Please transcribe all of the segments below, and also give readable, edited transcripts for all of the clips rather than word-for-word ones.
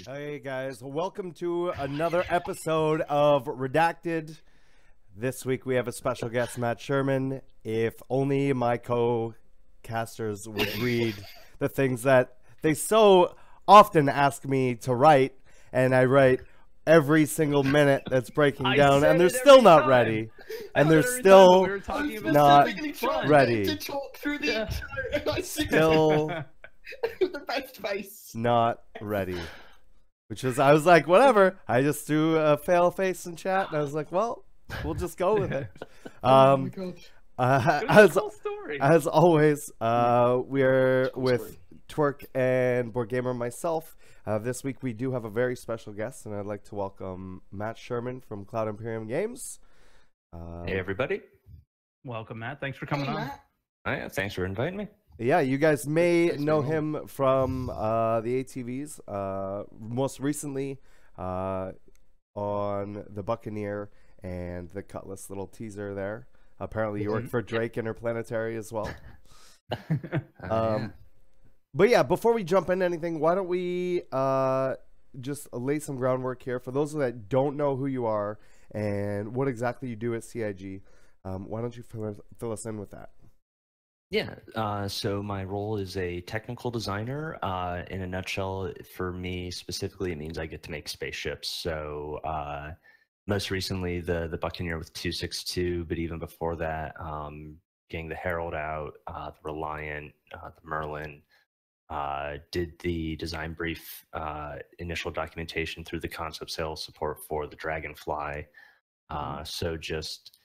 Hey guys, welcome to another episode of Redacted. This week we have a special guest, Matt Sherman. If only my co-casters would read the things that they so often ask me to write, and I write every single minute that's breaking down, and they're still not ready. And they're still not ready. Still the best face. Not ready. Which is, I was like, whatever. I just threw a fail face in chat, and I was like, well, we'll just go with it. Oh my god. As always, we're with Twerk and BoredGamer and myself. This week we do have a very special guest, and I'd like to welcome Matt Sherman from Cloud Imperium Games. Hey everybody. Welcome, Matt. Thanks for coming on. Matt. Oh, yeah, thanks for inviting me. Yeah, you guys may know him from the ATVs, most recently on the Buccaneer and the Cutlass little teaser there. Apparently you work for Drake Interplanetary as well. But yeah, before we jump into anything, why don't we just lay some groundwork here. For those that don't know who you are and what exactly you do at CIG, why don't you fill us in with that? Yeah, so my role is a technical designer. In a nutshell, for me specifically, it means I get to make spaceships. So most recently, the Buccaneer with 262, but even before that, getting the Herald out, the Reliant, the Merlin, did the design brief initial documentation through the concept sales support for the Dragonfly. So just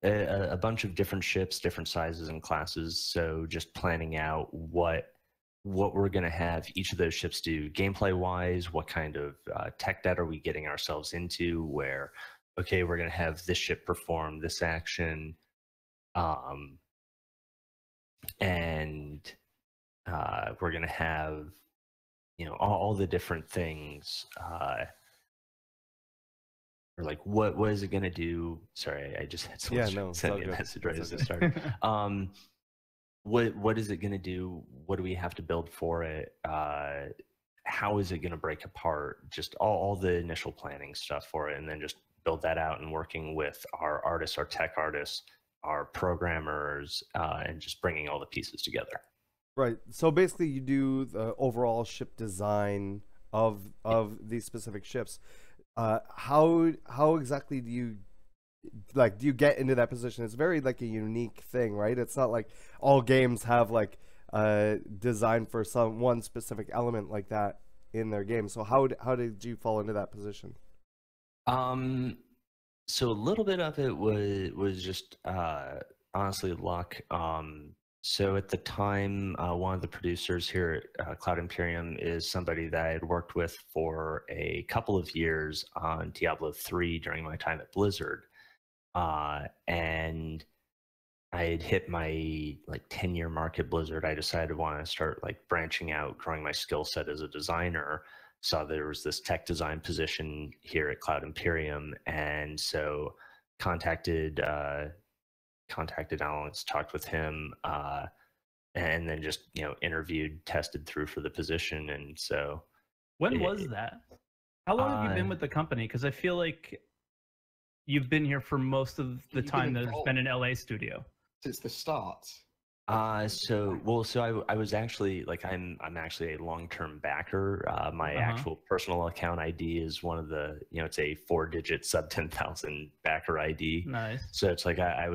a bunch of different ships, different sizes and classes. So just planning out what we're going to have each of those ships do gameplay wise. What kind of tech debt are we getting ourselves into? Where, okay, we're going to have this ship perform this action, and we're going to have, all the different things. Or like, what is it going to do? Sorry, I just had someone send me a message right as it started. What is it going to do? What do we have to build for it? How is it going to break apart? Just all the initial planning stuff for it, and then just build that out and working with our artists, our tech artists, our programmers, and just bringing all the pieces together. Right. So basically, you do the overall ship design of these specific ships. How exactly do you get into that position? It's very like a unique thing, right? It's not like all games have like design for one specific element like that in their game. So how did you fall into that position? So a little bit of it was just honestly luck. So at the time, one of the producers here at Cloud Imperium is somebody that I had worked with for a couple of years on Diablo 3 during my time at Blizzard. And I had hit my 10-year mark at Blizzard. I decided I want to start branching out, growing my skill set as a designer. Saw there was this tech design position here at Cloud Imperium, and so contacted Alex, talked with him, and then just interviewed, tested through for the position. And so when was that? How long have you been with the company? Because I feel like you've been here for most of the time that there's been an LA studio. Since the start. So I was actually I'm actually a long-term backer. My actual personal account ID is one of the, it's a 4-digit sub 10,000 backer ID. Nice. So it's like I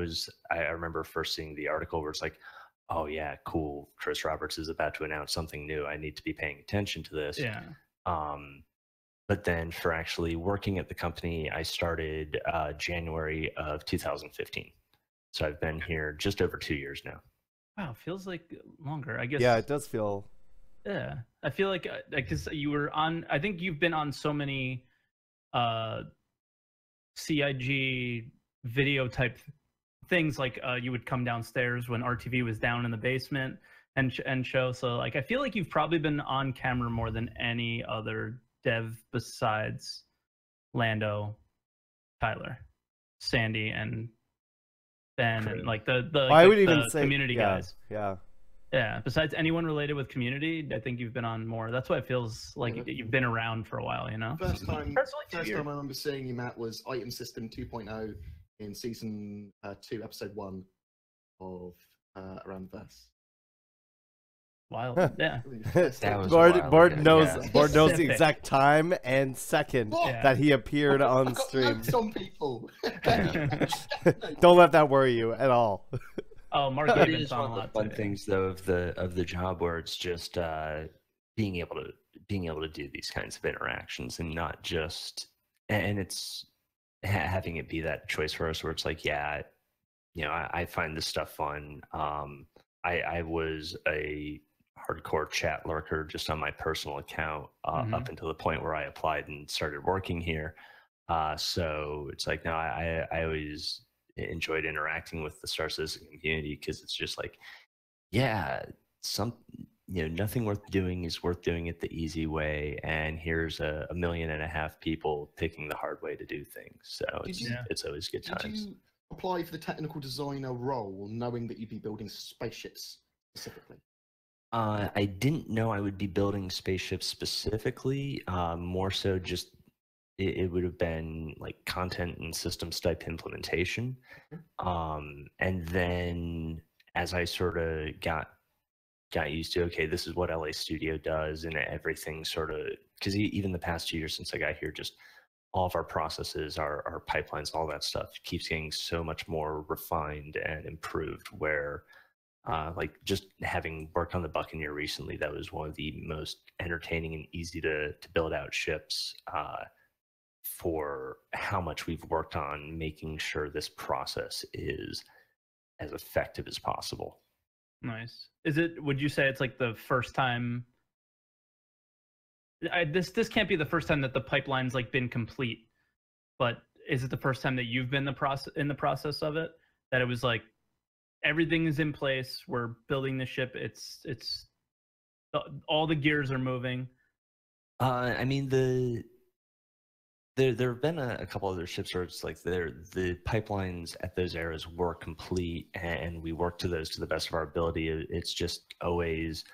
remember first seeing the article where it's like, oh yeah, cool, Chris Roberts is about to announce something new. I need to be paying attention to this. Yeah. But then for actually working at the company, I started January of 2015. So I've been here just over 2 years now. Wow, feels like longer, I guess. Yeah, it does feel. Yeah, I feel like because you were on. I think you've been on so many CIG video type things. Like you would come downstairs when RTV was down in the basement and show. So I feel like you've probably been on camera more than any other dev besides Lando, Tyler, Sandy, and Ben, and the I would even the say community guys. Yeah. Yeah. Besides anyone related with community, I think you've been on more. That's why it feels like Yeah. you've been around for a while. You know. First time, That's only 2 first years. time I remember seeing you, Matt, was Item System 2.0 in season 2, episode 1 of Around the Verse. Wild. Yeah. That was a Board while Board ago, knows yeah. Board knows the Specific. exact time and second What? Yeah. that he appeared on I've got stream. notes on people. Don't let that worry you at all. Oh, Mark It David's is on one a of the lot fun too. things though of the job where it's just being able to do these kinds of interactions and not just and it's having it be that choice for us where it's like, yeah, you know, I find this stuff fun. I was a hardcore chat lurker just on my personal account up until the point where I applied and started working here. So it's like, no, I always enjoyed interacting with the Star Citizen community because it's just like, yeah, nothing worth doing is worth doing it the easy way, and here's 1.5 million people picking the hard way to do things. So it's always good Did times. you apply for the technical designer role knowing that you'd be building spaceships specifically? I didn't know I would be building spaceships specifically. More so, just it would have been like content and systems type implementation. And then as I sort of got used to, okay, this is what LA Studio does, and everything sort of, because even the past 2 years since I got here, just all of our processes, our pipelines, all that stuff keeps getting so much more refined and improved. Where like just having worked on the Buccaneer recently, that was one of the most entertaining and easy to build out ships for how much we've worked on making sure this process is as effective as possible. Nice. Would you say it's like the first time? This can't be the first time that the pipeline's like been complete, but is it the first time that you've been in the process of it? That it was like everything is in place. We're building the ship. It's all the gears are moving. I mean, there have been a couple other ships where it's like the pipelines at those eras were complete, and we worked to those to the best of our ability. It's just always,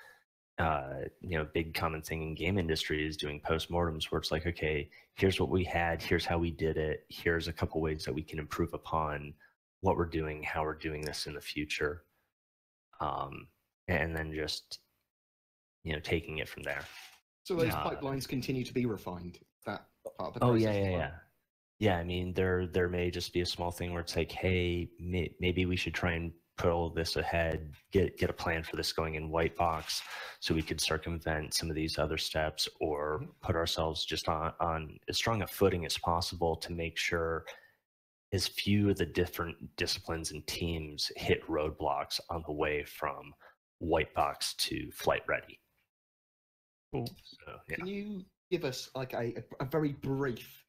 big common thing in game industry is doing postmortems where it's like, okay, here's what we had, here's how we did it, here's a couple ways that we can improve upon what we're doing, how we're doing this in the future, and then just taking it from there. So those pipelines continue to be refined. That part of the Oh process yeah, as yeah, well? yeah. Yeah, I mean, there may just be a small thing where it's like, hey, maybe we should try and put all this ahead, get a plan for this going in white box, so we could circumvent some of these other steps, or put ourselves just on as strong a footing as possible to make sure as few of the different disciplines and teams hit roadblocks on the way from white box to flight ready. Cool. So, yeah. Can you give us like a very brief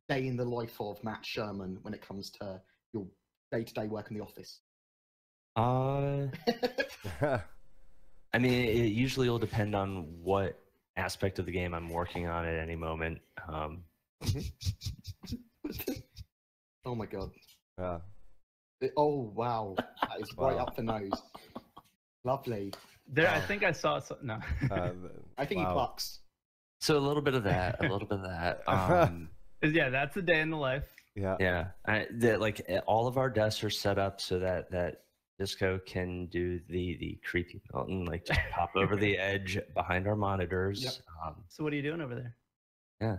day in the life of Matt Sherman when it comes to your day-to-day work in the office? I mean, it usually will depend on what aspect of the game I'm working on at any moment. Oh my god. Yeah. Oh wow. That is right up the nose. Lovely. There, I think I saw some. No. I think he plucks. So a little bit of that, a little bit of that. Yeah, that's a day in the life. Yeah. Yeah, all of our desks are set up so that Disco can do the creepy mountain, like just pop over the edge behind our monitors. Yep. So what are you doing over there? Yeah.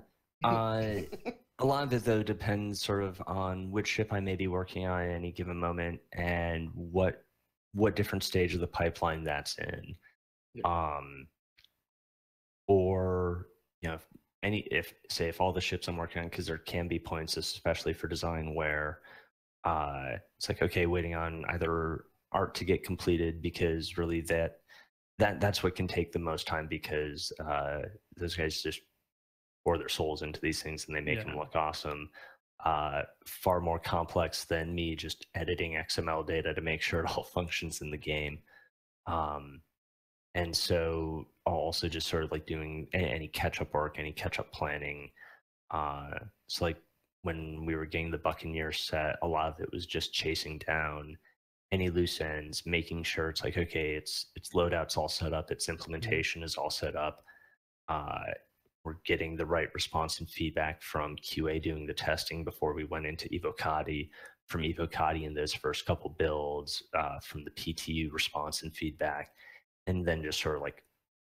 A lot of it though depends sort of on which ship I may be working on at any given moment and what different stage of the pipeline that's in. Yep. Or if all the ships I'm working on, because there can be points, especially for design, where it's like, okay, waiting on either art to get completed, because really that's what can take the most time, because those guys just pour their souls into these things and they make them look awesome. Far more complex than me just editing XML data to make sure it all functions in the game. And so I'll also just sort of like doing any catch-up work, any catch-up planning. So like when we were getting the Buccaneer set, a lot of it was just chasing down any loose ends, making sure it's like, okay, its loadout's all set up, its implementation is all set up. We're getting the right response and feedback from QA doing the testing before we went into Evocati, from Evocati in those first couple builds, from the PTU response and feedback, and then just sort of like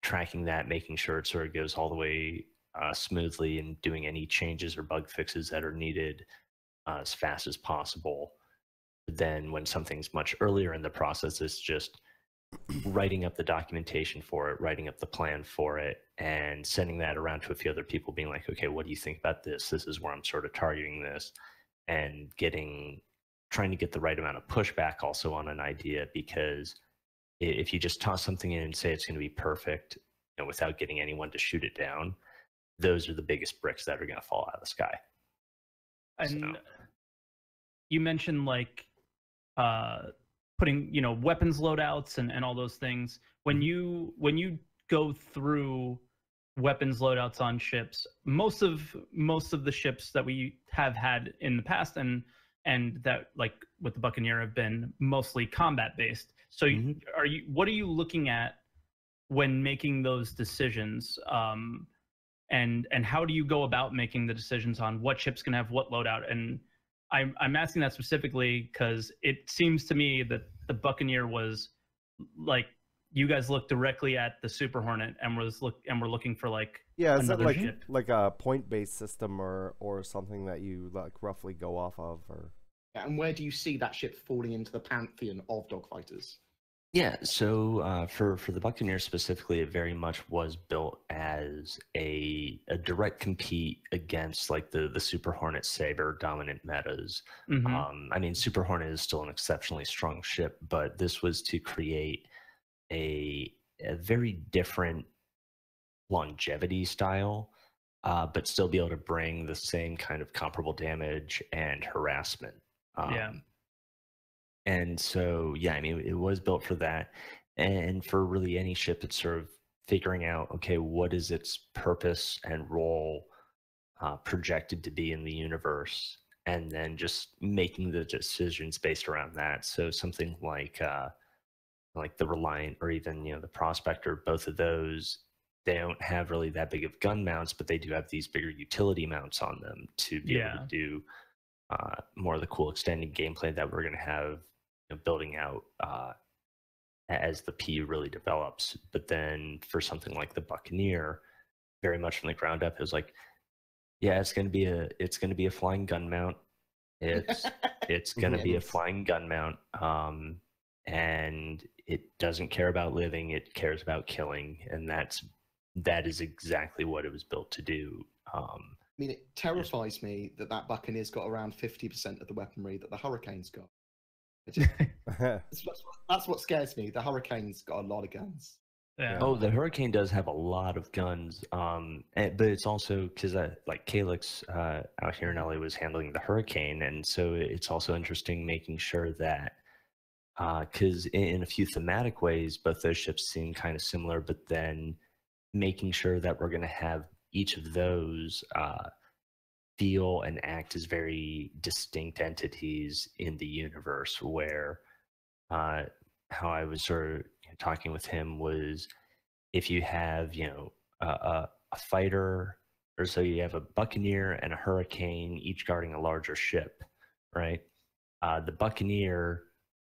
tracking that, making sure it sort of goes all the way smoothly and doing any changes or bug fixes that are needed as fast as possible. Then when something's much earlier in the process, it's just writing up the documentation for it, writing up the plan for it, and sending that around to a few other people, being like, okay, what do you think about this? This is where I'm sort of targeting this, and trying to get the right amount of pushback also on an idea, because if you just toss something in and say it's going to be perfect, you know, without getting anyone to shoot it down, those are the biggest bricks that are going to fall out of the sky. And you mentioned like putting, you know, weapons loadouts and all those things. When you go through weapons loadouts on ships, most of the ships that we have had in the past and that, like with the Buccaneer, have been mostly combat based. So what are you looking at when making those decisions? And how do you go about making the decisions on what ships can have what loadout? And I'm asking that specifically because it seems to me that the Buccaneer was like, you guys looked directly at the Super Hornet and we're looking for like, yeah, is that another ship. like a point-based system or something that you like roughly go off of? Or Yeah, and where do you see that ship falling into the pantheon of dogfighters? Yeah, so for the Buccaneer specifically, it very much was built as a direct compete against like the Super Hornet Saber dominant metas. I mean, Super Hornet is still an exceptionally strong ship, but this was to create a very different longevity style, but still be able to bring the same kind of comparable damage and harassment. And so, yeah, I mean, it was built for that. And for really any ship, it's sort of figuring out, okay, what is its purpose and role projected to be in the universe, and then just making the decisions based around that. So something like the Reliant or even, you know, the Prospector, both of those, they don't have really that big of gun mounts, but they do have these bigger utility mounts on them to be able to do more of the cool extended gameplay that we're going to have, you know, building out as the P really develops. But then for something like the Buccaneer, very much from the ground up, it was like, yeah, it's going to be a flying gun mount. It's going to be a flying gun mount, and it doesn't care about living; it cares about killing, and that is exactly what it was built to do. I mean, it terrifies me that Buccaneer's got around 50% of the weaponry that the Hurricane's got. That's what scares me. The Hurricane's got a lot of guns. Yeah. Oh, the Hurricane does have a lot of guns, but it's also because like Calyx out here in LA was handling the Hurricane, and so it's also interesting making sure that because in a few thematic ways, both those ships seem kind of similar, but then making sure that we're going to have each of those feel and act as very distinct entities in the universe, where how I was sort of talking with him was, if you have, you know, a fighter, or so you have a Buccaneer and a Hurricane, each guarding a larger ship, right? The Buccaneer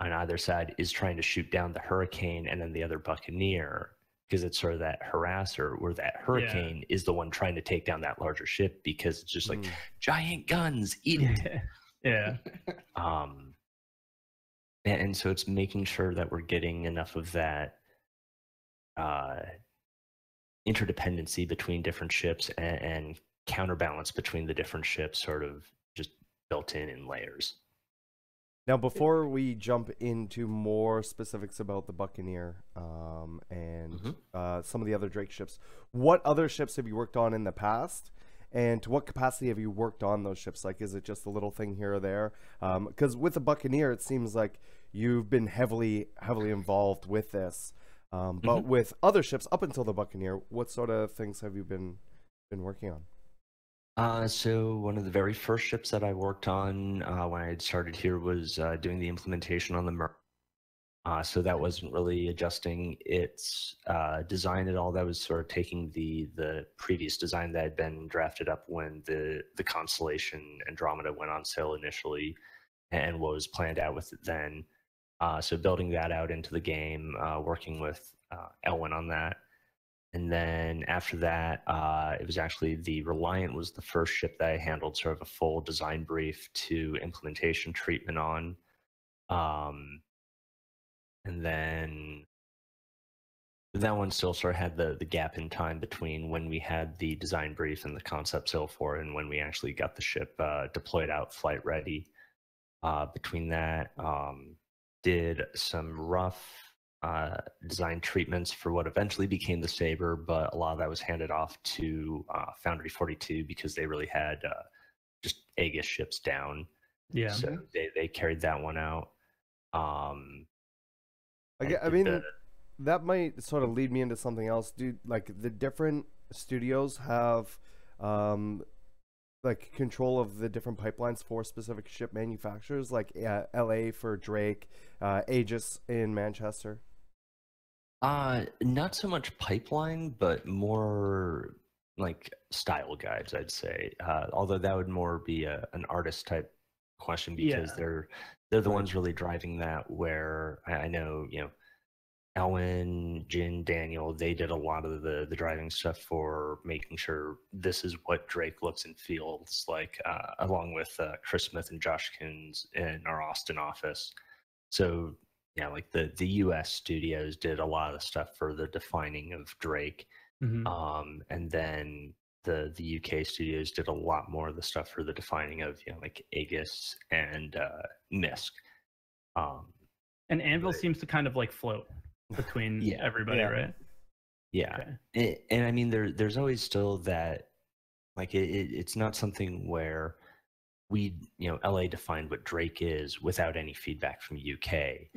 on either side is trying to shoot down the Hurricane and then the other Buccaneer, because it's sort of that harasser, where that Hurricane is the one trying to take down that larger ship, because it's just like giant guns, eat it. Yeah. And so it's making sure that we're getting enough of that interdependency between different ships and counterbalance between the different ships, sort of just built in layers. Now, before we jump into more specifics about the Buccaneer and some of the other Drake ships, what other ships have you worked on in the past? And to what capacity have you worked on those ships? Like, is it just a little thing here or there? Because with the Buccaneer, it seems like you've been heavily involved with this. But with other ships up until the Buccaneer, what sort of things have you been working on? So one of the very first ships that I worked on when I had started here was doing the implementation on the So that wasn't really adjusting its design at all. That was sort of taking the previous design that had been drafted up when the Constellation Andromeda went on sale initially, and what was planned out with it then. So building that out into the game, working with Elwin on that. And then after that, it was actually the Reliant was the first ship that I handled sort of a full design brief to implementation treatment on. And then that one still sort of had the gap in time between when we had the design brief and the concept still for it and when we actually got the ship deployed out flight ready. Between that, did some rough design treatments for what eventually became the Saber, but a lot of that was handed off to Foundry 42 because they really had just Aegis ships down. Yeah. So they carried that one out. I mean, that might sort of lead me into something else. Do like the different studios have like control of the different pipelines for specific ship manufacturers, like LA for Drake, Aegis in Manchester? Not so much pipeline, but more like style guides, I'd say. Although that would more be an artist type question because they're the ones really driving that. Where I know, you know, Elwin, Jin, Daniel, they did a lot of the driving stuff for making sure this is what Drake looks and feels like, along with Chris Smith and Josh Kins in our Austin office. So yeah, like the US studios did a lot of stuff for the defining of Drake. And then the UK studios did a lot more of the stuff for the defining of, you know, like Aegis and Misk. And Anvil seems to kind of like float between everybody, right? Yeah. Okay. And I mean, there's always still that, like, it's not something where we, you know, LA defined what Drake is without any feedback from UK,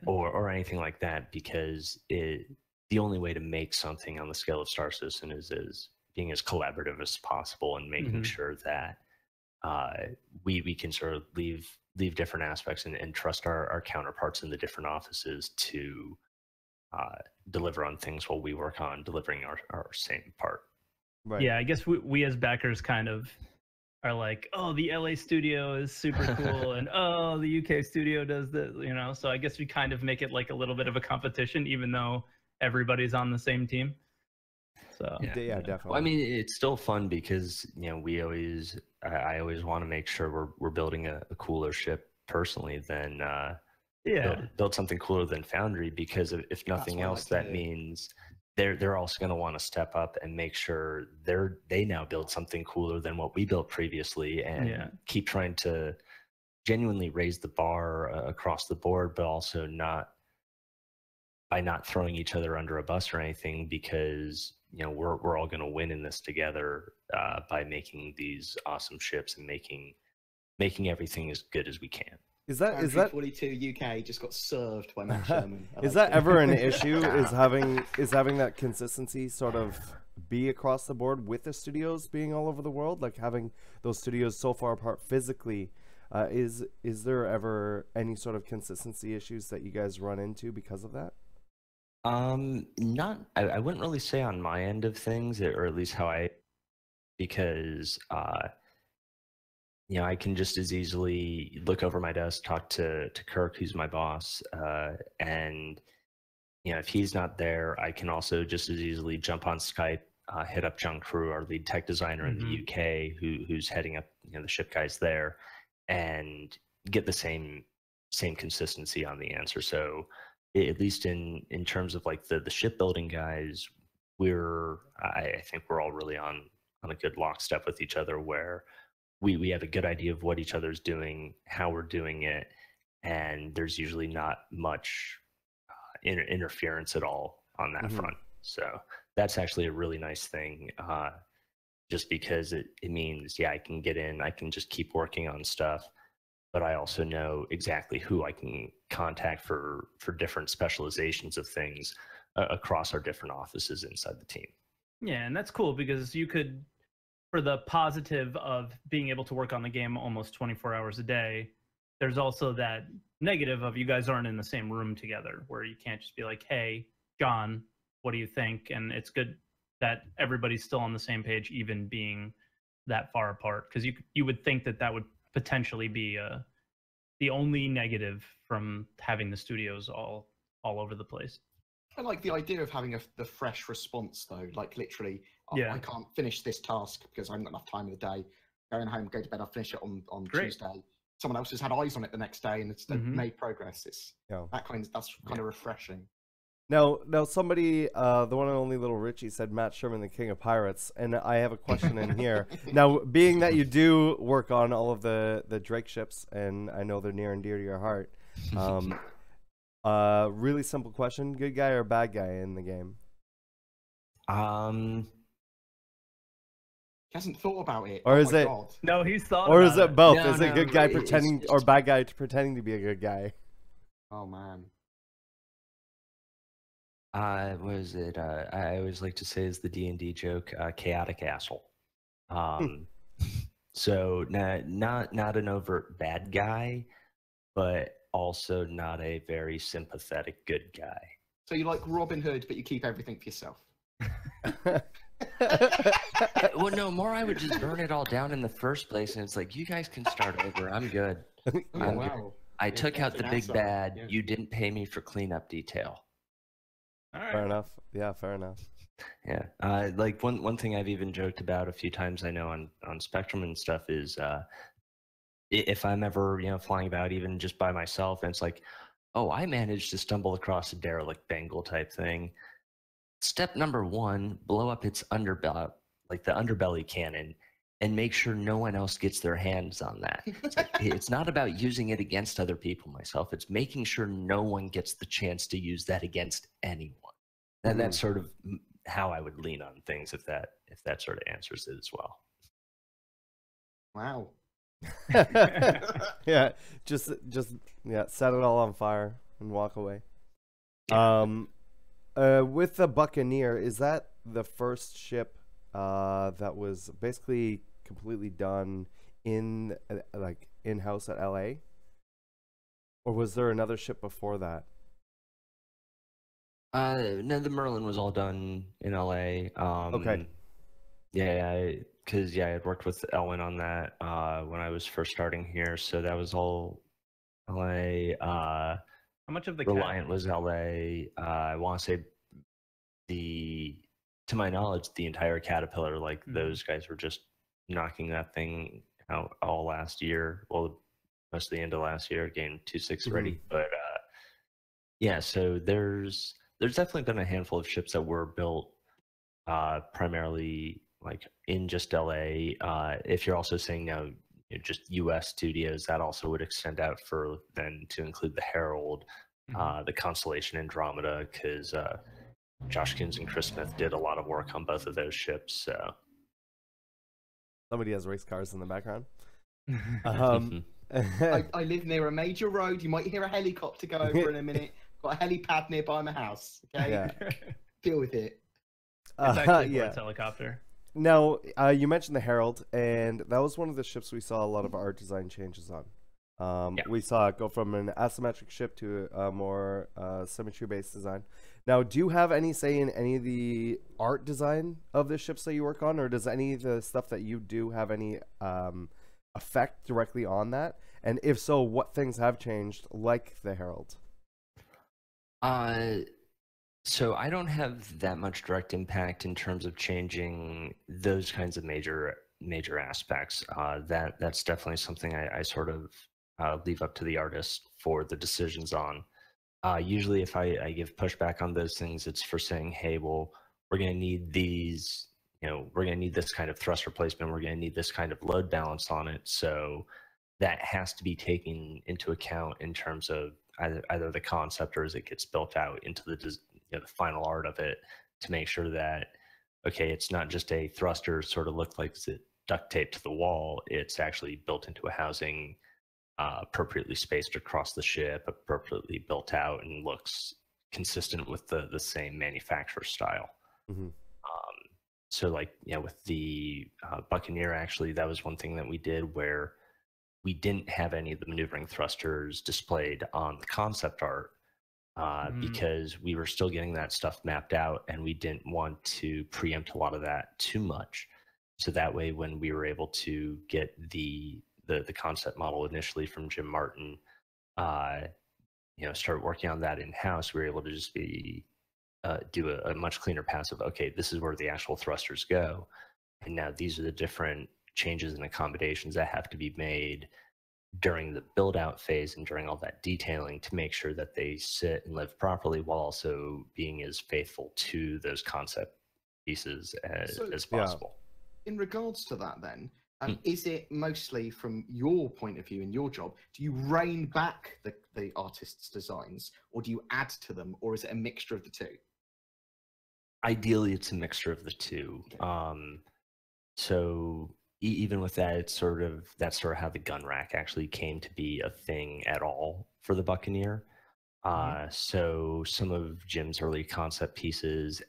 or anything like that, because the only way to make something on the scale of Star Citizen is being as collaborative as possible and making sure that we can sort of leave different aspects and trust our counterparts in the different offices to deliver on things while we work on delivering our same part. Right. Yeah, I guess we as backers kind of are like, oh, the LA studio is super cool, and oh, the UK studio does this, you know. So I guess we kind of make it like a little bit of a competition, even though everybody's on the same team. So yeah, definitely. Well, I mean, it's still fun because, you know, I always want to make sure we're building a cooler ship personally than build something cooler than Foundry, because if nothing else, that means they're also going to want to step up and make sure they now build something cooler than what we built previously, and keep trying to genuinely raise the bar across the board, but also not throwing each other under a bus or anything, because, you know, we're all going to win in this together by making these awesome ships and making everything as good as we can. Is that 42 UK just got served by Matt Sherman? Is that ever an issue? Is having that consistency sort of be across the board with the studios being all over the world, like having those studios so far apart physically? Is there ever any sort of consistency issues that you guys run into because of that? I wouldn't really say on my end of things, or at least because you know, I can just as easily look over my desk, talk to Kirk, who's my boss, and, you know, if he's not there, I can also just as easily jump on Skype, hit up John Crew, our lead tech designer in the UK, who's heading up, you know, the ship guys there, and get the same consistency on the answer. So at least in terms of like the shipbuilding guys, I think we're all really on a good lockstep with each other, where we have a good idea of what each other's doing, how we're doing it, and there's usually not much interference at all on that front. So that's actually a really nice thing, just because it means, I can get in, I can just keep working on stuff, but I also know exactly who I can contact for different specializations of things across our different offices inside the team. Yeah, and that's cool because you could, for the positive of being able to work on the game almost 24 hours a day, there's also that negative of you guys aren't in the same room together, where you can't just be like, hey, John, what do you think? And it's good that everybody's still on the same page, even being that far apart, because you would think that that would potentially be the only negative from having the studios all over the place. I like the idea of having the fresh response though, like literally, Yeah. I can't finish this task because I haven't got enough time of the day. Going home, go to bed, I'll finish it on Great. Tuesday. Someone else has had eyes on it the next day and it's they've made progress. It's Yeah. that's kind of refreshing. Now somebody, the one and only little Richie said Matt Sherman, the king of pirates, and I have a question in here. Now, being that you do work on all of the Drake ships, and I know they're near and dear to your heart, really simple question: good guy or bad guy in the game? He hasn't thought about it. Or Oh is my it- God. No, he's thought Or about is it both? No, Is it no, good guy it's pretending or just- bad guy pretending to be a good guy? Oh man. What is it? I always like to say is the D&D joke, chaotic asshole. So not an overt bad guy, but also not a very sympathetic good guy. So you like Robin Hood, but you keep everything for yourself. Well, no, more I would just burn it all down in the first place, and it's like, you guys can start over. I'm good. Oh, I'm wow. I Yeah, took out the that's big awesome. bad. Yeah. You didn't pay me for cleanup detail. All right. Fair enough. Yeah, fair enough. Yeah, like one thing I've even joked about a few times, I know on Spectrum and stuff, is if I'm ever flying about even just by myself, and it's like, oh, I managed to stumble across a derelict Bengal type thing. Step number 1: blow up its underbelly, like the underbelly cannon, and make sure no one else gets their hands on that. It's, like, it's not about using it against other people, myself. It's making sure no one gets the chance to use that against anyone. And that's sort of how I would lean on things, if that sort of answers it as well. Wow. Yeah, just set it all on fire and walk away. With the Buccaneer, is that the first ship that was basically completely done in like in-house at LA, or was there another ship before that? No, the Merlin was all done in LA. Okay. Yeah, because I had worked with Elwin on that when I was first starting here, so that was all LA. How much of the Reliant was LA. I want to say to my knowledge, the entire Caterpillar, like those guys were just knocking that thing out all last year. Well, most of the end of last year, getting 2.6 ready. But yeah, so there's definitely been a handful of ships that were built primarily like in just LA. If you're also saying now just US studios, that also would extend out for then to include the Herald, the Constellation Andromeda, because Josh Coons and Chris Smith did a lot of work on both of those ships. So Somebody has race cars in the background. I live near a major road. You might hear a helicopter go over in a minute. Got a helipad nearby my house. Okay, Yeah. Deal with it. It's actually Yeah. Bert's helicopter. Now, you mentioned the Herald, and that was one of the ships we saw a lot of art design changes on. Yeah. We saw it go from an asymmetric ship to a more symmetry-based design. Now, do you have any say in any of the art design of the ships that you work on, or does any of the stuff that you do have any effect directly on that? And if so, what things have changed, like the Herald? So I don't have that much direct impact in terms of changing those kinds of major aspects. That's definitely something I sort of leave up to the artist for the decisions on. Usually if I give pushback on those things, it's for saying, hey, well, we're going to need these, we're going to need this kind of thrust replacement. We're going to need this kind of load balance on it. So that has to be taken into account in terms of either the concept or as it gets built out into the final art of it, to make sure that, okay, it's not just a thruster sort of look like it's duct taped to the wall. It's actually built into a housing, appropriately spaced across the ship, appropriately built out, and looks consistent with the same manufacturer style. So like, with the Buccaneer, actually, that was one thing that we did where we didn't have any of the maneuvering thrusters displayed on the concept art because we were still getting that stuff mapped out, and we didn't want to preempt a lot of that too much. So that way, when we were able to get the concept model initially from Jim Martin, start working on that in-house, we were able to just do a much cleaner pass of, okay, this is where the actual thrusters go, and now these are the different changes and accommodations that have to be made during the build out phase and during all that detailing to make sure that they sit and live properly while also being as faithful to those concept pieces as possible. In regards to that then, is it mostly from your point of view in your job, do you rein back the artist's designs, or do you add to them, or is it a mixture of the two? Ideally, it's a mixture of the two. Okay. So even with that, that's sort of how the gun rack actually came to be a thing at all for the Buccaneer. So some of Jim's early concept pieces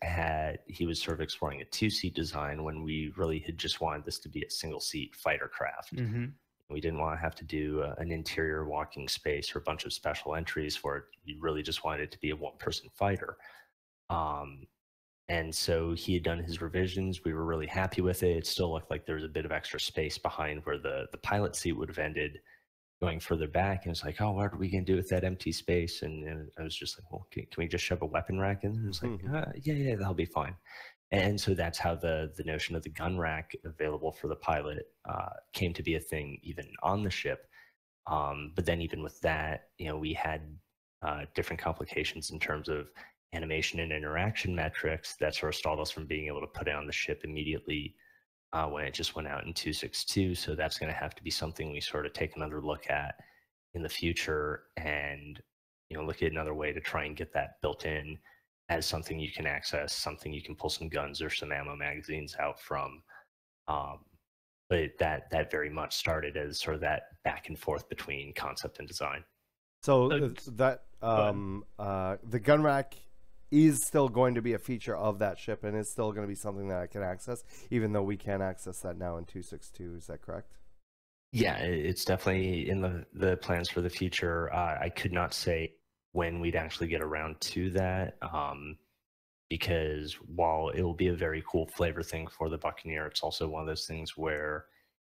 he was sort of exploring a 2-seat design when we really had just wanted this to be a single-seat fighter craft. We didn't want to have to do an interior walking space or a bunch of special entries for it. We really just wanted it to be a one-person fighter. And so he had done his revisions. We were really happy with it. It still looked like there was a bit of extra space behind where the pilot seat would have ended, going further back. And it's like, oh, what are we going to do with that empty space? And I was just like, well, can we just shove a weapon rack in there? It was like, yeah, that'll be fine. And so that's how the notion of the gun rack available for the pilot came to be a thing even on the ship. But then even with that, we had different complications in terms of animation and interaction metrics that sort of stalled us from being able to put it on the ship immediately when it just went out in 2.6.2. So that's going to have to be something we sort of take another look at in the future, and look at another way to try and get that built in as something you can access, something you can pull some guns or some ammo magazines out from. But that very much started as sort of that back and forth between concept and design. So that the gun rack is still going to be a feature of that ship, and is still going to be something that I can access, even though we can't access that now in 2.6.2. Is that correct? Yeah, it's definitely in the plans for the future. I could not say when we'd actually get around to that, because while it will be a very cool flavor thing for the Buccaneer, it's also one of those things where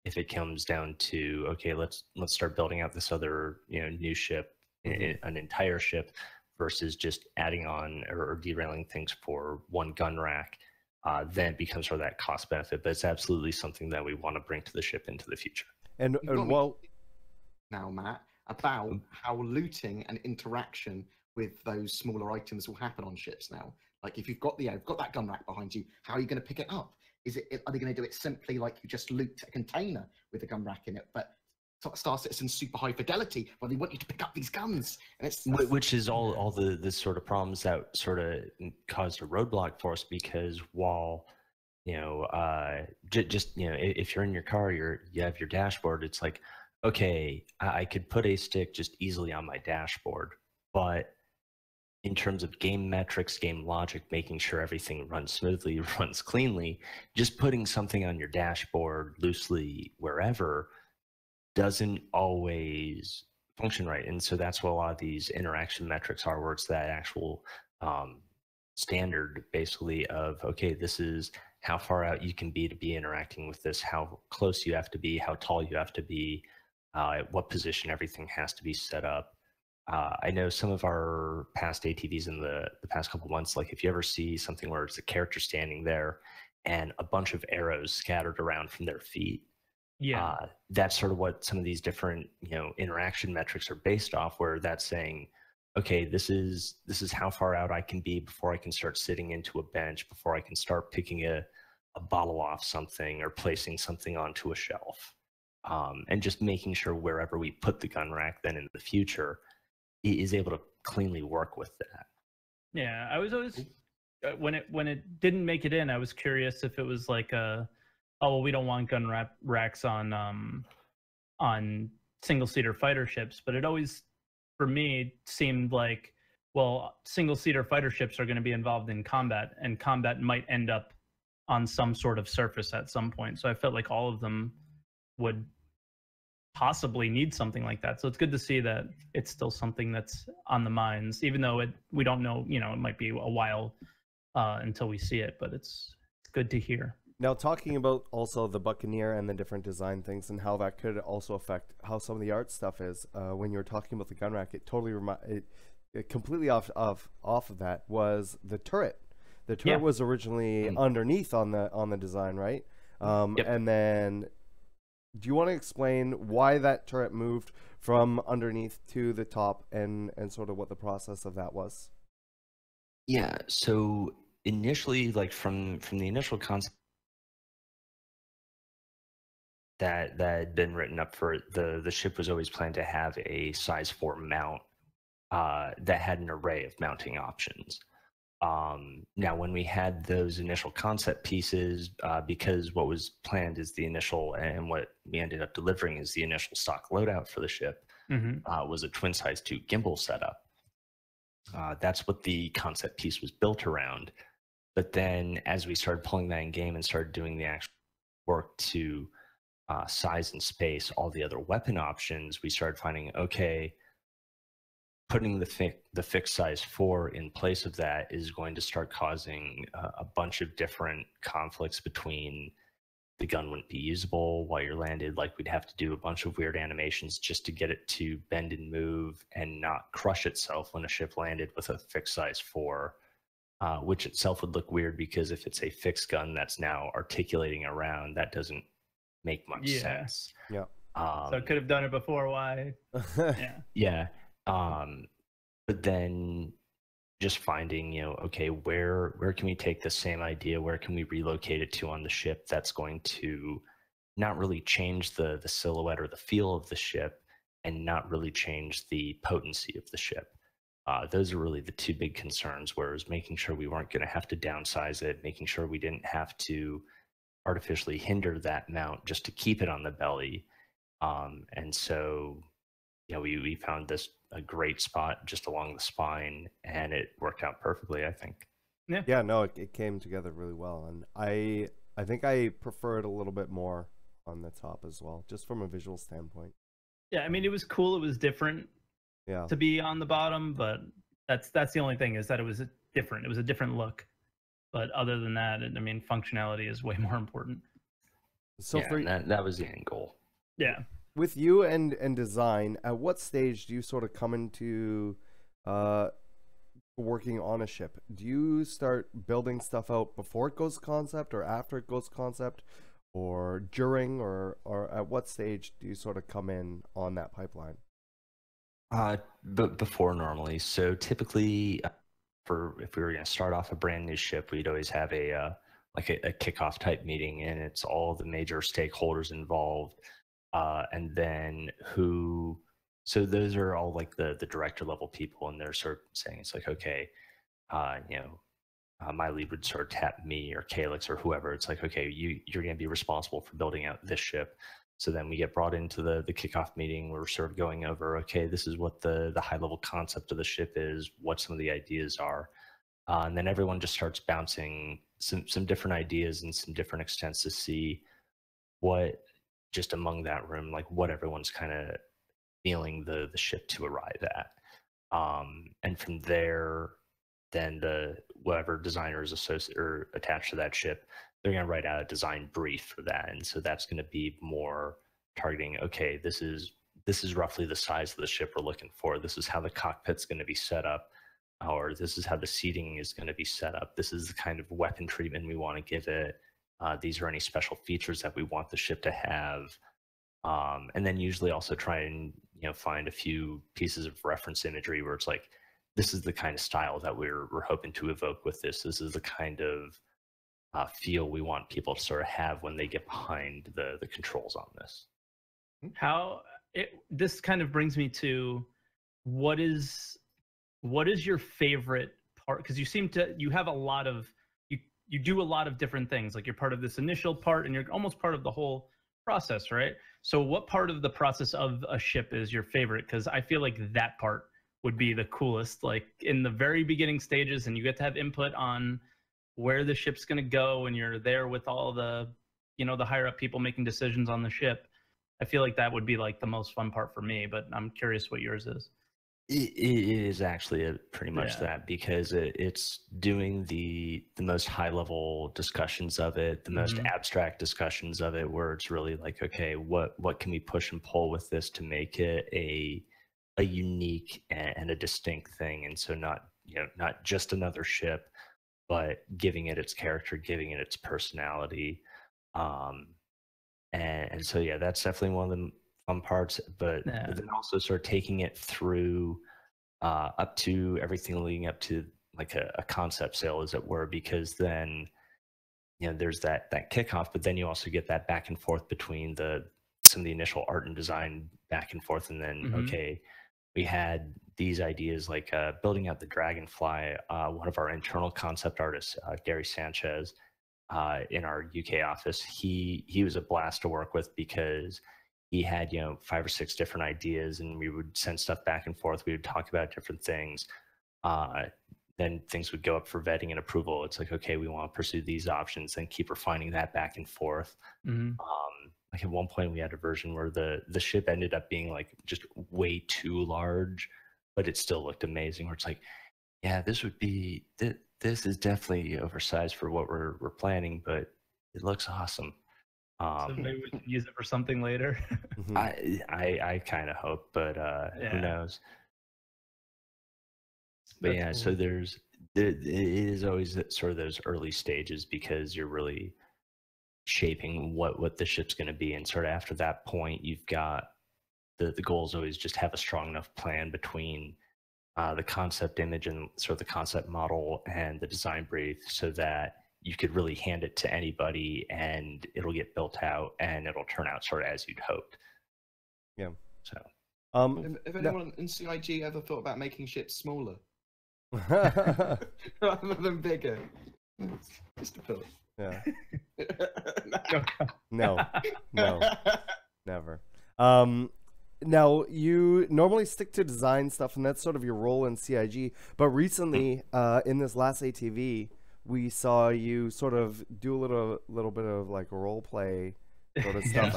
if it comes down to, okay, let's start building out this other new ship, an entire ship, versus just adding on or derailing things for one gun rack, then it becomes sort of that cost benefit. But it's absolutely something that we want to bring to the ship into the future. And well, now, Matt, about how looting and interaction with those smaller items will happen on ships now. Like if you've got that gun rack behind you, how are you going to pick it up? Are they going to do it simply like you just loot a container with a gun rack in it, but Star Citizen super high fidelity, where they want you to pick up these guns, and which is all the sort of problems that sort of caused a roadblock for us, because while if you're in your car, you have your dashboard, it's like, okay, I could put a stick just easily on my dashboard, but in terms of game metrics, game logic, making sure everything runs smoothly, runs cleanly, just putting something on your dashboard loosely wherever doesn't always function right. And so that's what a lot of these interaction metrics are, where it's that actual standard basically of, okay, this is how far out you can be interacting with this, how close you have to be, how tall you have to be, at what position everything has to be set up. I know some of our past ATVs in the past couple months, like if you ever see something where it's a character standing there and a bunch of arrows scattered around from their feet, that's sort of what some of these different interaction metrics are based off, where that's saying, okay, this is how far out I can be before I can start sitting into a bench, before I can start picking a bottle off something or placing something onto a shelf, and just making sure wherever we put the gun rack then in the future is able to cleanly work with that. Yeah, I was always when it didn't make it in, I was curious if it was like oh well, we don't want gun racks on single-seater fighter ships, but it always for me seemed like, well, single-seater fighter ships are going to be involved in combat, and combat might end up on some sort of surface at some point. So I felt like all of them would possibly need something like that. So it's good to see that it's still something that's on the minds, even though we don't know, you know, it might be a while until we see it, but it's good to hear. Now, talking about also the Buccaneer and the different design things and how that could also affect how some of the art stuff is, when you were talking about the gun rack, it totally it completely off of that was the turret. The turret was originally underneath on the design, right? And then, do you want to explain why that turret moved from underneath to the top and sort of what the process of that was? Yeah. So initially, like from the initial concept that had been written up for it, the ship was always planned to have a size 4 mount that had an array of mounting options. Now, when we had those initial concept pieces, because what was planned is the initial, and what we ended up delivering is the initial stock loadout for the ship, was a twin size 2 gimbal setup. That's what the concept piece was built around. But then as we started pulling that in game and started doing the actual work to size and space all the other weapon options, we started finding, okay, putting the fixed size 4 in place of that is going to start causing a bunch of different conflicts between the gun wouldn't be usable while you're landed. Like, we'd have to do a bunch of weird animations just to get it to bend and move and not crush itself when a ship landed with a fixed size 4, which itself would look weird because if it's a fixed gun that's now articulating around, that doesn't make much sense. Yeah. So it could have done it before. Why? Yeah. But then just finding, you know, okay, where can we take the same idea? Where can we relocate it to on the ship that's going to not really change the silhouette or the feel of the ship and not really change the potency of the ship? Those are really the two big concerns, whereas making sure we weren't going to have to downsize it, making sure we didn't have to artificially hinder that mount just to keep it on the belly. And so, you know, we found this a great spot just along the spine, and it worked out perfectly, I think. Yeah, no, it came together really well, and I think I prefer it a little bit more on the top as well, just from a visual standpoint. Yeah, I mean, it was cool. It was different. Yeah. To be on the bottom, but that's the only thing, is that it was different. It was a different look. But other than that, I mean, functionality is way more important. So yeah, that was the end goal. Yeah. With you and design, at what stage do you sort of come into working on a ship? Do you start building stuff out before it goes concept, or after it goes concept, or during, or at what stage do you sort of come in on that pipeline? But before, normally. So typically, if we were going to start off a brand new ship, we'd always have a kickoff type meeting, and it's all the major stakeholders involved. And then so those are all like the director level people, and they're sort of saying, it's like, okay, you know, my lead would sort of tap me or Calyx or whoever. It's like, okay, you're going to be responsible for building out this ship. So then we get brought into the kickoff meeting. We're sort of going over, okay, this is what the high level concept of the ship is, what some of the ideas are. And then everyone just starts bouncing some different ideas and some different extents to see what, just among that room, like what everyone's kind of feeling the ship to arrive at. And from there, then whatever designer is associated or attached to that ship, they're going to write out a design brief for that. And so that's going to be more targeting, okay, this is roughly the size of the ship we're looking for. This is how the cockpit's going to be set up, or this is how the seating is going to be set up. This is the kind of weapon treatment we want to give it. These are any special features that we want the ship to have. And then usually also try and, you know, find a few pieces of reference imagery where it's like, this is the kind of style that we're hoping to evoke with this. This is the kind of feel we want people to sort of have when they get behind the controls on this. This kind of brings me to what is your favorite part? Because you have a lot of, you do a lot of different things. Like, you're part of this initial part, and you're almost part of the whole process, right? So what part of the process of a ship is your favorite? Because I feel like that part would be the coolest, like in the very beginning stages, and you get to have input on where the ship's going to go, and you're there with all the, you know, the higher up people making decisions on the ship. I feel like that would be like the most fun part for me, but I'm curious what yours is. It is actually pretty much that, because it's doing the most high level discussions of it, the most abstract discussions of it, where it's really like, okay, what can we push and pull with this to make it a unique and a distinct thing, and so not just another ship, but giving it its character, giving it its personality, and so yeah, that's definitely one of the fun parts, but then also sort of taking it through up to everything leading up to like a concept sale, as it were, because then there's that kickoff, but then you also get that back and forth between some of the initial art and design back and forth, and then okay, we had these ideas like building out the Dragonfly. One of our internal concept artists, Gary Sanchez, in our UK office, he was a blast to work with, because he had 5 or 6 different ideas, and we would send stuff back and forth. We would talk about different things. Then things would go up for vetting and approval. It's like, okay, we want to pursue these options, then keep refining that back and forth. Like at one point we had a version where the ship ended up being like just way too large, but it still looked amazing, where it's like, yeah, this is definitely oversized for what we're planning, but it looks awesome. So maybe we can use it for something later. I kind of hope, but who knows? But That's so cool. it is always sort of those early stages, because you're really shaping what the ship's going to be, and sort of after that point, you've got the goal is always just have a strong enough plan between the concept image and sort of the concept model and the design brief, so that you could really hand it to anybody and it'll get built out and it'll turn out sort of as you'd hoped. Yeah. So If anyone in CIG ever thought about making ships smaller rather than bigger? Just a thought. Yeah. No, never. Now, you normally stick to design stuff, and that's sort of your role in CIG. But recently, in this last ATV, we saw you sort of do a little bit of like role play sort of stuff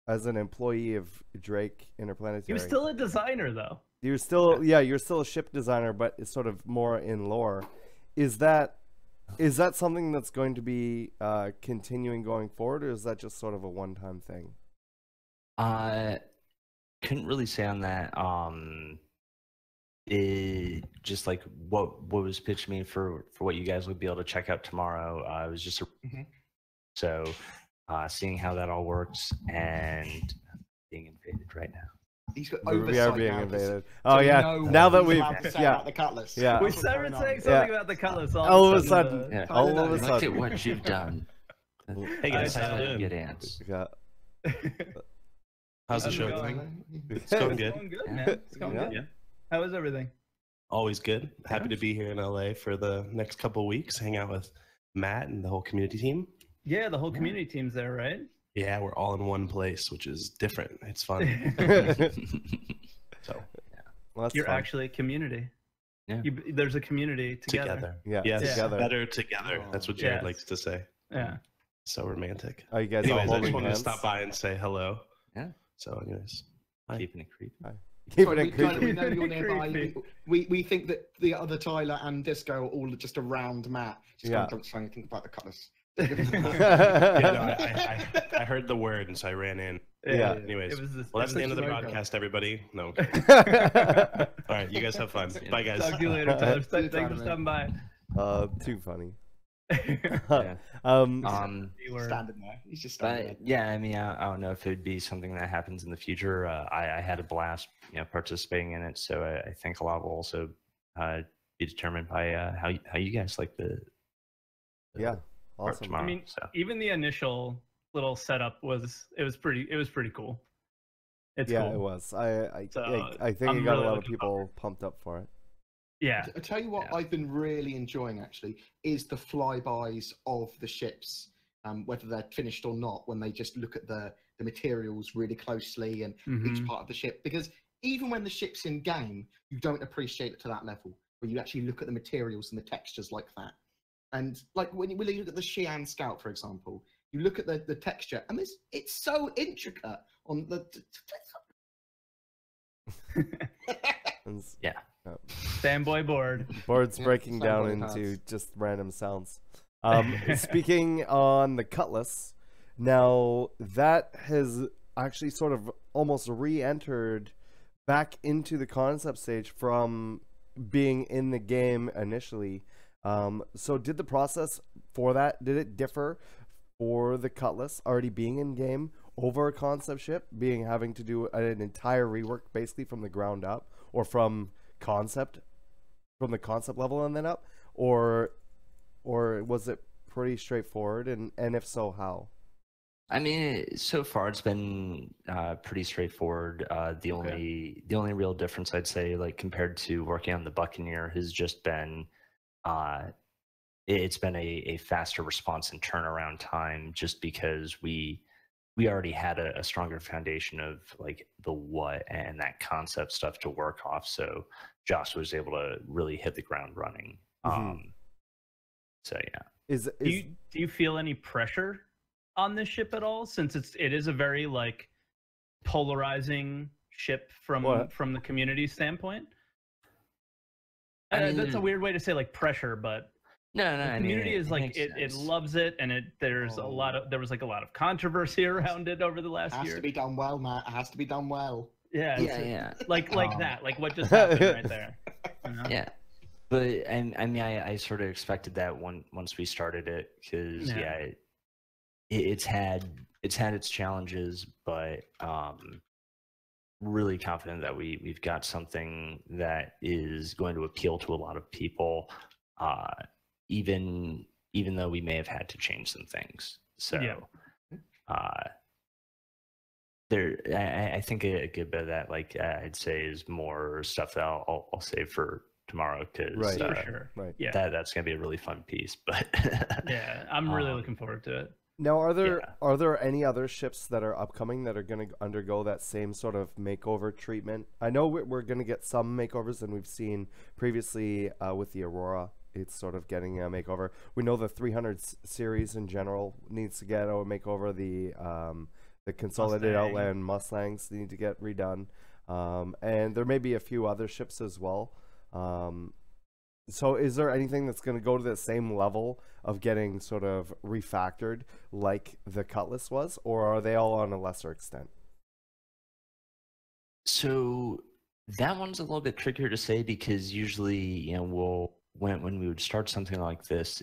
as an employee of Drake Interplanetary. You're still a designer, though. You're still a ship designer, but it's sort of more in lore. Is that something that's going to be continuing going forward, or is that just sort of a one-time thing? Couldn't really say on that. It just like what was pitched to me for what you guys would be able to check out tomorrow. It was just so seeing how that all works, and being invaded right now. He's got We are being now, invaded. so Oh you know know now that what he's we've allowed to say about the Cutlass. Yeah. We started saying something about the Cutlass. All of a sudden. all of a Look sudden. at what you've done. Hey guys, how you doing? Get ants. Yeah. How's the How's it show going? going? It's going good. It's going good, man. It's going good. Yeah. How is everything? Always good. Happy to be here in LA for the next couple of weeks, hang out with Matt and the whole community team. Yeah, the whole community team's there, right? Yeah, we're all in one place, which is different. It's fun. So Well, that's You're fun. actually a community. Yeah. There's a community together. Yeah, Yes, together. better together. That's what Jared Yes. likes to say. Yeah. So romantic. Are you guys Anyways, all I just holding wanted hands? to stop by and say hello. Yeah. So anyways, hi. Keeping it creepy. Keeping we, it creepy. we know you're nearby. Creepy. We think that the other Tyler and Disco are all just around Matt. Just Yeah. trying to think about the Cutlass. Yeah, no, I heard the word, and so I ran in. Yeah. Anyways, It was this, well, that's the end of the Okay. broadcast, everybody. No. Okay. All right, you guys have fun. Bye, guys. Talk to you later, Tyler. See you, Thanks for Tyler, stopping by. Too funny. Yeah. You were- Standing there. He's just standing But yeah, I mean, I don't know if it would be something that happens in the future. I had a blast, participating in it. So I think a lot will also be determined by how you guys like the Yeah. part Awesome. tomorrow. I mean, so. even the initial little setup was pretty cool. It's Yeah, cool. it was. I So, think I'm it got really a lot of looking people pumped up for it. Yeah. I tell you what, Yeah. I've been really enjoying actually is the flybys of the ships, whether they're finished or not. When they just look at the materials really closely and each Mhm. part of the ship, because even when the ship's in game, you don't appreciate it to that level where you actually look at the materials and the textures like that. And like when you look at the Xi'an Scout, for example, you look at the texture, and it's so intricate on the. Yeah. Fanboy board. Board's Yeah, breaking down fanboy into hearts. just random sounds. Speaking on the Cutlass, now that has actually sort of almost re-entered back into the concept stage from being in the game initially. So did the process for that, did it differ for the Cutlass already being in game over a concept ship, having to do an entire rework basically from the ground up, or from the concept level and then up, or was it pretty straightforward, and if so, how? I mean, so far it's been pretty straightforward. The only real difference I'd say, like compared to working on the Buccaneer, has just been it's been a faster response and turnaround time, just because we already had a stronger foundation of like the what and that concept stuff to work off. So Josh was able to really hit the ground running. So yeah. Do you feel any pressure on this ship at all, since it is a very like polarizing ship from the community standpoint? I mean, that's a weird way to say like pressure, but no, the community is like it loves it, and there was like a lot of controversy around it over the last year. It has to be done well, Matt. It has to be done well. Yeah. Like that, like what just happened right there. You know? Yeah. But I mean, I sort of expected that once we started it, because it's had its challenges, but really confident that we've got something that is going to appeal to a lot of people, even though we may have had to change some things. So I think a good bit of that, like I'd say, is more stuff that I'll save for tomorrow, because that's gonna be a really fun piece. But yeah, I'm really looking forward to it. Now, are there any other ships that are upcoming that are going to undergo that same sort of makeover treatment? I know we're going to get some makeovers, and we've seen previously with the Aurora, it's sort of getting a makeover. We know the 300 series in general needs to get a makeover. The Consolidated Outland Mustangs need to get redone, and there may be a few other ships as well. So is there anything that's going to go to the same level of getting sort of refactored like the Cutlass was, or are they all on a lesser extent? So that one's a little bit trickier to say, because usually, when we would start something like this,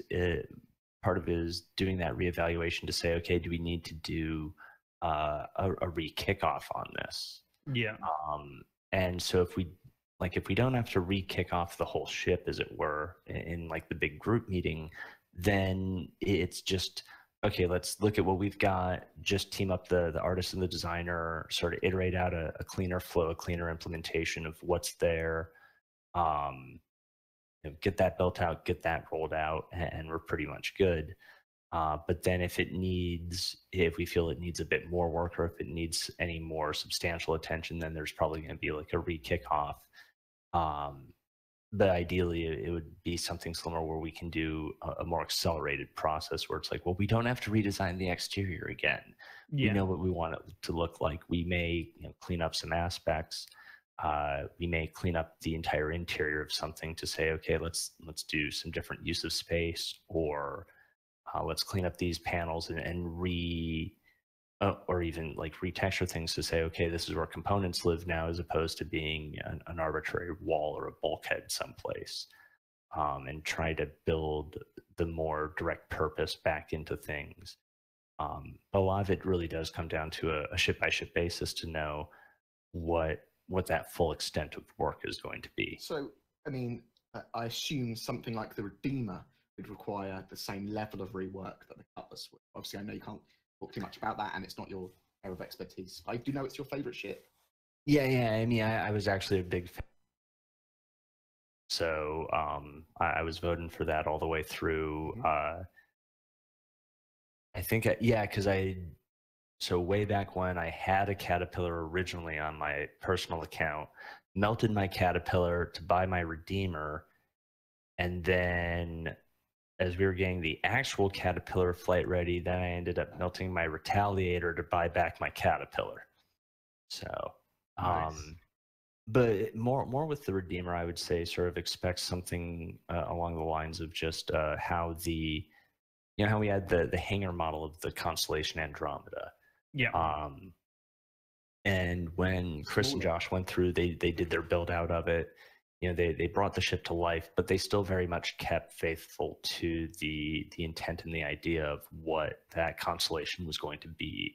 part of it is doing that reevaluation to say, okay, do we need to do a re-kickoff on this? Yeah. And so if we don't have to re-kick off the whole ship, as it were, in like the big group meeting, then it's just, okay, let's look at what we've got, just team up the artist and the designer, sort of iterate out a cleaner flow, a cleaner implementation of what's there, get that built out, get that rolled out, and we're pretty much good. But then if we feel it needs a bit more work, or if it needs any more substantial attention, then there's probably going to be like a re-kickoff. But ideally, it would be something similar where we can do a more accelerated process, where it's like, well, we don't have to redesign the exterior again. We know what we want it to look like. We may clean up some aspects. We may clean up the entire interior of something to say, okay, let's do some different use of space, or let's clean up these panels and or even like retexture things to say, okay, this is where components live now, as opposed to being an arbitrary wall or a bulkhead someplace, and try to build the more direct purpose back into things. A lot of it really does come down to a ship-by-ship basis to know what that full extent of work is going to be. So, I mean, I assume something like the Redeemer would require the same level of rework that the Cutlass would. Obviously, I know you can't talk too much about that, and it's not your area of expertise. I do know it's your favorite ship. Yeah. I mean, I was actually a big fan. So I was voting for that all the way through. I think, because so way back when, I had a Caterpillar originally on my personal account, melted my Caterpillar to buy my Redeemer, and then as we were getting the actual Caterpillar flight ready, then I ended up melting my Retaliator to buy back my Caterpillar. So, Nice. but more with the Redeemer, I would say sort of expect something along the lines of just how the, how we had the hangar model of the constellation Andromeda. Yeah. And when Chris and Josh went through, they did their build out of it. They brought the ship to life, but they still very much kept faithful to the intent and the idea of what that constellation was going to be,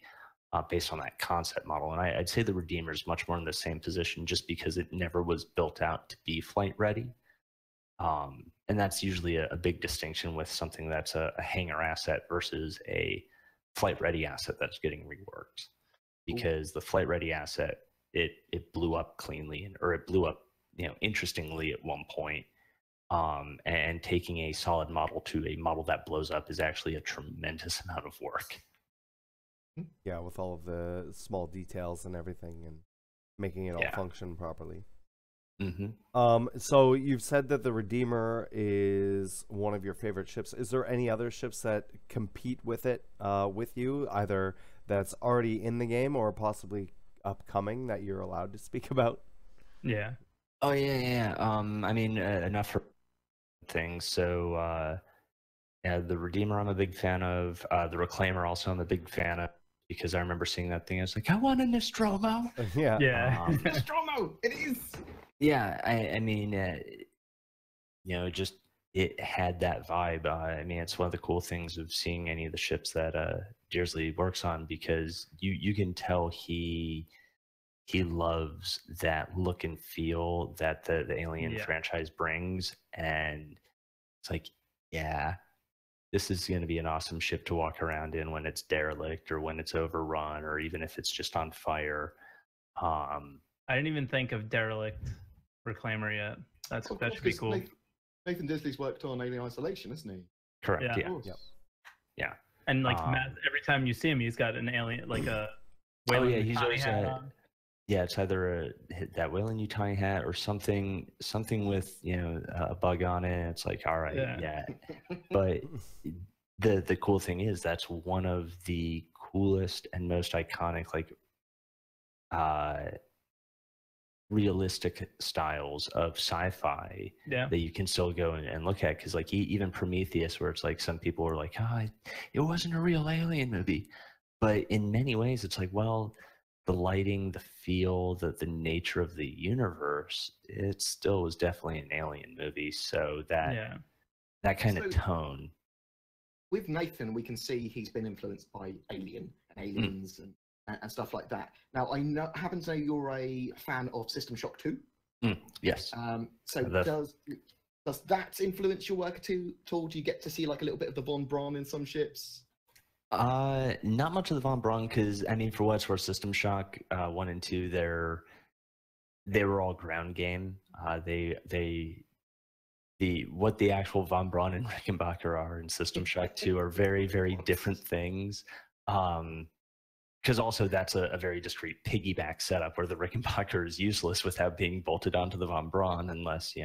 based on that concept model. And I'd say the Redeemer is much more in the same position, just because it never was built out to be flight ready. And that's usually a big distinction with something that's a hangar asset versus a flight ready asset that's getting reworked. Because the flight ready asset, it blew up cleanly, or it blew up, interestingly at one point. And taking a solid model to a model that blows up is actually a tremendous amount of work. Yeah, with all of the small details and everything, and making it all function properly. So you've said that the Redeemer is one of your favorite ships. Is there any other ships that compete with it, with you, either that's already in the game or possibly upcoming, that you're allowed to speak about? Yeah. Oh yeah. I mean, enough for things. So yeah, the Redeemer I'm a big fan of. The Reclaimer also I'm a big fan of, because I remember seeing that thing. I was like, I want a Nostromo. Yeah. Nostromo, it is. Yeah, I mean, just it had that vibe. I mean, it's one of the cool things of seeing any of the ships that Dearsley works on, because you can tell he loves that look and feel that the Alien franchise brings, and it's like, yeah, this is going to be an awesome ship to walk around in when it's derelict, or when it's overrun, or even if it's just on fire. I didn't even think of derelict Reclaimer yet. That should be cool. Nathan Disley's worked on Alien Isolation, hasn't he? Correct. Yeah. And like Matt, every time you see him, he's got an alien, like a he's always on. Yeah, it's either that Whalen Utani hat or something with a bug on it. It's like, all right, yeah. But the cool thing is, that's one of the coolest and most iconic, like, realistic styles of sci-fi that you can still go and look at. Because like even Prometheus, where it's like some people are like, it wasn't a real alien movie, but in many ways it's like, well, the lighting, the feel, the nature of the universe, it still was definitely an alien movie. So that kind of tone. With Nathan, we can see he's been influenced by Alien and Aliens and stuff like that. Now, I happen to know you're a fan of System Shock 2. Yes. So does that influence your work at all? Do you get to see like a little bit of the Von Braun in some ships? Not much of the Von Braun, because I mean, for what it's worth, System Shock 1 and 2, they were all ground game. What the actual Von Braun and Rickenbacker are in System Shock 2 are very, very different things. Because also that's a very discrete piggyback setup, where the Rickenbacker is useless without being bolted onto the Von Braun, unless you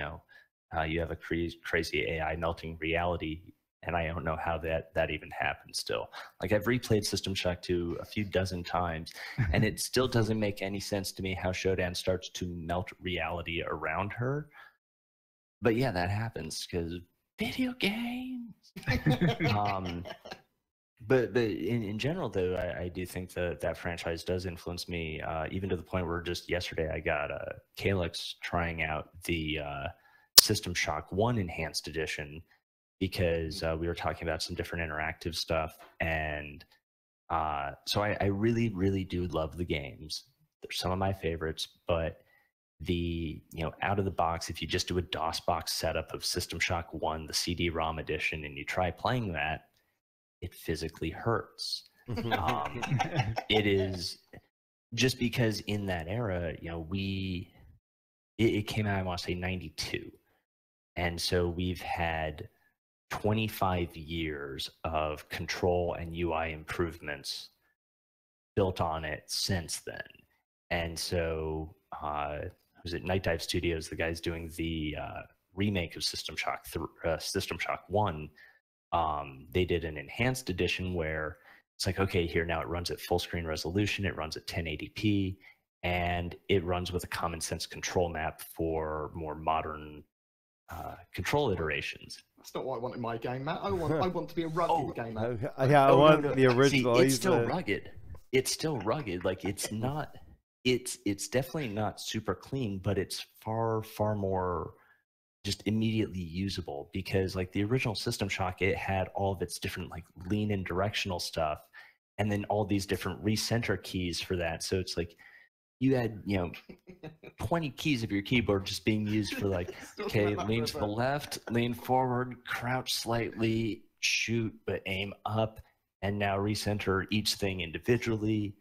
have a crazy AI melting reality. And I don't know how that even happens still. Like, I've replayed System Shock 2 a few dozen times, and it still doesn't make any sense to me how Shodan starts to melt reality around her. But yeah, that happens because video games. But in general, though, I do think that franchise does influence me, even to the point where just yesterday I got Calyx trying out the System Shock 1 Enhanced Edition, because we were talking about some different interactive stuff. And so I really, really do love the games. They're some of my favorites, but the out of the box, if you just do a DOS box setup of System Shock 1, the CD-ROM edition, and you try playing that, it physically hurts. It is just because in that era, it came out, I want to say 92. And so we've had 25 years of control and UI improvements built on it since then. And so, was it Night Dive Studios, the guys doing the remake of System Shock 1, They did an enhanced edition where it's like, okay, here now it runs at full screen resolution, it runs at 1080p, and it runs with a common sense control map for more modern control iterations. That's not what I want in my game, Matt. I want to be a rugged gamer. Yeah, I want the original. See, it's still rugged. It's still rugged. Like it's not. It's definitely not super clean, but it's far more just immediately usable, because like the original System Shock, it had all of its different like lean and directional stuff, and then all these different recenter keys for that. So it's like you had 20 keys of your keyboard just being used for like, okay, lean to the left, lean forward, crouch slightly, shoot but aim up, and now recenter each thing individually.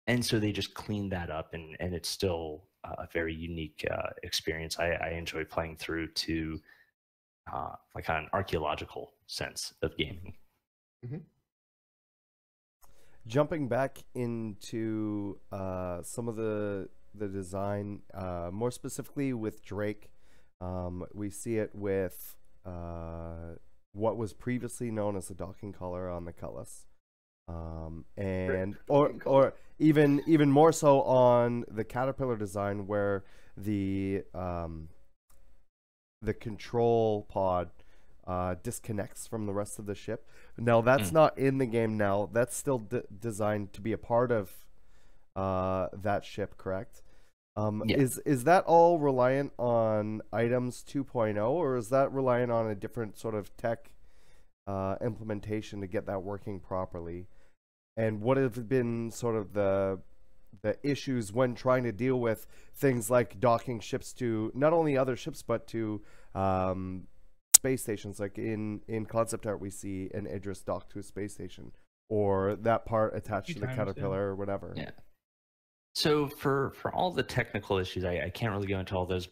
And so they just cleaned that up, and it's still a very unique experience. I enjoy playing through to like an archaeological sense of gaming. Mm-hmm. Jumping back into some of the design, more specifically with Drake, we see it with what was previously known as the docking collar on the Cutlass, and or even more so on the Caterpillar design, where the control pod disconnects from the rest of the ship. Now that's not in the game now. That's still designed to be a part of that ship, correct? Yeah. Is that all reliant on items 2.0, or is that reliant on a different sort of tech implementation to get that working properly? And what have been sort of the issues when trying to deal with things like docking ships to not only other ships but to space stations? Like in concept art we see an Idris docked to a space station, or that part attached to the Caterpillar or whatever. Yeah. So for all the technical issues, I can't really go into all those.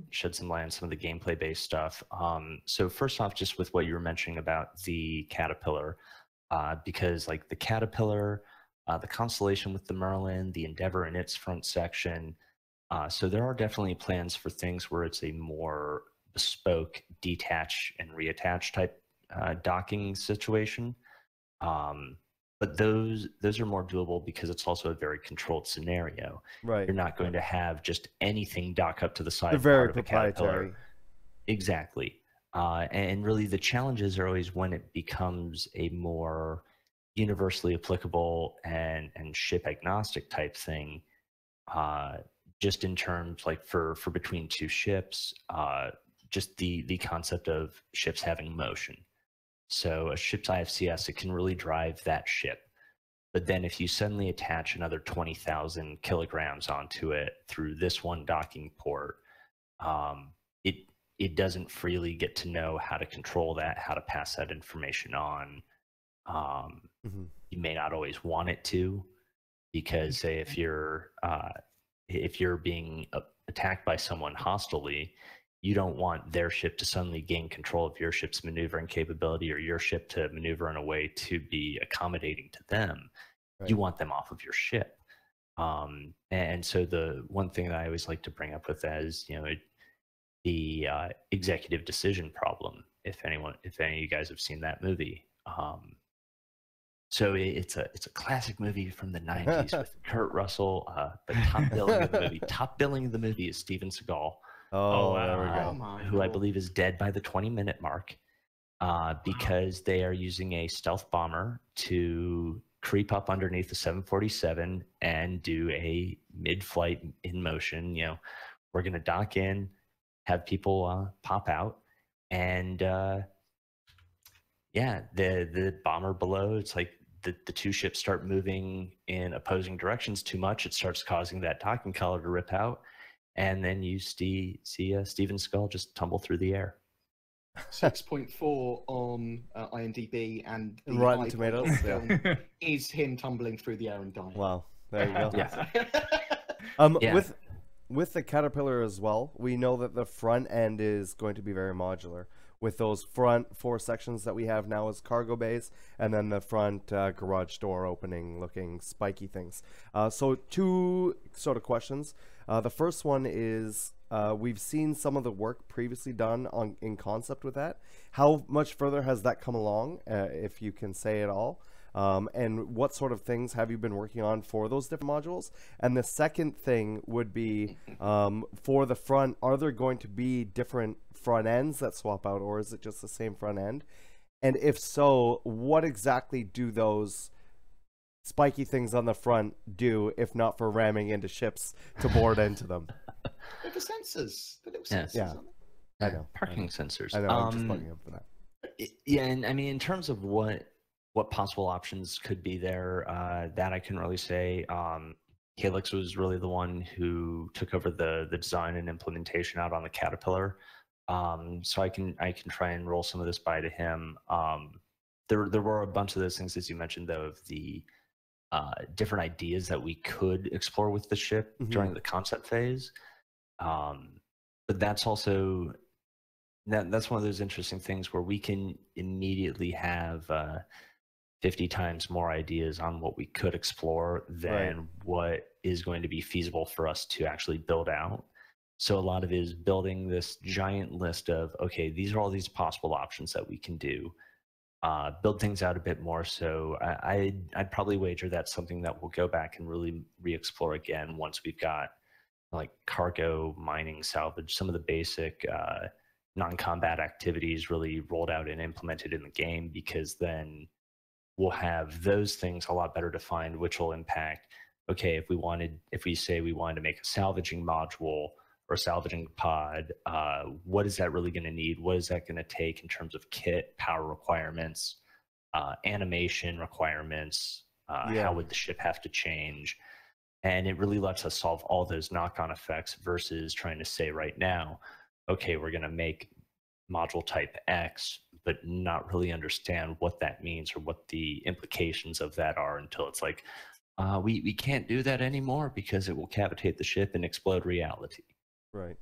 Shed some light on some of the gameplay based stuff. So first off, just with what you were mentioning about the Caterpillar, because like the Caterpillar, the Constellation with the Merlin, the Endeavor in its front section, so there are definitely plans for things where it's a more bespoke detach and reattach type docking situation. But those are more doable because it's also a very controlled scenario. Right. You're not going to have just anything dock up to the side. They're very part of proprietary. Exactly. And really the challenges are always when it becomes a more universally applicable and ship agnostic type thing, just in terms like for between two ships, just the concept of ships having motion. So a ship's IFCS, it can really drive that ship. But then if you suddenly attach another 20,000 kilograms onto it through this one docking port, it doesn't freely get to know how to control that, how to pass that information on. You may not always want it to, because say if you're being attacked by someone hostilely, you don't want their ship to suddenly gain control of your ship's maneuvering capability, or your ship to maneuver in a way to be accommodating to them. Right. You want them off of your ship. And so the one thing that I always like to bring up with that is, the executive decision problem. If any of you guys have seen that movie. So it's a classic movie from the 90s with Kurt Russell. The top billing of the movie is Steven Seagal. Oh, there we go. Who I believe is dead by the 20-minute mark, because they are using a stealth bomber to creep up underneath the 747 and do a mid-flight in motion. We're going to dock in, have people pop out, and the bomber below, it's like the two ships start moving in opposing directions too much. It starts causing that docking collar to rip out. And then you see Steven Seagal just tumble through the air. 6.4 on IMDb, and the Rotten Tomatoes film is him tumbling through the air and dying. Wow, there you go. Yeah. With the Caterpillar as well, we know that the front end is going to be very modular, with those front 4 sections that we have now as cargo bays, and then the front garage door opening looking spiky things. So 2 sort of questions. The first one is, we've seen some of the work previously done in concept with that. How much further has that come along, if you can say at all? And what sort of things have you been working on for those different modules? And the second thing would be, for the front, are there going to be different front ends that swap out, or is it just the same front end? And if so, what exactly do those spiky things on the front do, if not for ramming into ships to board into them? They're the sensors. The little Yes. sensors. Yeah. aren't I know. Parking sensors. I know. I'm just bugging up for that. Yeah, and I mean, in terms of what possible options could be there, that I couldn't really say. Calyx was really the one who took over the design and implementation out on the Caterpillar. So I can try and roll some of this by to him. There were a bunch of those things, as you mentioned, though, of the different ideas that we could explore with the ship during the concept phase. But that's also that's one of those interesting things where we can immediately have 50 times more ideas on what we could explore than what is going to be feasible for us to actually build out. So a lot of it is building this giant list of, okay, these are all these possible options that we can do. Build things out a bit more. So I'd probably wager that's something that we'll go back and really re-explore again once we've got like cargo, mining, salvage, some of the basic non-combat activities really rolled out and implemented in the game, because then we'll have those things a lot better defined, which will impact, okay, if we say we wanted to make a salvaging module or salvaging pod, what is that really going to need? What is that going to take in terms of kit, power requirements, animation requirements? How would the ship have to change? And it really lets us solve all those knock-on effects versus trying to say right now, okay, we're going to make module type X, but not really understand what that means or what the implications of that are until it's like, we can't do that anymore because it will cavitate the ship and explode reality. Right.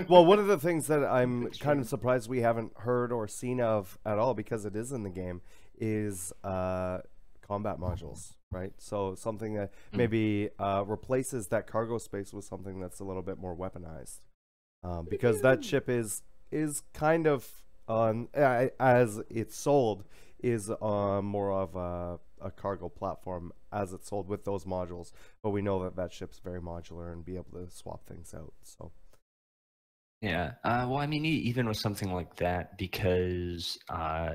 Well, one of the things that I'm kind of surprised we haven't heard or seen of at all, because it is in the game, is combat modules, right? So something that maybe replaces that cargo space with something that's a little bit more weaponized, because that ship is kind of as it's sold is more of a cargo platform as it's sold with those modules, but we know that ship's very modular and be able to swap things out. So yeah, well, I mean, even with something like that, because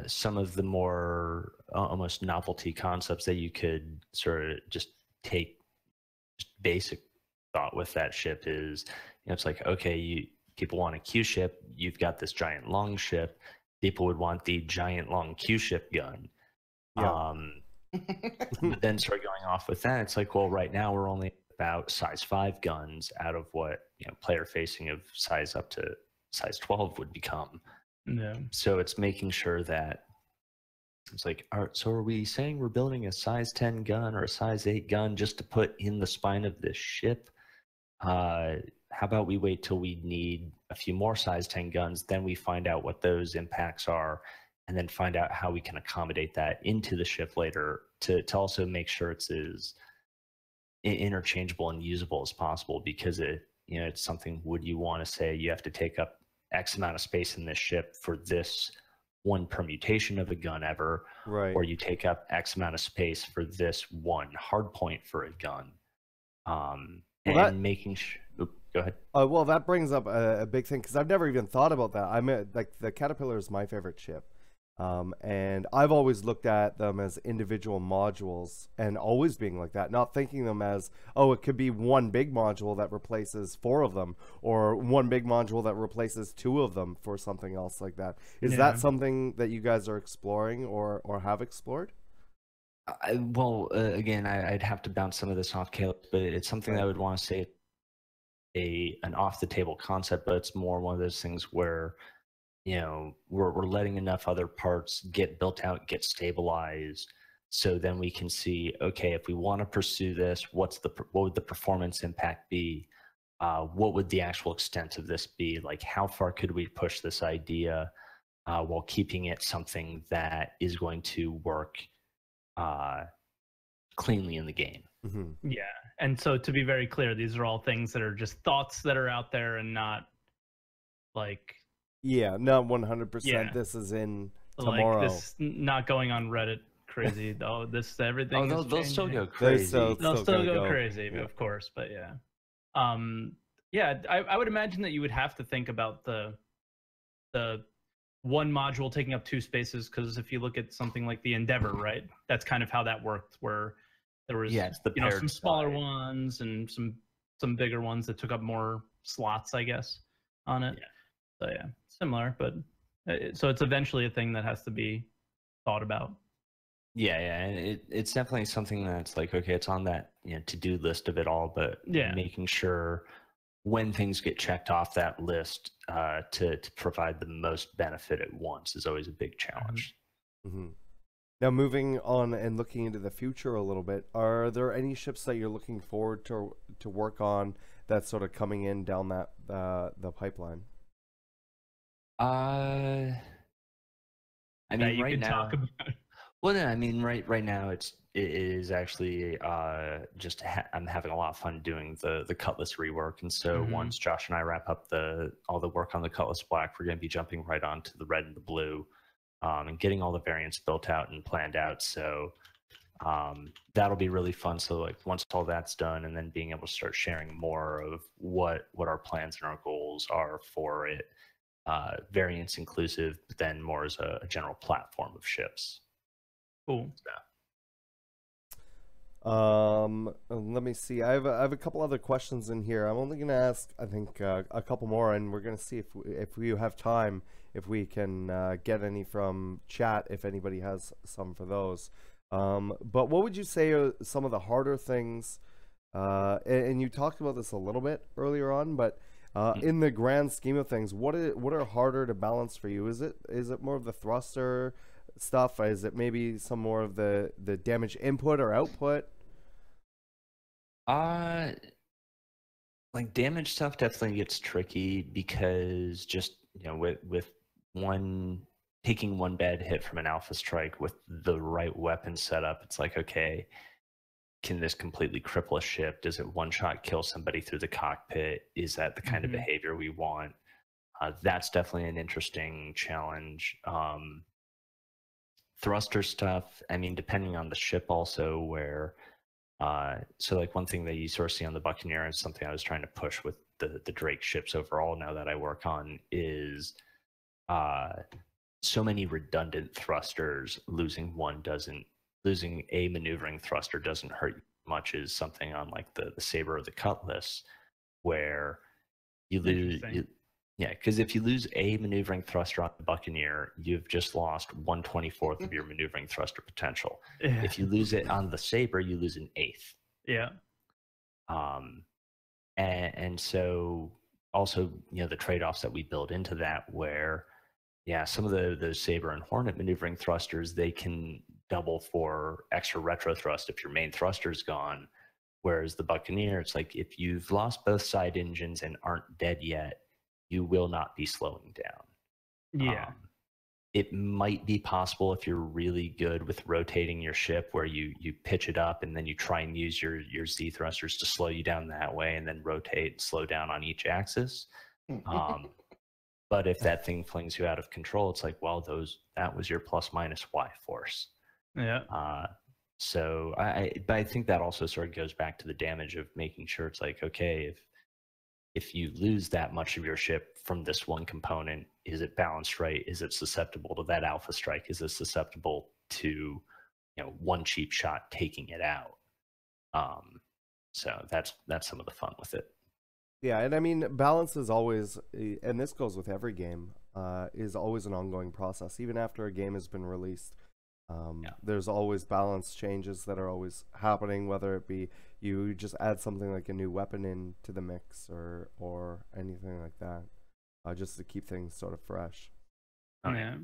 some of the more almost novelty concepts that you could sort of just take, just basic thought with that ship is, it's like, okay, people want a Q ship, you've got this giant long ship, people would want the giant long Q ship gun. yeah. But then start going off with that, it's like, well, right now we're only about size 5 guns out of what player facing of size up to size 12 would become. Yeah. So it's making sure that it's like, so are we saying we're building a size 10 gun or a size 8 gun just to put in the spine of this ship? How about we wait till we need a few more size 10 guns, then we find out what those impacts are, and then find out how we can accommodate that into the ship later to also make sure it's as interchangeable and usable as possible, because it's something, would you want to say you have to take up X amount of space in this ship for this one permutation of a gun ever, Right. or you take up X amount of space for this one hard point for a gun. Making sure. Go ahead. Well, that brings up a big thing, because I've never even thought about that. Like the Caterpillar is my favorite ship. And I've always looked at them as individual modules and always being like that, not thinking them as, oh, it could be one big module that replaces 4 of them, or one big module that replaces 2 of them for something else like that. Is that something that you guys are exploring or have explored? Again, I'd have to bounce some of this off Caleb, but it's something that I would want to say an off the table concept, but it's more one of those things where we're letting enough other parts get built out, get stabilized, so then we can see, okay, if we want to pursue this, what would the performance impact be? What would the actual extent of this be? Like, how far could we push this idea while keeping it something that is going to work cleanly in the game? Mm-hmm. Yeah, And so to be very clear, these are all things that are just thoughts that are out there and not like Yeah, not 100%. Yeah. This is in tomorrow. like this not going on Reddit crazy. Oh, this everything. Oh, is they'll still changing. go crazy. They'll still gonna go crazy, Yeah. of course, but yeah. Yeah, I would imagine that you would have to think about the one module taking up 2 spaces, because if you look at something like the Endeavor, right, that's kind of how that worked, where there was Yeah, it's the some paired smaller side. ones and some bigger ones that took up more slots, I guess, on it. Yeah. So yeah, similar, but so it's eventually a thing that has to be thought about. Yeah, and it's definitely something that's like, okay, it's on that to-do list of it all, but Yeah. making sure when things get checked off that list to provide the most benefit at once is always a big challenge. Mm-hmm. Now, moving on and looking into the future a little bit, are there any ships that you're looking forward to work on that's sort of coming in down that the pipeline? I That mean, you right can now, talk about. well, no, I mean, right now it is actually just I'm having a lot of fun doing the Cutlass rework, and so Mhm. once Josh and I wrap up all the work on the Cutlass Black, we're going to be jumping right onto the red and the blue, and getting all the variants built out and planned out. So that'll be really fun. So like once all that's done, and then being able to start sharing more of what our plans and our goals are for it, variants inclusive, but then more as a general platform of ships. Cool. Let me see. I have a couple other questions in here. I'm only going to ask, I think, a couple more, and we're going to see if we have time, if we can get any from chat, if anybody has some for those. But what would you say are some of the harder things? And you talked about this a little bit earlier on, but in the grand scheme of things, what are harder to balance for you? Is it more of the thruster stuff? Is it maybe some more of the damage input or output? Like damage stuff definitely gets tricky because just with taking one bad hit from an alpha strike with the right weapon setup, it's like, okay, can this completely cripple a ship? Does it one shot kill somebody through the cockpit? Is that the kind of behavior we want? That's definitely an interesting challenge. Thruster stuff, I mean, depending on the ship also, where so like one thing that you sort of see on the Buccaneer, and something I was trying to push with the Drake ships overall now that I work on, is so many redundant thrusters. Losing a maneuvering thruster doesn't hurt much as something on like the Saber or the Cutlass, where you lose. Yeah, because if you lose a maneuvering thruster on the Buccaneer, you've just lost 1/24 of your maneuvering thruster potential. Yeah. If you lose it on the Saber, you lose an 1/8. Yeah. And so also, the trade-offs that we build into that, where some of those Saber and Hornet maneuvering thrusters, they can double for extra retro thrust if your main thruster is gone. Whereas the Buccaneer, it's like if you've lost both side engines and aren't dead yet, you will not be slowing down. Yeah. It might be possible if you're really good with rotating your ship, where you pitch it up and then you try and use your Z thrusters to slow you down that way, and then rotate and slow down on each axis. But if that thing flings you out of control, it's like, well, that was your plus minus Y force. Yeah. So but I think that also sort of goes back to the damage of making sure it's like, okay, if you lose that much of your ship from this one component, is it balanced right? Is it susceptible to that alpha strike? Is it susceptible to one cheap shot taking it out? So that's some of the fun with it. Yeah, and I mean, balance is always, and this goes with every game, is always an ongoing process. Even after a game has been released, there's always balance changes that are always happening, whether it be you just add something like a new weapon into the mix or anything like that, just to keep things sort of fresh. Yeah.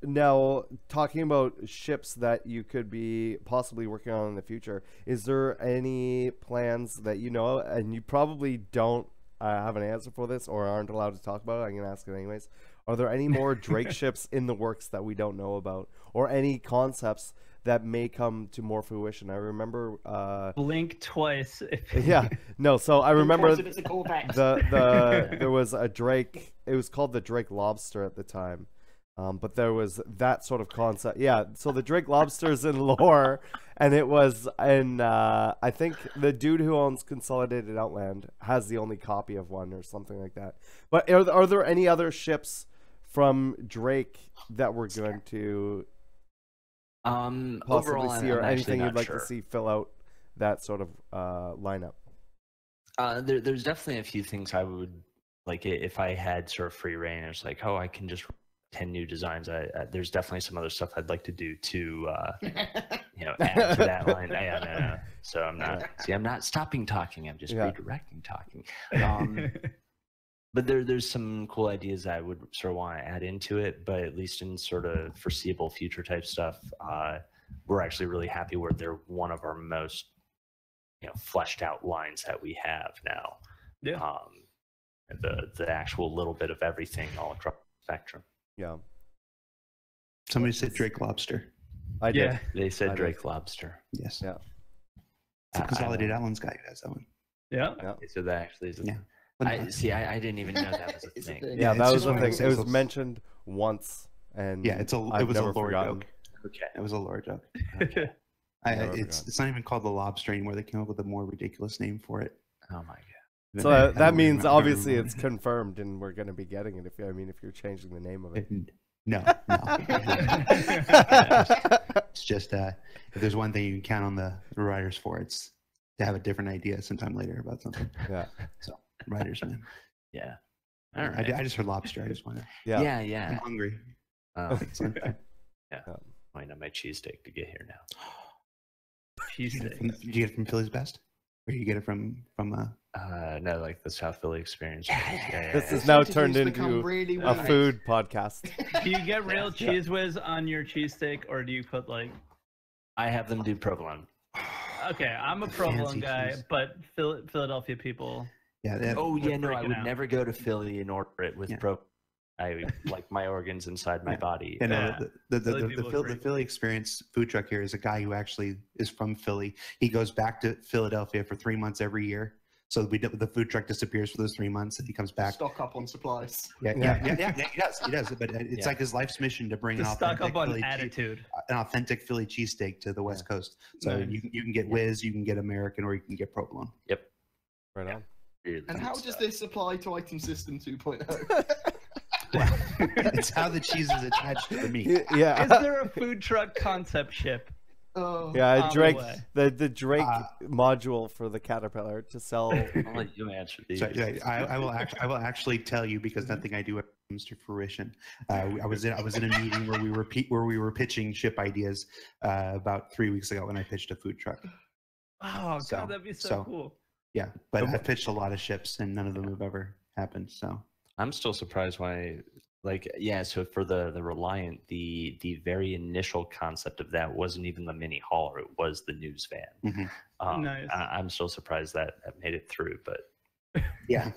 Now, talking about ships that you could be possibly working on in the future, is there any plans that you know, and you probably don't have an answer for this or aren't allowed to talk about it, I'm going to ask it anyways, Are there any more Drake ships in the works that we don't know about, or any concepts that may come to more fruition? I remember Blink twice. yeah, no, so I remember It's a Corvette. there was a Drake, it was called the Drake Lobster at the time. But there was that sort of concept. Yeah, so the Drake Lobster's in lore, and it was in, I think the dude who owns Consolidated Outland has the only copy of one or something like that. But are there any other ships from Drake that we're going to possibly overall, see, or I'm anything actually you'd not like sure. to see fill out that sort of lineup? There's definitely a few things I would like if I had sort of free reign. It's like, oh, I can just 10 new designs. There's definitely some other stuff I'd like to do to, add to that line. No. So I'm not. See, I'm not stopping talking. I'm just redirecting talking. But there's some cool ideas I would sort of want to add into it. But at least in sort of foreseeable future type stuff, we're actually really happy where they're one of our most, fleshed out lines that we have now. Yeah. The actual little bit of everything all across the spectrum. Yeah. Somebody said Drake Lobster. I did. Yeah. They said I did. Drake Lobster. Yes. Yeah. It's a Consolidated Outlands guy who has that one. Yeah. Okay, so that actually is. Yeah. I didn't even know that was a It's a thing. thing. Yeah, it's that was just the one of thing. those It was things. mentioned once, and Yeah, it I've was a never lore forgotten. joke. Okay. It was a lore joke. Okay. Never It's not even called the Lobster anymore. They came up with a more ridiculous name for it. Oh my god. So I that don't means remember- obviously remember. it's confirmed, and we're going to be getting it. If you're changing the name of it. No. It's just if there's one thing you can count on the writers for, it's to have a different idea sometime later about something. Yeah. So writers, man. Yeah. All right. I just heard lobster. I just want to. Yeah. I'm hungry. It's unfair. Waiting on my cheesesteak to get here now. Did you get it from Philly's Best, or you get it from? No, like the South Philly experience. Yeah. This is now Interviews turned become into really a weird. food podcast. Do you get real cheese whiz on your cheesesteak, or do you put like? I have them do provolone. Okay, I'm a provolone Fancy guy, cheese. but Philadelphia people. Yeah. They have, Oh yeah, no, I freaking would out. never go to Philly and order it with Yeah. I like my organs inside my body. You know, Yeah. Philly people the agree. Philly Experience food truck here is a guy who actually is from Philly. He goes back to Philadelphia for 3 months every year. So the food truck disappears for those 3 months, and he comes back. Stock up on supplies. Yeah, he does. But it's Yeah. like his life's mission to bring To an stock authentic up on Philly attitude. an authentic Philly cheesesteak to the West Coast. So Nice. you can get Whiz, you can get American, or you can get provolone. Right on. Really And good how does stuff. this apply to item system 2.0? It's how the cheese is attached to the meat. Is Yeah. there a food truck concept ship? Oh, Yeah, on the Drake, way? the Drake module for the Caterpillar to sell. I'll let you answer these. So, yeah, I will actually tell you, because nothing I do ever comes to fruition. I was in a meeting where we were pitching ship ideas about 3 weeks ago when I pitched a food truck. Oh So- god, that'd be so so- cool. Yeah, but I pitched a lot of ships and none of them have ever happened. So I'm still surprised why, so for the Reliant, the very initial concept of that wasn't even the mini hauler, it was the news van. Nice. I'm still surprised that made it through, but yeah,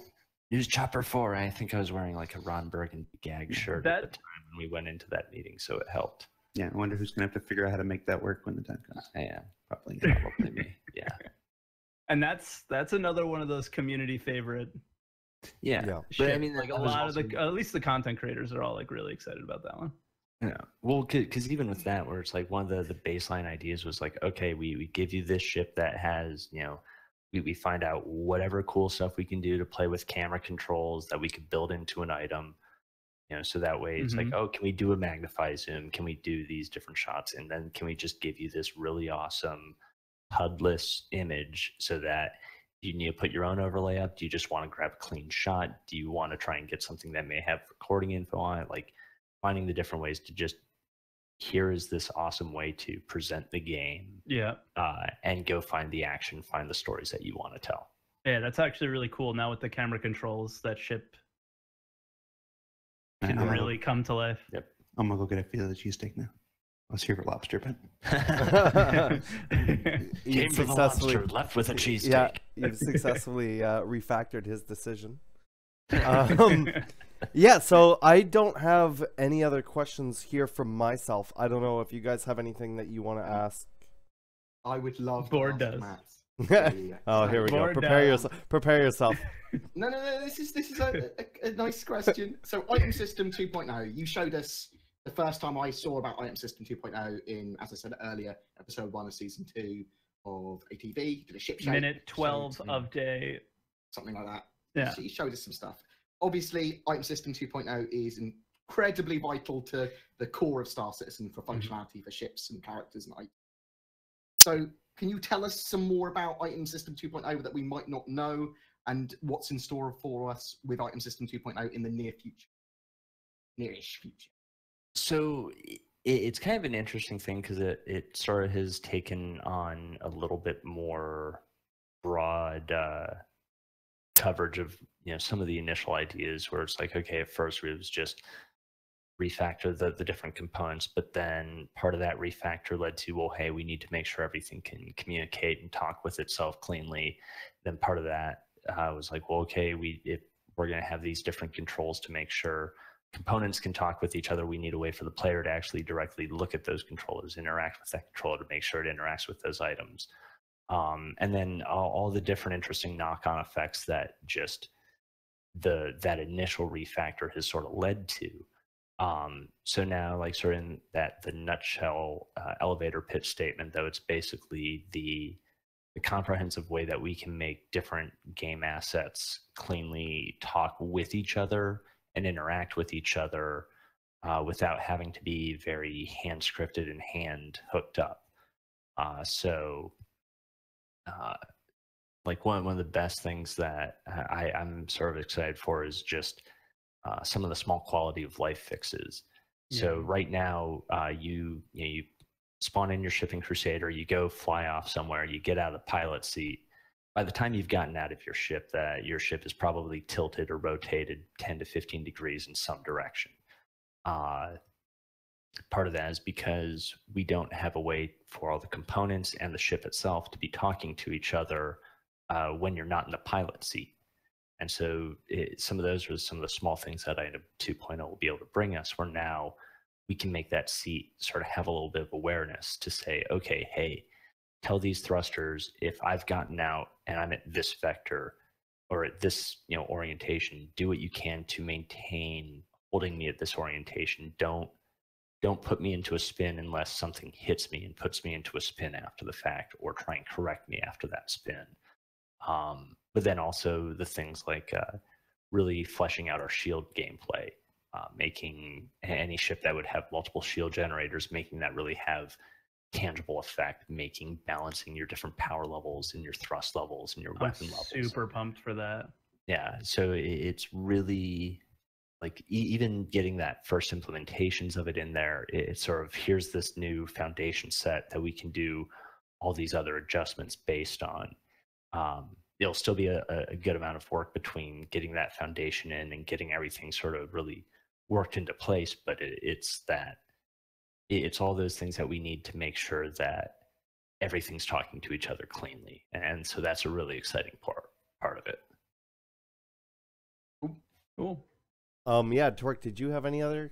News Chopper 4, I think I was wearing like a Ron Burgundy gag shirt at the That- time when we went into that meeting, so it helped. yeah. I wonder who's gonna have to figure out how to make that work when the time comes. Yeah, Probably. probably me. Yeah. And that's another one of those community favorite. Yeah. Yeah. But I ship. mean, like a that was lot of also- the at least the content creators are all like really excited about that one. Yeah. Well, because even with that, where it's like one of the baseline ideas was like, okay, we give you this ship that has, we find out whatever cool stuff we can do to play with camera controls that we could build into an item, so that way it's like, oh, can we do a magnify zoom? Can we do these different shots? And then can we just give you this really awesome HUD-less image so that you need to put your own overlay up? Do you just want to grab a clean shot? Do you want to try and get something that may have recording info on it? Like finding the different ways to just, here is this awesome way to present the game, Yeah. and go find the action, find the stories that you want to tell. Yeah, that's actually really cool. Now with the camera controls, that ship I'm can gonna really come to life. go get a feel of the cheesesteak now. I was here for lobster, but You Came for the successfully, lobster, left with a cheesesteak. yeah, you've successfully refactored his decision. Yeah, so I don't have any other questions here from myself. I don't know if you guys have anything that you want to ask. I would love Board to ask does. Matt. Oh, here we go. Board Prepare does. yourself. Prepare yourself. No. This is a nice question. So, Item System 2.0. You showed us the first time I saw about Item System 2.0 in, as I said earlier, episode 1 of season 2 of ATV. Did a ship show. Minute 12 of day. Something like that. Yeah. He showed us some stuff. Obviously, Item System 2.0 is incredibly vital to the core of Star Citizen for functionality for ships and characters and items. So, can you tell us some more about Item System 2.0 that we might not know, and what's in store for us with Item System 2.0 in the near future? Nearish future. So it's kind of an interesting thing because it sort of has taken on a little bit more broad coverage of some of the initial ideas where it's like, okay, at first it was just refactor the different components, but then part of that refactor led to, well, hey, we need to make sure everything can communicate and talk with itself cleanly. Then part of that was like, well, okay, if we're going to have these different controls to make sure components can talk with each other, we need a way for the player to actually directly look at those controllers, interact with that controller to make sure it interacts with those items. And then all the different interesting knock-on effects that just that initial refactor has sort of led to. So now, like, sort of in the nutshell elevator pitch statement, though, it's basically the comprehensive way that we can make different game assets cleanly talk with each other and interact with each other without having to be very hand scripted and hand hooked up. Like one of the best things that I'm sort of excited for is just some of the small quality of life fixes. Yeah. So right now, you spawn in your shipping crusader, you go fly off somewhere, you get out of the pilot seat. By the time you've gotten out of your ship, your ship is probably tilted or rotated 10 to 15 degrees in some direction. Part of that is because we don't have a way for all the components and the ship itself to be talking to each other when you're not in the pilot seat. And so some of those are some of the small things that Item 2.0 will be able to bring us, where now we can make that seat sort of have a little bit of awareness to say, okay, hey, tell these thrusters, if I've gotten out and I'm at this vector or at this orientation, do what you can to maintain holding me at this orientation. Don't put me into a spin unless something hits me and puts me into a spin after the fact, or try and correct me after that spin. But then also the things like really fleshing out our shield gameplay, making any ship that would have multiple shield generators, making that really have tangible effect, balancing your different power levels and your thrust levels and your weapon levels. Super pumped for that. Yeah, so it's really like even getting that first implementations of it in there, it's sort of, here's this new foundation set that we can do all these other adjustments based on. It'll still be a good amount of work between getting that foundation in and getting everything sort of really worked into place, but it's all those things that we need to make sure that everything's talking to each other cleanly. And so that's a really exciting part of it. Cool. Yeah, Twerk, did you have any other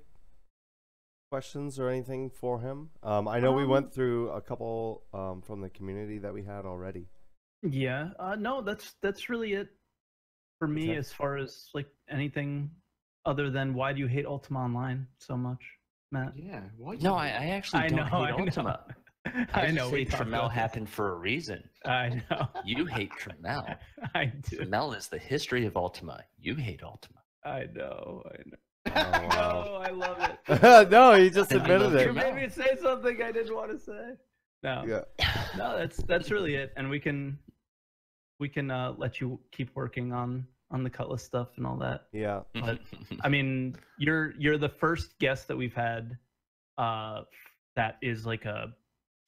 questions or anything for him? I know we went through a couple from the community that we had already. Yeah, no, that's really it for me. Okay. As far as like anything other than, why do you hate Ultima Online so much, Matt? Yeah, why? No, I actually don't hate Ultima. I know. We Tramiel happened for a reason. I know. You hate Tramiel. I do. Tramiel is the history of Ultima. You hate Ultima. I know. Oh, wow. No, I love it. No, he just Then you admitted love it. You made me say something I didn't want to say. No. Yeah. No, that's really it, and we can let you keep working on the Cutlass stuff and all that. Yeah. But I mean, you're the first guest that we've had that is like a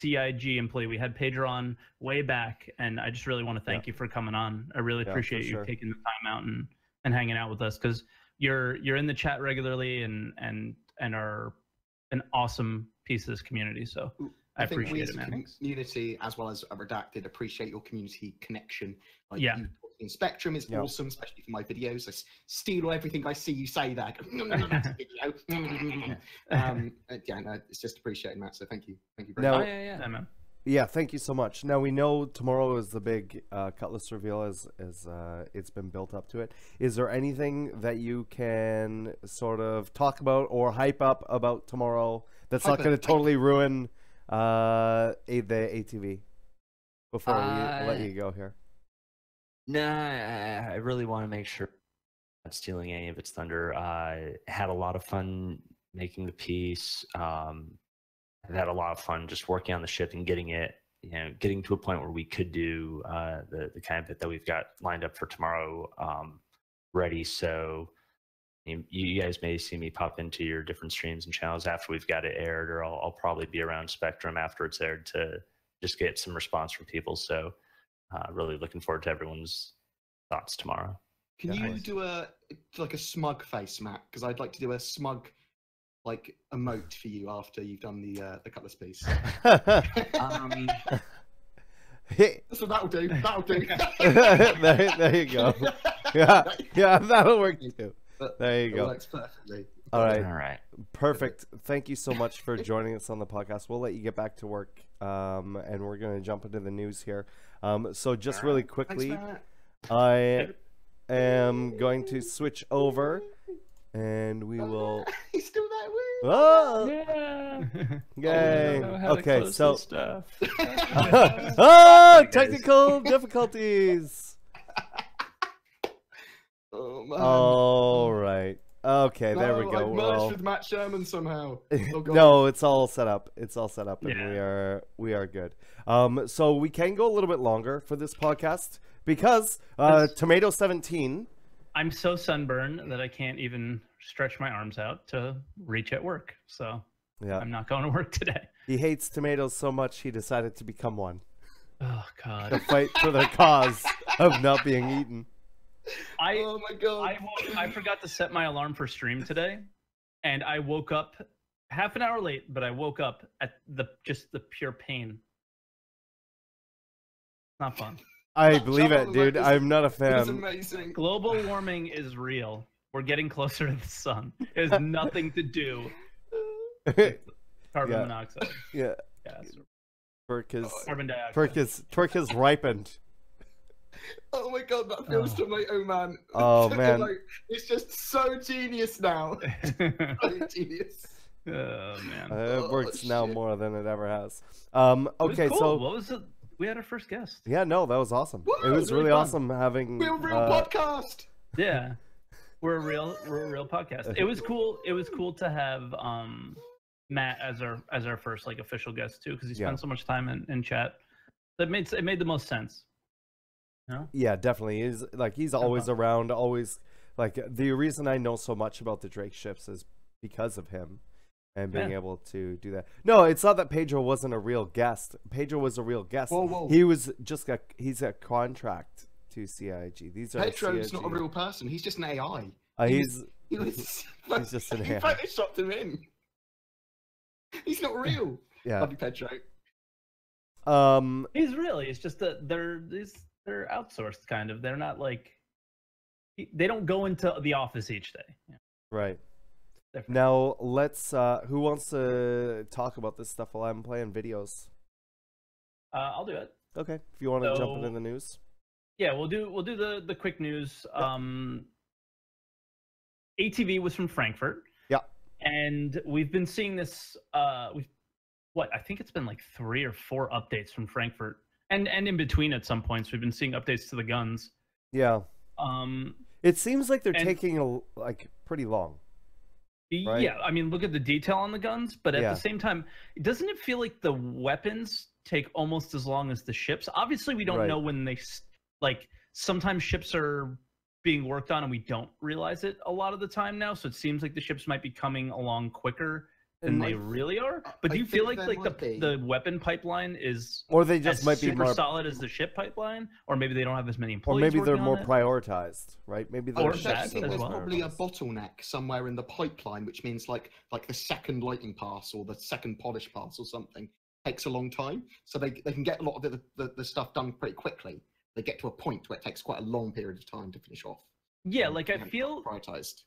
CIG employee. We had Pedro on way back, and I just really want to thank you for coming on. I really appreciate you taking the time out and hanging out with us, because you're in the chat regularly and are an awesome piece of this community. So I appreciate it, man. Community, as well as Redacted, appreciate your community connection. Like, yeah. you And Spectrum is awesome, especially for my videos. I steal everything I see you say there. That's a video. Yeah, no, it's just appreciated, Matt. So thank you very much. Yeah, man. Yeah, thank you so much. Now we know tomorrow is the big Cutlass reveal as it's been built up to it. Is there anything that you can sort of talk about or hype up about tomorrow that's not going to totally ruin the ATV before we let you go here? No, I really want to make sure I'm not stealing any of its thunder. I had a lot of fun making the piece. I've had a lot of fun just working on the ship and getting it, getting to a point where we could do the kind of bit that we've got lined up for tomorrow ready. So you guys may see me pop into your different streams and channels after we've got it aired, or I'll probably be around Spectrum after it's aired to just get some response from people. So really looking forward to everyone's thoughts tomorrow. Can you do a smug face, Matt? Because I'd like to do a smug emote for you after you've done the Cutlass piece. So that'll do. That'll do. there you go. Yeah, that'll work too. There you go. Works perfectly. All right. Perfect. Thank you so much for joining us on the podcast. We'll let you get back to work, and we're going to jump into the news here. So just really quickly, I am going to switch over, and we will. He's still that way. Oh! Yeah. Yay. Okay, so. Stuff. Oh, technical difficulties. Oh, man. All right. Okay, there we go. I've merged with Matt Sherman somehow. Oh, God. No, it's all set up. It's all set up, and we are good. So we can go a little bit longer for this podcast because Tomato17. I'm so sunburned that I can't even stretch my arms out to reach at work. So I'm not going to work today. He hates tomatoes so much he decided to become one. Oh, God. To fight for the cause of not being eaten. Oh my God. I forgot to set my alarm for stream today, and I woke up half an hour late, but I woke up at just the pure pain. Not fun. I believe it, dude. I'm not a fan. It's amazing. Global warming is real. We're getting closer to the sun. It has nothing to do with carbon monoxide. Yeah. Carbon dioxide. Twerk has ripened. Oh my God, that feels tomato, man. Oh man, it's just so genius now. So genius. Oh man, it works now more than it ever has. Okay, cool. so what was it? We had our first guest. Yeah, no, that was awesome. Woo, it was really awesome having. We're a real podcast. Yeah, we're a real podcast. It was cool. It was cool to have Matt as our first official guest too, because he spent so much time in chat. It made the most sense. No? Yeah, definitely. He's always around, always the reason I know so much about the Drake ships is because of him and being able to do that. No, it's not that Pedro wasn't a real guest. Pedro was a real guest. Whoa. He was he's a contract to CIG. Pedro's not a real person. He's just an AI. He's just an AI. You photoshopped him in. He's not real. Yeah. Love you, Pedro. He's really. It's just that they're outsourced, kind of. They're not they don't go into the office each day. Yeah. Right. Now let's. Who wants to talk about this stuff while I'm playing videos? I'll do it. Okay. If you want to jump into the news. Yeah, we'll do the quick news. ATV was from Frankfurt. Yeah. And we've been seeing this. I think it's been 3 or 4 updates from Frankfurt. And in between, at some points, we've been seeing updates to the guns. Yeah. It seems like they're taking pretty long. Right? Yeah, I mean, look at the detail on the guns, but at the same time, doesn't it feel like the weapons take almost as long as the ships? Obviously, we don't know when they sometimes ships are being worked on and we don't realize it a lot of the time now. So it seems like the ships might be coming along quicker than they really are. But do you feel like the weapon pipeline is they just might be super more solid as the ship pipeline, or maybe they don't have as many employees? Or maybe they're more it? prioritized, right? Maybe they're I think there's probably a bottleneck somewhere in the pipeline, which means like the second lighting pass or the second polish pass or something takes a long time, so they can get a lot of the stuff done pretty quickly. they get to a point where it takes quite a long period of time to finish off. Yeah, like I They feel prioritized.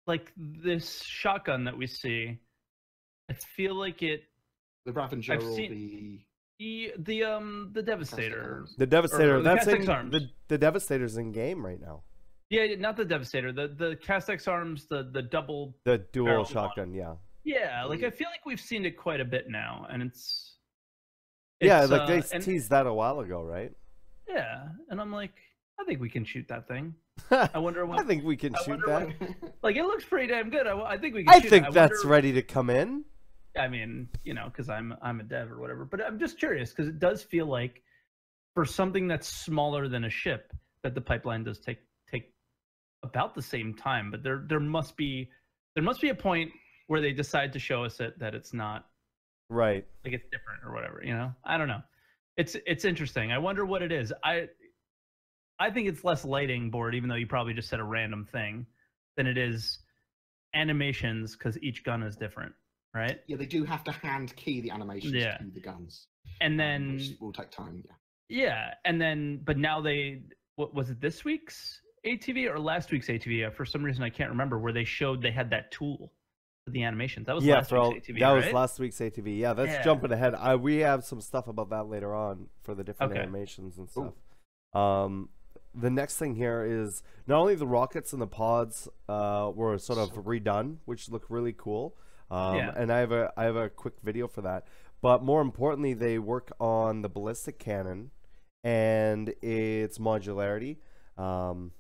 like this shotgun that we see, I feel like it. The Ravager I've or seen- The Devastator. The Devastator. the That's Castex in arms. the Devastator's in game right now. Yeah, not the Devastator. The Castex arms, the double. The dual Barrel shotgun. Yeah. Yeah, like I feel like we've seen it quite a bit now, and it's Yeah, like they and- teased that a while ago, right? Yeah, and I'm like, I think we can shoot that thing. I I wonder what. think we can I shoot wonder that. Like it looks pretty damn good. I think we can. I shoot think it. that's wonder- ready to come in. I mean, because I'm a dev or whatever. But I'm just curious because it does feel like for something that's smaller than a ship, that the pipeline does take about the same time. But there must be a point where they decide to show us that it's not Right. like it's different or whatever. I don't know. It's interesting. I wonder what it is. I think it's less lighting board, even though you probably just said a random thing, than it is animations because each gun is different, right? Yeah, they do have to hand key the animations Yeah. to the guns. And then Which will take time, yeah. yeah, and then but now what was it, this week's ATV or last week's ATV? For some reason I can't remember, where they showed they had that tool for the animations. That was Yeah, last week's ATV, that right? was last week's ATV. Yeah, that's Yeah. jumping ahead. We have some stuff about that later on for the different Okay. animations and Ooh. stuff. The next thing here is not only the rockets and the pods were sort of redone, which look really cool. Yeah. And I have a quick video for that. But more importantly, they work on the ballistic cannon and its modularity. And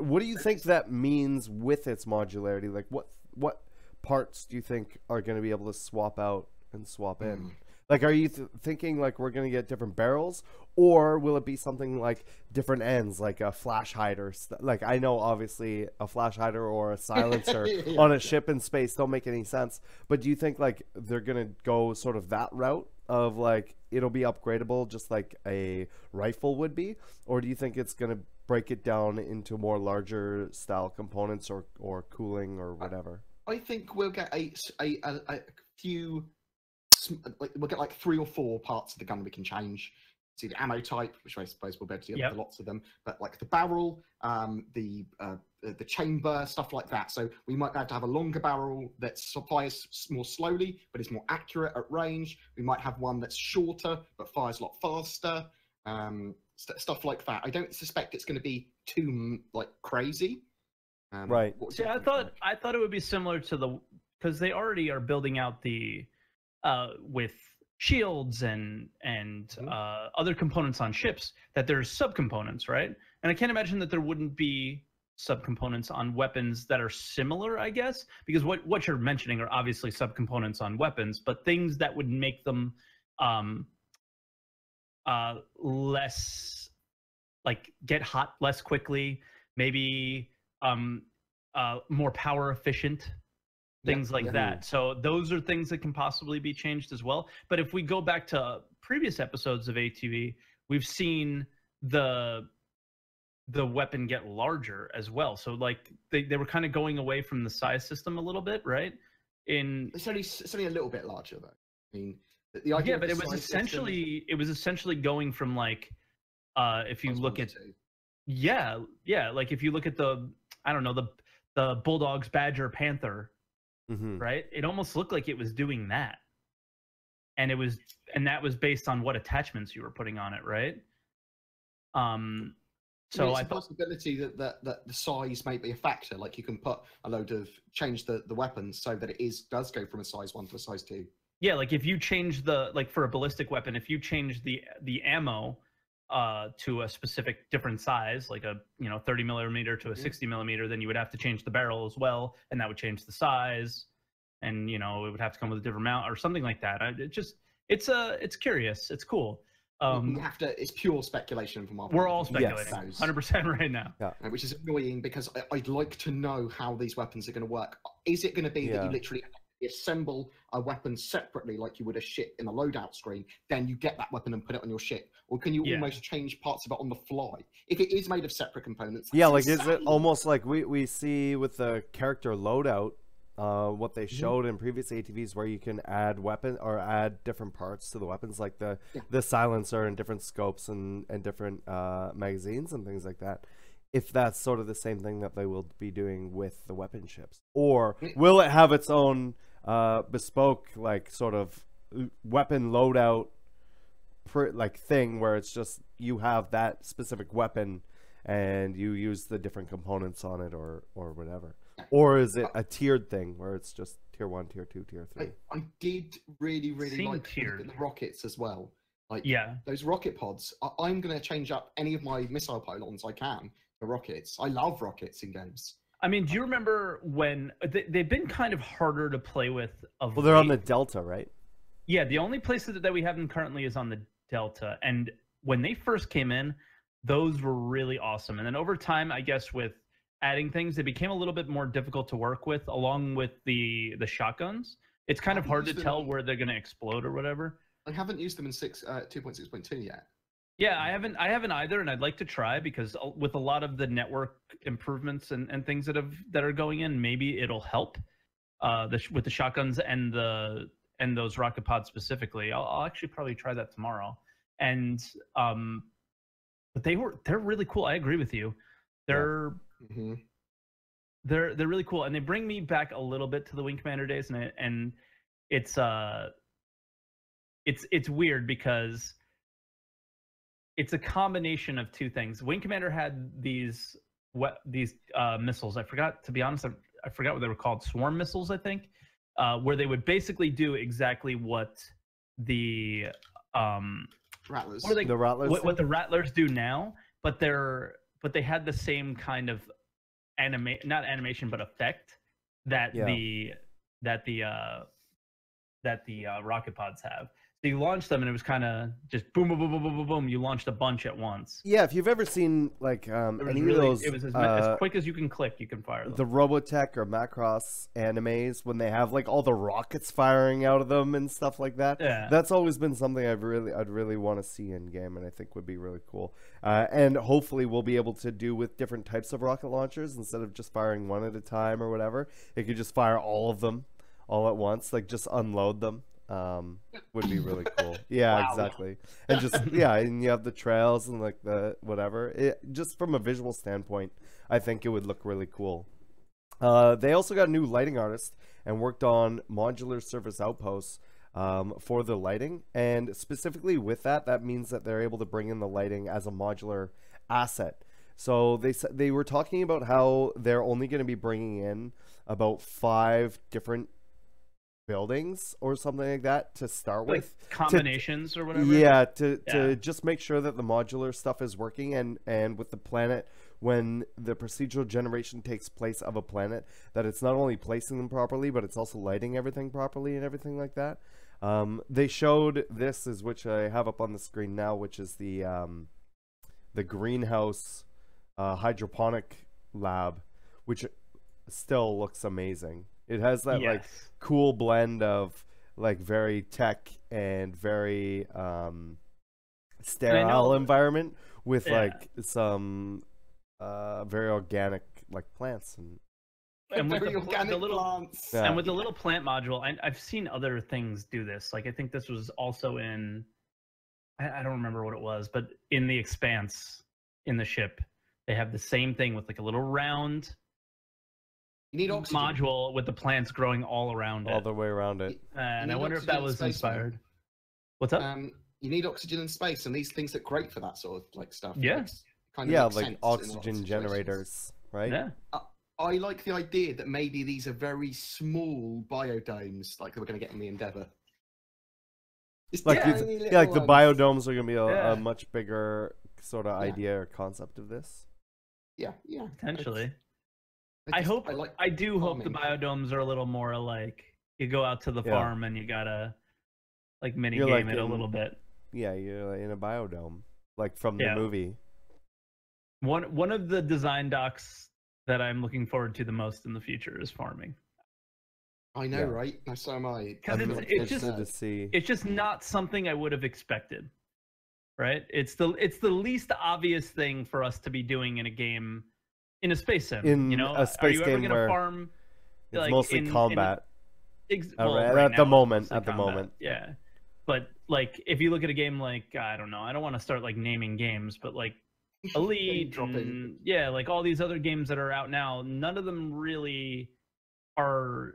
what do you think that means with its modularity? Like, what parts do you think are going to be able to swap out and swap in? Like, are you thinking like we're going to get different barrels, or will it be something like different ends, like a flash hider? Like, I know obviously a flash hider or a silencer Yeah. on a ship in space don't make any sense. But do you think like they're going to go sort of that route of like it'll be upgradable just like a rifle would be, or do you think it's going to break it down into more larger style components or cooling or whatever? I think we'll get a few. We'll get like 3 or 4 parts of the gun we can change. See the ammo type, which I suppose we'll be able to do with lots of them. But like the barrel, the chamber, stuff like that. So we might have to have a longer barrel that fires more slowly, but is more accurate at range. We might have one that's shorter but fires a lot faster. Stuff like that. I don't suspect it's going to be too like crazy. Right. See, I thought it would be similar to because they already are building out the with shields and other components on ships, that there's subcomponents, right? And I can't imagine that there wouldn't be subcomponents on weapons that are similar, I guess, because what you're mentioning are obviously subcomponents on weapons, but things that would make them less, like, get hot less quickly, maybe more power efficient, things like that. So those are things that can possibly be changed as well. But if we go back to previous episodes of ATV, we've seen the weapon get larger as well. So like they were kind of going away from the size system a little bit, right? It's only a little bit larger though. I mean, the idea. Yeah, but it was essentially going from like if you look at like if you look at the Bulldogs, Badger, Panther. Right, it almost looked like it was doing that, and that was based on what attachments you were putting on it, right? So I thought possibility that the size may be a factor. Like you can change the weapons so that it does go from a size 1 to a size 2. Yeah, like if you change for a ballistic weapon, if you change the ammo to a specific different size, like a 30 millimeter to a 60 millimeter, then you would have to change the barrel as well, and that would change the size, and it would have to come with a different mount or something like that. It's curious, it's cool. It's pure speculation from our We're all speculating 100% right now, which is annoying because I'd like to know how these weapons are going to work. Is it going to be that you literally assemble a weapon separately like you would a ship in a loadout screen, then you get that weapon and put it on your ship? Or can you almost change parts of it on the fly? If it is made of separate components, like insane. Is it almost like we see with the character loadout, what they showed in previous ATVs, where you can add weapon or add different parts to the weapons, like the silencer and different scopes and different magazines and things like that. If that's sort of the same thing that they will be doing with the weapon ships, or will it have its own bespoke, like, sort of weapon loadout like thing, where it's just you have that specific weapon and you use the different components on it, or whatever? Or is it a tiered thing where it's just tier 1, tier 2, tier 3? I did really like tiered. the rockets as well. Like, yeah, those rocket pods. I'm going to change up any of my missile pylons I can for rockets. I love rockets in games. I mean, do you remember when they've been kind of harder to play with? Well, they're on the Delta, right? Yeah, the only places that we have them currently is on the Delta. And when they first came in, those were really awesome. And then over time, I guess with adding things, it became a little bit more difficult to work with, along with the shotguns. It's kind of hard to tell where they're going to explode or whatever. I haven't used them in 2.6.2 yet. Yeah, I haven't either, and I'd like to try, because with a lot of the network improvements and things that are going in, maybe it'll help with the shotguns and those rocket pods specifically. I'll actually probably try that tomorrow. And but they're really cool. I agree with you. They're really cool, and they bring me back a little bit to the Wing Commander days, and it's weird because it's a combination of two things. Wing Commander had these missiles. I forgot, to be honest, I forgot what they were called. Swarm missiles, I think, where they would basically do exactly what the Rattlers. The Rattlers. What the Rattlers do now, but they had the same kind of not animation, but effect that the rocket pods have. So you launched them, and it was kind of just boom, boom, boom, boom, boom, boom, boom. You launched a bunch at once. Yeah, if you've ever seen, like, any of those, it was as quick as you can click, you can fire them. The Robotech or Macross animes, when they have, like, all the rockets firing out of them and stuff like that. Yeah. That's always been something I'd really want to see in game, and I think would be really cool. And hopefully we'll be able to do with different types of rocket launchers, instead of just firing one at a time or whatever. It could just fire all of them all at once, like just unload them. Would be really cool. Yeah, wow. Exactly. And just and you have the trails and, like, the whatever. Just from a visual standpoint, I think it would look really cool. They also got a new lighting artist and worked on modular surface outposts for the lighting, and specifically with that means that they're able to bring in the lighting as a modular asset. So they were talking about how they're only going to be bringing in about 5 different buildings or something like that to start like with, combinations or whatever. Yeah, to just make sure that the modular stuff is working, and with the planet, when the procedural generation takes place of a planet, that it's not only placing them properly, but it's also lighting everything properly and everything like that. They showed this, which I have up on the screen now, which is the greenhouse hydroponic lab, which still looks amazing. It has that like cool blend of, like, very tech and very sterile environment with like some very organic, like, plants and with the little plants. And with the little plant module, I've seen other things do this. Like, I think this was also in, I don't remember what it was, but in the Expanse, in the ship, they have the same thing with, like, a little round module with the plants growing all around it. All the way around it. And I wonder if that was inspired. What's up? You need oxygen in space, and these things look great for that sort of, like, stuff. Yeah. Like oxygen generators, right? Yeah. I like the idea that maybe these are very small biodomes, like we're going to get in the Endeavour. Like the biodomes are going to be a much bigger sort of idea or concept of this. Yeah. Potentially. I do hope the biodomes are a little more like, you go out to the farm and you gotta, like, mini game it a little bit. Yeah, you're in a biodome, like from the movie. One of the design docs that I'm looking forward to the most in the future is farming. I know, right? So am I. Because it's just not something I would have expected, right? It's the least obvious thing for us to be doing in a game. In a space sim, are you ever going to farm? It's like, mostly combat. Well, at right the now it's moment, mostly at the combat, moment. yeah. But like, if you look at a game like, I don't know, I don't want to start like naming games, but like Elite, dropping. and, yeah, like all these other games that are out now, none of them really are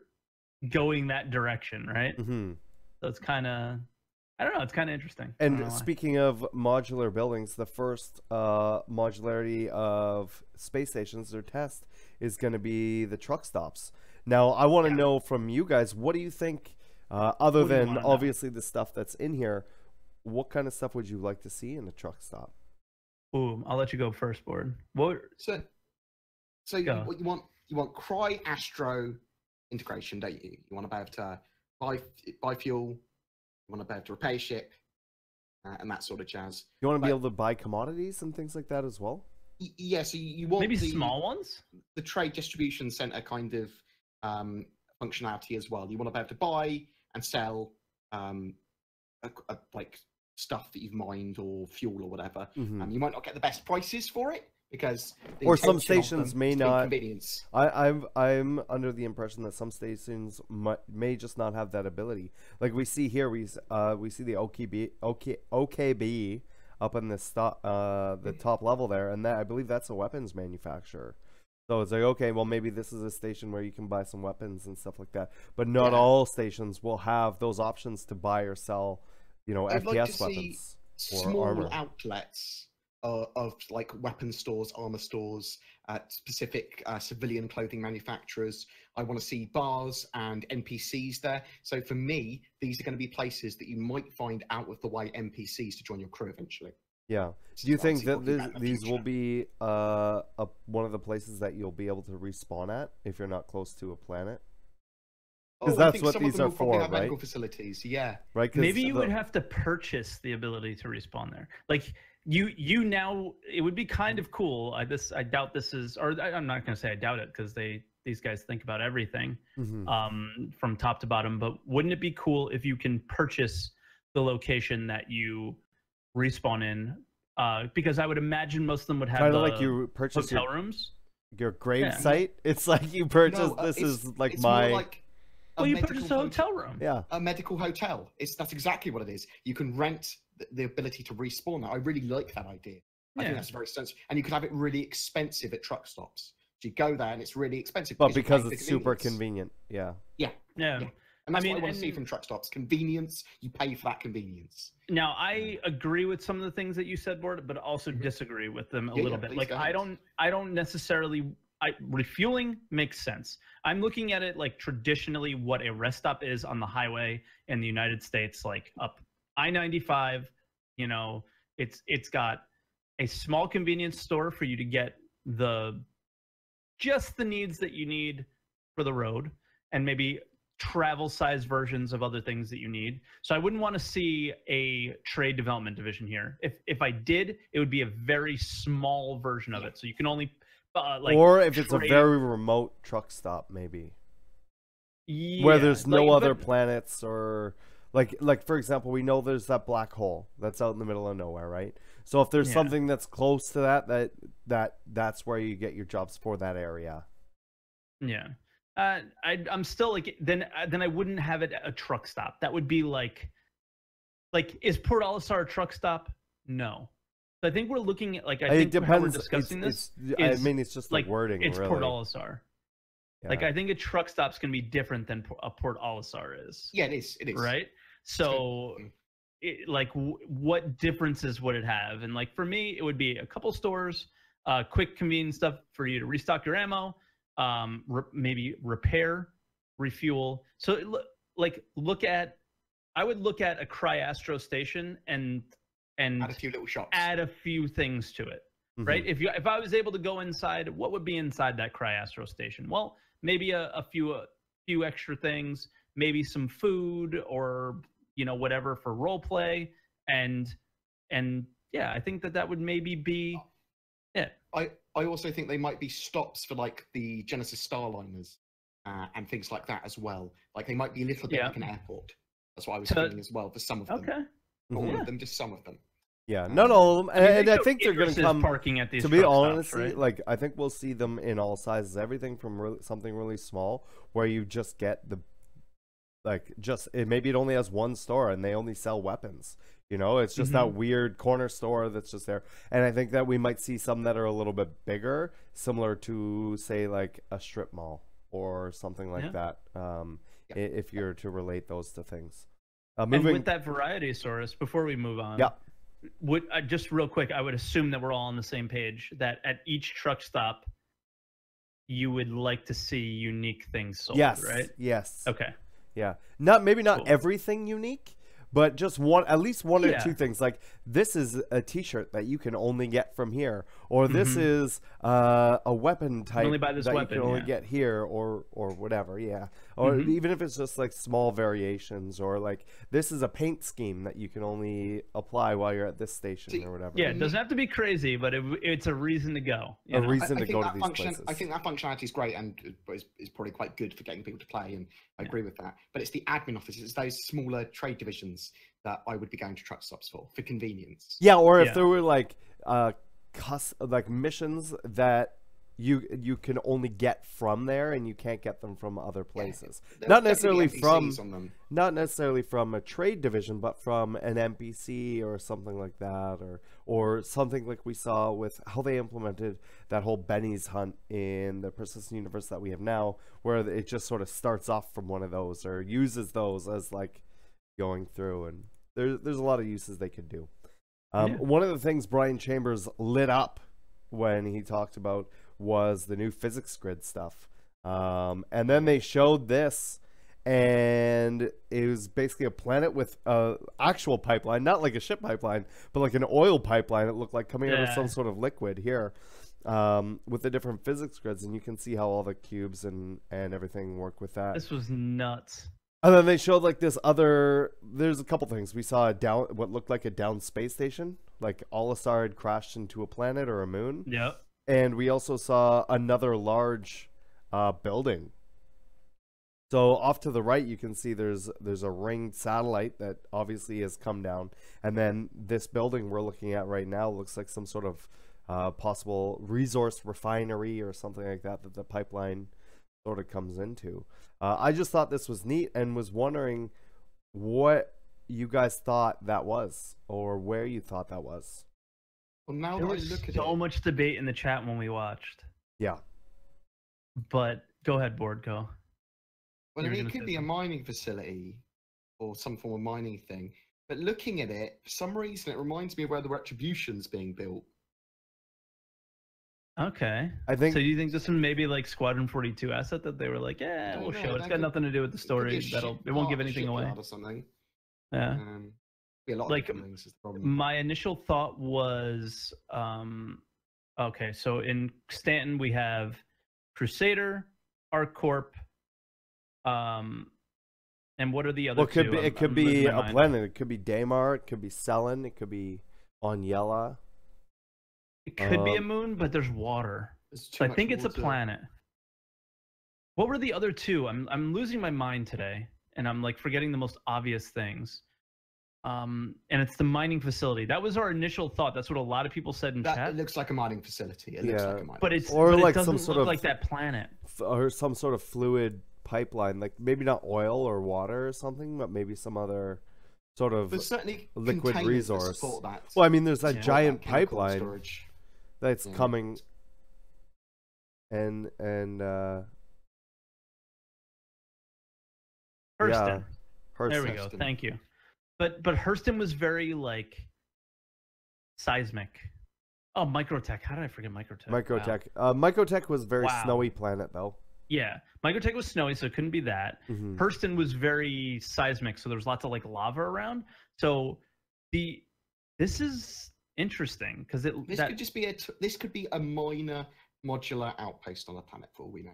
going that direction, right? Mm-hmm. So it's kind of, I don't know, it's kind of interesting. I don't know And why. speaking of modular buildings, the first modularity of space stations, their test, is going to be the truck stops. Now, I want to know from you guys, what do you think, other What do you than wanna know? obviously the stuff that's in here, what kind of stuff would you like to see in a truck stop? Ooh, I'll let you go first, Board. What? So Go. what you want CryAstro integration, don't you? You want to be able to buy fuel. You want to be able to repair ship, and that sort of jazz. You want to be But- able to buy commodities and things like that as well? Yeah, so you want Maybe the, small ones? the trade distribution center kind of functionality as well. You want to be able to buy and sell like stuff that you've mined or fuel or whatever. Mhm. You might not get the best prices for it because the Or some intention of stations them may is to be not- convenience. I'm under the impression that some stations may just not have that ability. Like we see here, we see the OKB up in the top level there, and that I believe that's a weapons manufacturer. So it's like, okay, well maybe this is a station where you can buy some weapons and stuff like that. But not Yeah. all stations will have those options to buy or sell, I'd like to FPS see weapons or small armor. outlets of like weapon stores, armor stores, specific civilian clothing manufacturers. I want to see bars and NPCs there. So for me, these are going to be places that you might find out of the way NPCs to join your crew eventually. Yeah. So Do you I'll think see that what you got in the these will future. be one of the places that you'll be able to respawn at if you're not close to a planet? 'Cause I that's think what some of these them are will probably for, have medical right? facilities. Yeah. Right? 'Cause Maybe you the- would have to purchase the ability to respawn there. Like you now, it would be kind of cool. I doubt this is, or I'm not going to say I doubt it because these guys think about everything Mhm. from top to bottom. But wouldn't it be cool if you can purchase the location that you respawn in? Because I would imagine most of them would have Kind of the like you purchase hotel rooms. your grave Yeah. site. It's like you purchase. No, this it's- is like it's my more like a Well, you medical purchase a hotel room. yeah. A medical hotel. That's exactly what it is. You can rent the ability to respawn that. I really like that idea. I think Yeah. that's very sensible. And you could have it really expensive at truck stops. So you go there and it's really expensive. But you're because paying for it's super convenience. convenient. Yeah. Yeah. Yeah. Yeah. And that's I mean, what I want to see and- from truck stops. Convenience. You pay for that convenience. Now, I agree with some of the things that you said, Bort, but also disagree with them a Yeah, little yeah, bit. please Like, go I ahead. don't necessarily. Refueling makes sense. I'm looking at it like traditionally what a rest stop is on the highway in the United States, like up I-95. You know, it's got a small convenience store for you to get just the needs that you need for the road, and maybe travel size versions of other things that you need. So I wouldn't want to see a trade development division here. If I did, it would be a very small version of it. So you can only or if it's a trade- very remote truck stop, maybe yeah, where there's no like, other but- planets, or like for example, we know there's that black hole that's out in the middle of nowhere, right? So if there's Yeah. something that's close to that's where you get your jobs for that area. Yeah. I'm still like, then I wouldn't have it at a truck stop. That would be like is Port Olisar a truck stop? No. So I think we're looking at I It think how we're depends. discussing I is, mean, it's just the like, wording. it's really. Port Olisar. Like, Yeah. I think a truck stop's gonna be different than a Port Olisar is. Yeah, it is. It is. Right. So, Mm. what differences would it have? And like for me, it would be a couple stores, quick, convenient stuff for you to restock your ammo, maybe repair, refuel. So I would look at a CryAstro station and Add a few little shops. add a few things to it. Mhm. Right? If I was able to go inside, what would be inside that CryAstro station? Well, maybe a few extra things, maybe some food, or whatever for role play, and yeah, I think that would maybe be it. I also think they might be stops for like the Genesis Starliners and things like that as well. Like they might be a little bit Yeah. like an airport. That's what I was So- feeling as well for some of them. Okay. Not all Mhm. of them, just some of them. Yeah, not all of them, I mean, and they I show think they're going to Idris's come. parking at these To be truck honest, stops, right? like I think we'll see them in all sizes, everything from something really small where you just get the maybe it only has one store and they only sell weapons. You know, it's just that weird corner store that's just there. And I think that we might see some that are a little bit bigger, similar to say like a strip mall or something like that. If you're to relate those to things. And with that variety, Saurus, before we move on, just real quick, I would assume that we're all on the same page, that at each truck stop, you would like to see unique things sold, right? Yes. Okay. Yeah. Maybe not everything unique, but just at least one or two things. Like this is a T-shirt that you can only get from here, or this is a weapon type only buy this that weapon, you can only get here, or whatever. Yeah. Or even if it's just like small variations, or like this is a paint scheme that you can only apply while you're at this station or whatever. Yeah, it doesn't have to be crazy, but it's a reason to go. Reason to go to these places. I think that functionality is great and is probably quite good for getting people to play, and I agree with that. But it's the admin offices, it's those smaller trade divisions that I would be going to truck stops for convenience. Yeah, or if there were like missions that you can only get from there and you can't get them from other places. Not necessarily from a trade division, but from an NPC or something like that, or something like we saw with how they implemented that whole Benny's hunt in the persistent universe that we have now, where it just sort of starts off from one of those or uses those as like going through, and there's a lot of uses they could do. One of the things Brian Chambers lit up when he talked about was the new physics grid stuff. And then they showed this, and it was basically a planet with a actual pipeline, not like a ship pipeline, but like an oil pipeline. It looked like coming out of some sort of liquid here, with the different physics grids, and you can see how all the cubes and everything work with that. This was nuts. And then they showed like this other. There's a couple things. We saw what looked like a down space station, like All-Star had crashed into a planet or a moon. Yep. And we also saw another large building. So off to the right, you can see there's a ringed satellite that obviously has come down, and then this building we're looking at right now looks like some sort of possible resource refinery or something like that the pipeline sort of comes into. I just thought this was neat and was wondering what you guys thought that was, or where you thought that was. Well, now there that was I look at so it, much debate in the chat when we watched. Yeah. But go ahead, Board, go. Well, I mean, it could be a mining facility or some form of mining thing. But looking at it, for some reason, it reminds me of where the Retribution's being built. Okay. I think. So you think this one maybe like Squadron 42 asset that they were like, yeah, we'll show. It's got nothing to do with the story. It won't give anything away. Or something. Yeah. Be a lot like of things is the problem. My initial thought was, okay, so in Stanton we have Crusader, ArcCorp, and what are the other two? It could be a planet. It could be Daymar. It could be Selen. It could be Onyela. It could be a moon, but there's water. So I think it's a planet. What were the other two? I'm losing my mind today, and I'm like forgetting the most obvious things. And it's the mining facility. That was our initial thought. That's what a lot of people said in chat. It looks like a mining facility. It looks like a mining but it's or but like it doesn't some sort look of like that planet. Or some sort of fluid pipeline, like maybe not oil or water or something, but maybe some other sort of liquid resource. Well, I mean, there's that giant pipeline storage that's coming, and Hurston. Hurston. There we go. Thank you. But Hurston was very like seismic. Oh, Microtech. How did I forget Microtech? Microtech. Wow. Microtech was very snowy planet though. Yeah, Microtech was snowy, so it couldn't be that. Hurston was very seismic, so there was lots of like lava around. So this is interesting because this could be a minor modular outpost on a planet for all we know.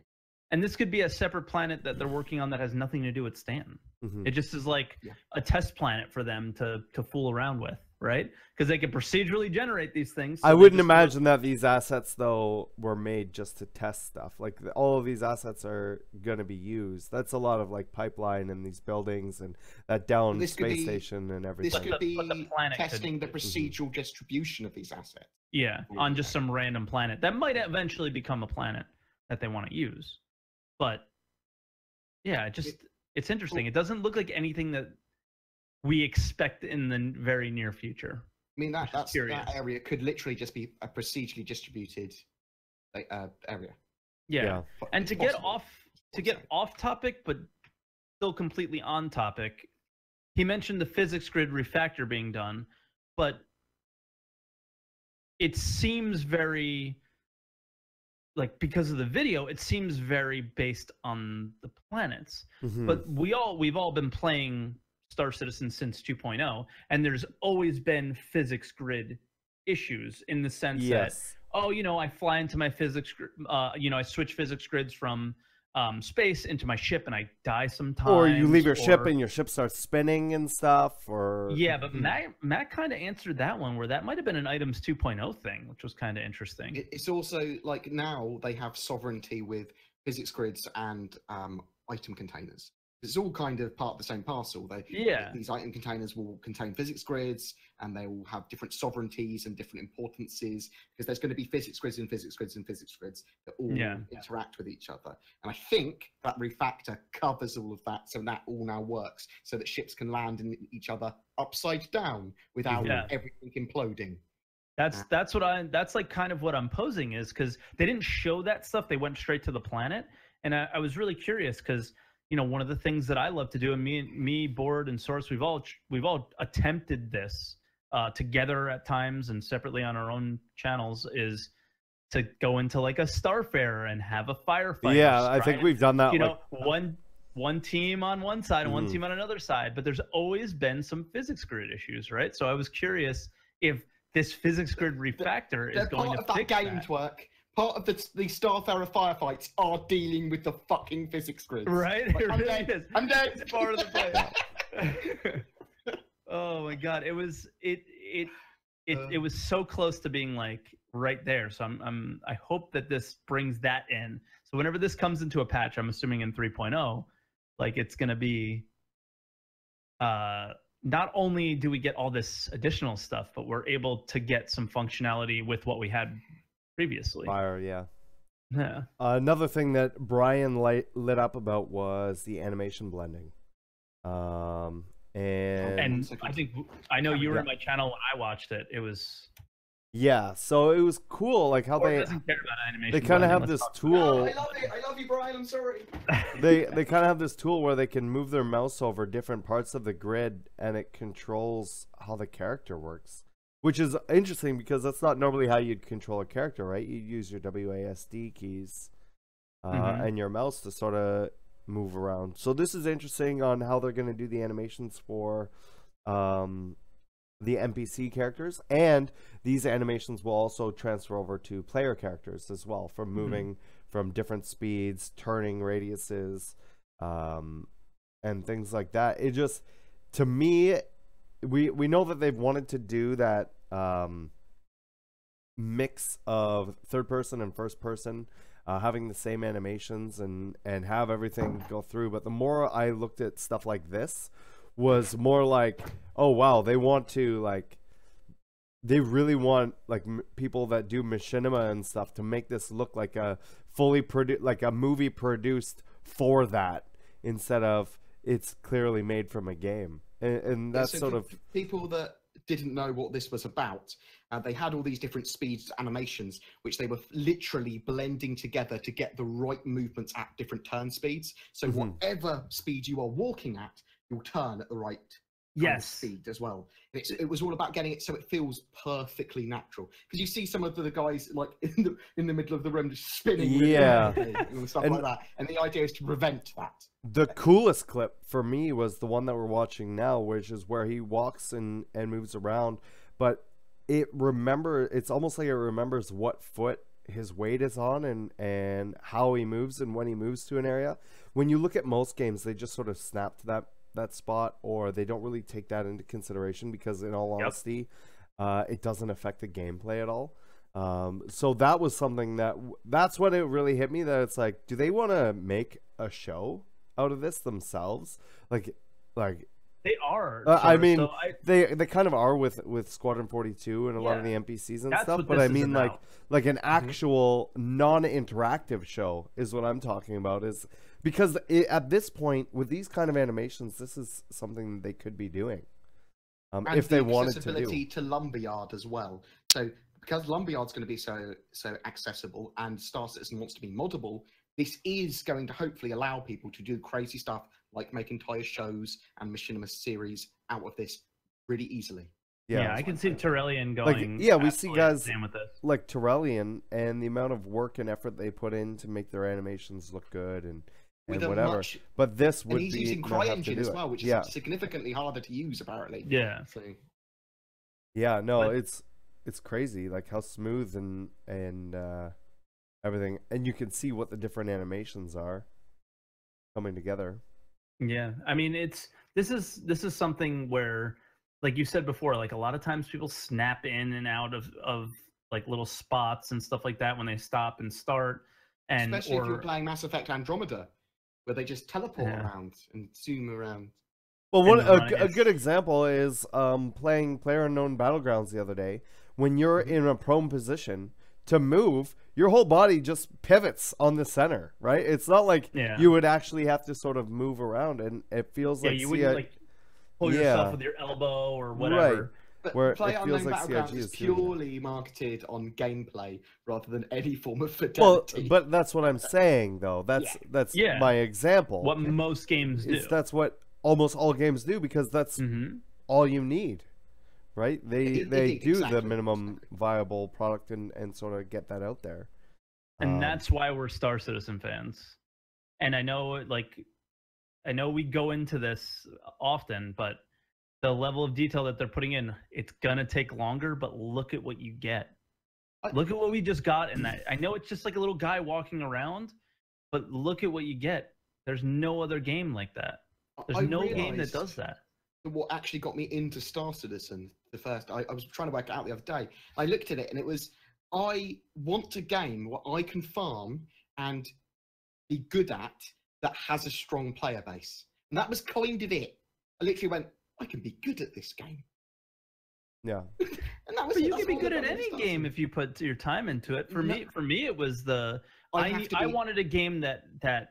And this could be a separate planet that they're working on that has nothing to do with Stanton. It just is like a test planet for them to fool around with, right? Because they can procedurally generate these things. So I they wouldn't just imagine that these assets, though, were made just to test stuff. Like, all of these assets are going to be used. That's a lot of, like, pipeline in these buildings and that down This could space be- station and everything. This could But the be planet could- testing the procedural distribution of these assets. Yeah, on just some random planet that might eventually become a planet that they want to use. But yeah, it's interesting. It doesn't look like anything that we expect in the very near future. I mean, Which is that curious. area could literally just be a procedurally distributed area. Yeah. And to get Possible. off topic, but still completely on topic, he mentioned the physics grid refactor being done, but it seems very, like, because of the video, it seems very based on the planets. Mhm. But we've all been playing Star Citizen since 2.0, and there's always been physics grid issues in the sense Yes. that, oh, I fly into my physics, I switch physics grids from space into my ship and I die sometimes. Or you leave your ship or- and your ship starts spinning and stuff, or... Yeah, but Matt kind of answered that one, where that might have been an Items 2.0 thing, which was kind of interesting. It's also like now they have sovereignty with physics grids and item containers. It's all kind of part of the same parcel. These item containers will contain physics grids, and they will have different sovereignties and different importances, because there's going to be physics grids and physics grids and physics grids that all interact with each other. And I think that refactor covers all of that, so that all now works, so that ships can land in each other upside down without everything imploding. That's like kind of what I'm posing is, because they didn't show that stuff. They went straight to the planet, and I was really curious because, one of the things that I love to do, and me, Bored, and Source, we've all attempted this together at times and separately on our own channels, is to go into like a Starfarer and have a firefight. Yeah, I think we've done that. One team on one side and one team on another side, but there's always been some physics grid issues, right? So I was curious if this physics grid refactor is going to fix that game that. Twerk. Part of the Starfarer firefights are dealing with the fucking physics grids. Right? Like, It I'm really dead. is. I'm dead. It's part of the play. Oh my god, it was so close to being like right there. So I hope that this brings that in. So whenever this comes into a patch, I'm assuming in 3.0, like it's gonna be not only do we get all this additional stuff, but we're able to get some functionality with what we had previously. Fire, yeah. Yeah. Another thing that Brian lit up about was the animation blending. And I know you were in my channel when I watched it. It was yeah, so it was cool, like how they doesn't care about animation. they kind of have this tool. I love it. I love you, Brian. I'm sorry. They kind of have this tool where they can move their mouse over different parts of the grid, and it controls how the character works, which is interesting because that's not normally how you'd control a character, right? You'd use your WASD keys and your mouse to sort of move around. So this is interesting on how they're going to do the animations for the NPC characters, and these animations will also transfer over to player characters as well, from moving from different speeds, turning radiuses, and things like that. It just, to me, we know that they've wanted to do that mix of third person and first person, having the same animations and have everything go through. But the more I looked at stuff like this, was more like, oh wow, they want to, like, they really want, like, people that do machinima and stuff to make this look like a fully produced, like a movie produced for that, instead of it's clearly made from a game. And that's So sort for of people that didn't know what this was about. They had all these different speeds animations, which they were literally blending together to get the right movements at different turn speeds. So whatever speed you are walking at, you'll turn at the right kind of speed as well. And it was all about getting it so it feels perfectly natural. Because you see some of the guys like in the middle of the room just spinning really rapidly and stuff like that. And the idea is to prevent that. The coolest clip for me was the one that we're watching now, which is where he walks and moves around, but it's almost like it remembers what foot his weight is on and how he moves and when he moves to an area. When you look at most games, they just sort of snap to that that spot, or they don't really take that into consideration because, in all honesty, it doesn't affect the gameplay at all. So that was something that's what it really hit me, that it's like, do they want to make a show out of this themselves? Like they are. I mean, so they kind of are with Squadron 42 and a lot of the NPCs and stuff. But I mean, like an actual non-interactive show is what I'm talking about. Is because at this point, with these kind of animations, this is something they could be doing if they wanted to do. Accessibility to Lumberyard as well. So because Lumberyard's going to be so accessible, and Star Citizen wants to be moddable, this is going to hopefully allow people to do crazy stuff like make entire shows and machinima series out of this really easily. Yeah, I can see Terrellian going. We see guys with this. like Terrellian, and the amount of work and effort they put in to make their animations look good and whatever. But this would be, he's using CryEngine as well, which is significantly harder to use apparently. Yeah. So. Yeah, no, it's crazy, like how smooth and everything, and you can see what the different animations are coming together. Yeah, I mean, this is something where, like you said before, like a lot of times people snap in and out of like little spots and stuff like that when they stop and start, and especially if you're playing Mass Effect Andromeda, where they just teleport around and zoom around. Well, a good example is playing PlayerUnknown Battlegrounds the other day. When you're in a prone position, to move, your whole body just pivots on the center, right? It's not like you would actually have to sort of move around, and it feels like you wouldn't like pull yourself with your elbow or whatever. Right. But where PlayerUnknown like Battlegrounds is purely marketed on gameplay rather than any form of fidelity. Well, but that's what I'm saying, though. That's my example. What most games do. That's what almost all games do, because that's all you need. Right? They do the minimum viable product and sort of get that out there. And that's why we're Star Citizen fans. And I know we go into this often, but the level of detail that they're putting in, it's gonna take longer, but look at what you get. Look at what we just got in that. I know it's just like a little guy walking around, but look at what you get. There's no other game like that. There's no game that does that. What actually got me into Star Citizen, I was trying to work it out the other day. I looked at it and it was, I want a game where I can farm and be good at that has a strong player base. And that was kind of it. I literally went, I can be good at this game. Yeah. And that was but you can be good at any game if you put your time into it. For me, it was I wanted a game that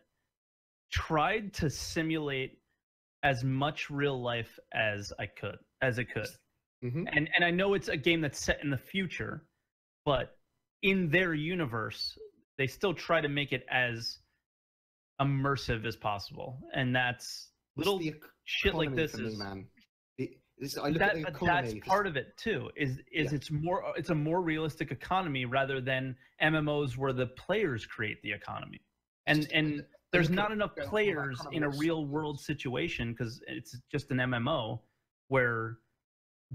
tried to simulate as much real life as it could. And I know it's a game that's set in the future, but in their universe, they still try to make it as immersive as possible. And that's little shit like this is, man. That's part of it too. It's a more realistic economy rather than MMOs where the players create the economy. And there's not enough players in a real world situation because it's just an MMO where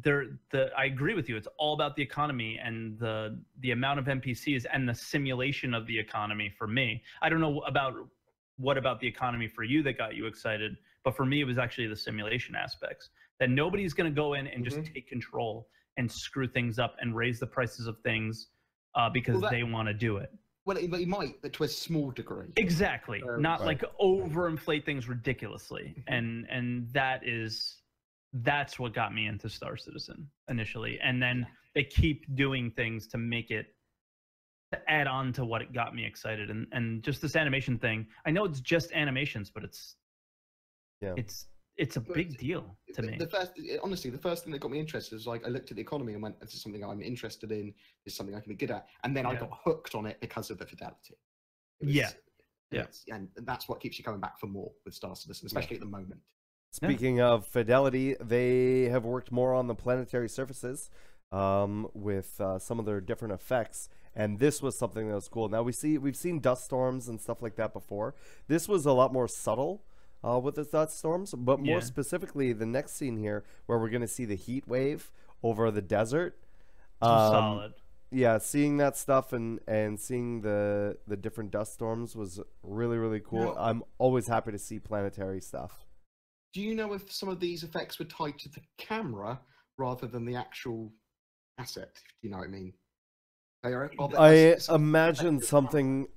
I agree with you. It's all about the economy and the amount of NPCs and the simulation of the economy for me. I don't know what about the economy for you that got you excited, but for me, it was actually the simulation aspects. That nobody's going to go in and just take control and screw things up and raise the prices of things because they want to do it. Well, he might, but to a small degree. Exactly. Not like overinflate things ridiculously. And that's what got me into Star Citizen initially. And then they keep doing things to make it, to add on to what it got me excited. And just this animation thing, I know it's just animations, but it's a big deal to me. Honestly, the first thing that got me interested was like I looked at the economy and went, "This is something I'm interested in. This is something I can be good at." And then I got hooked on it because of the fidelity. And that's what keeps you coming back for more with Star Citizen, especially at the moment. Speaking of fidelity, they have worked more on the planetary surfaces with some of their different effects, and this was something that was cool. Now we've seen dust storms and stuff like that before. This was a lot more subtle. With the dust storms, but more specifically the next scene here where we're going to see the heat wave over the desert. Solid. Yeah, seeing that stuff and seeing the different dust storms was really, really cool. I'm always happy to see planetary stuff. Do you know if some of these effects were tied to the camera rather than the actual asset? Do you know what I mean? I imagine something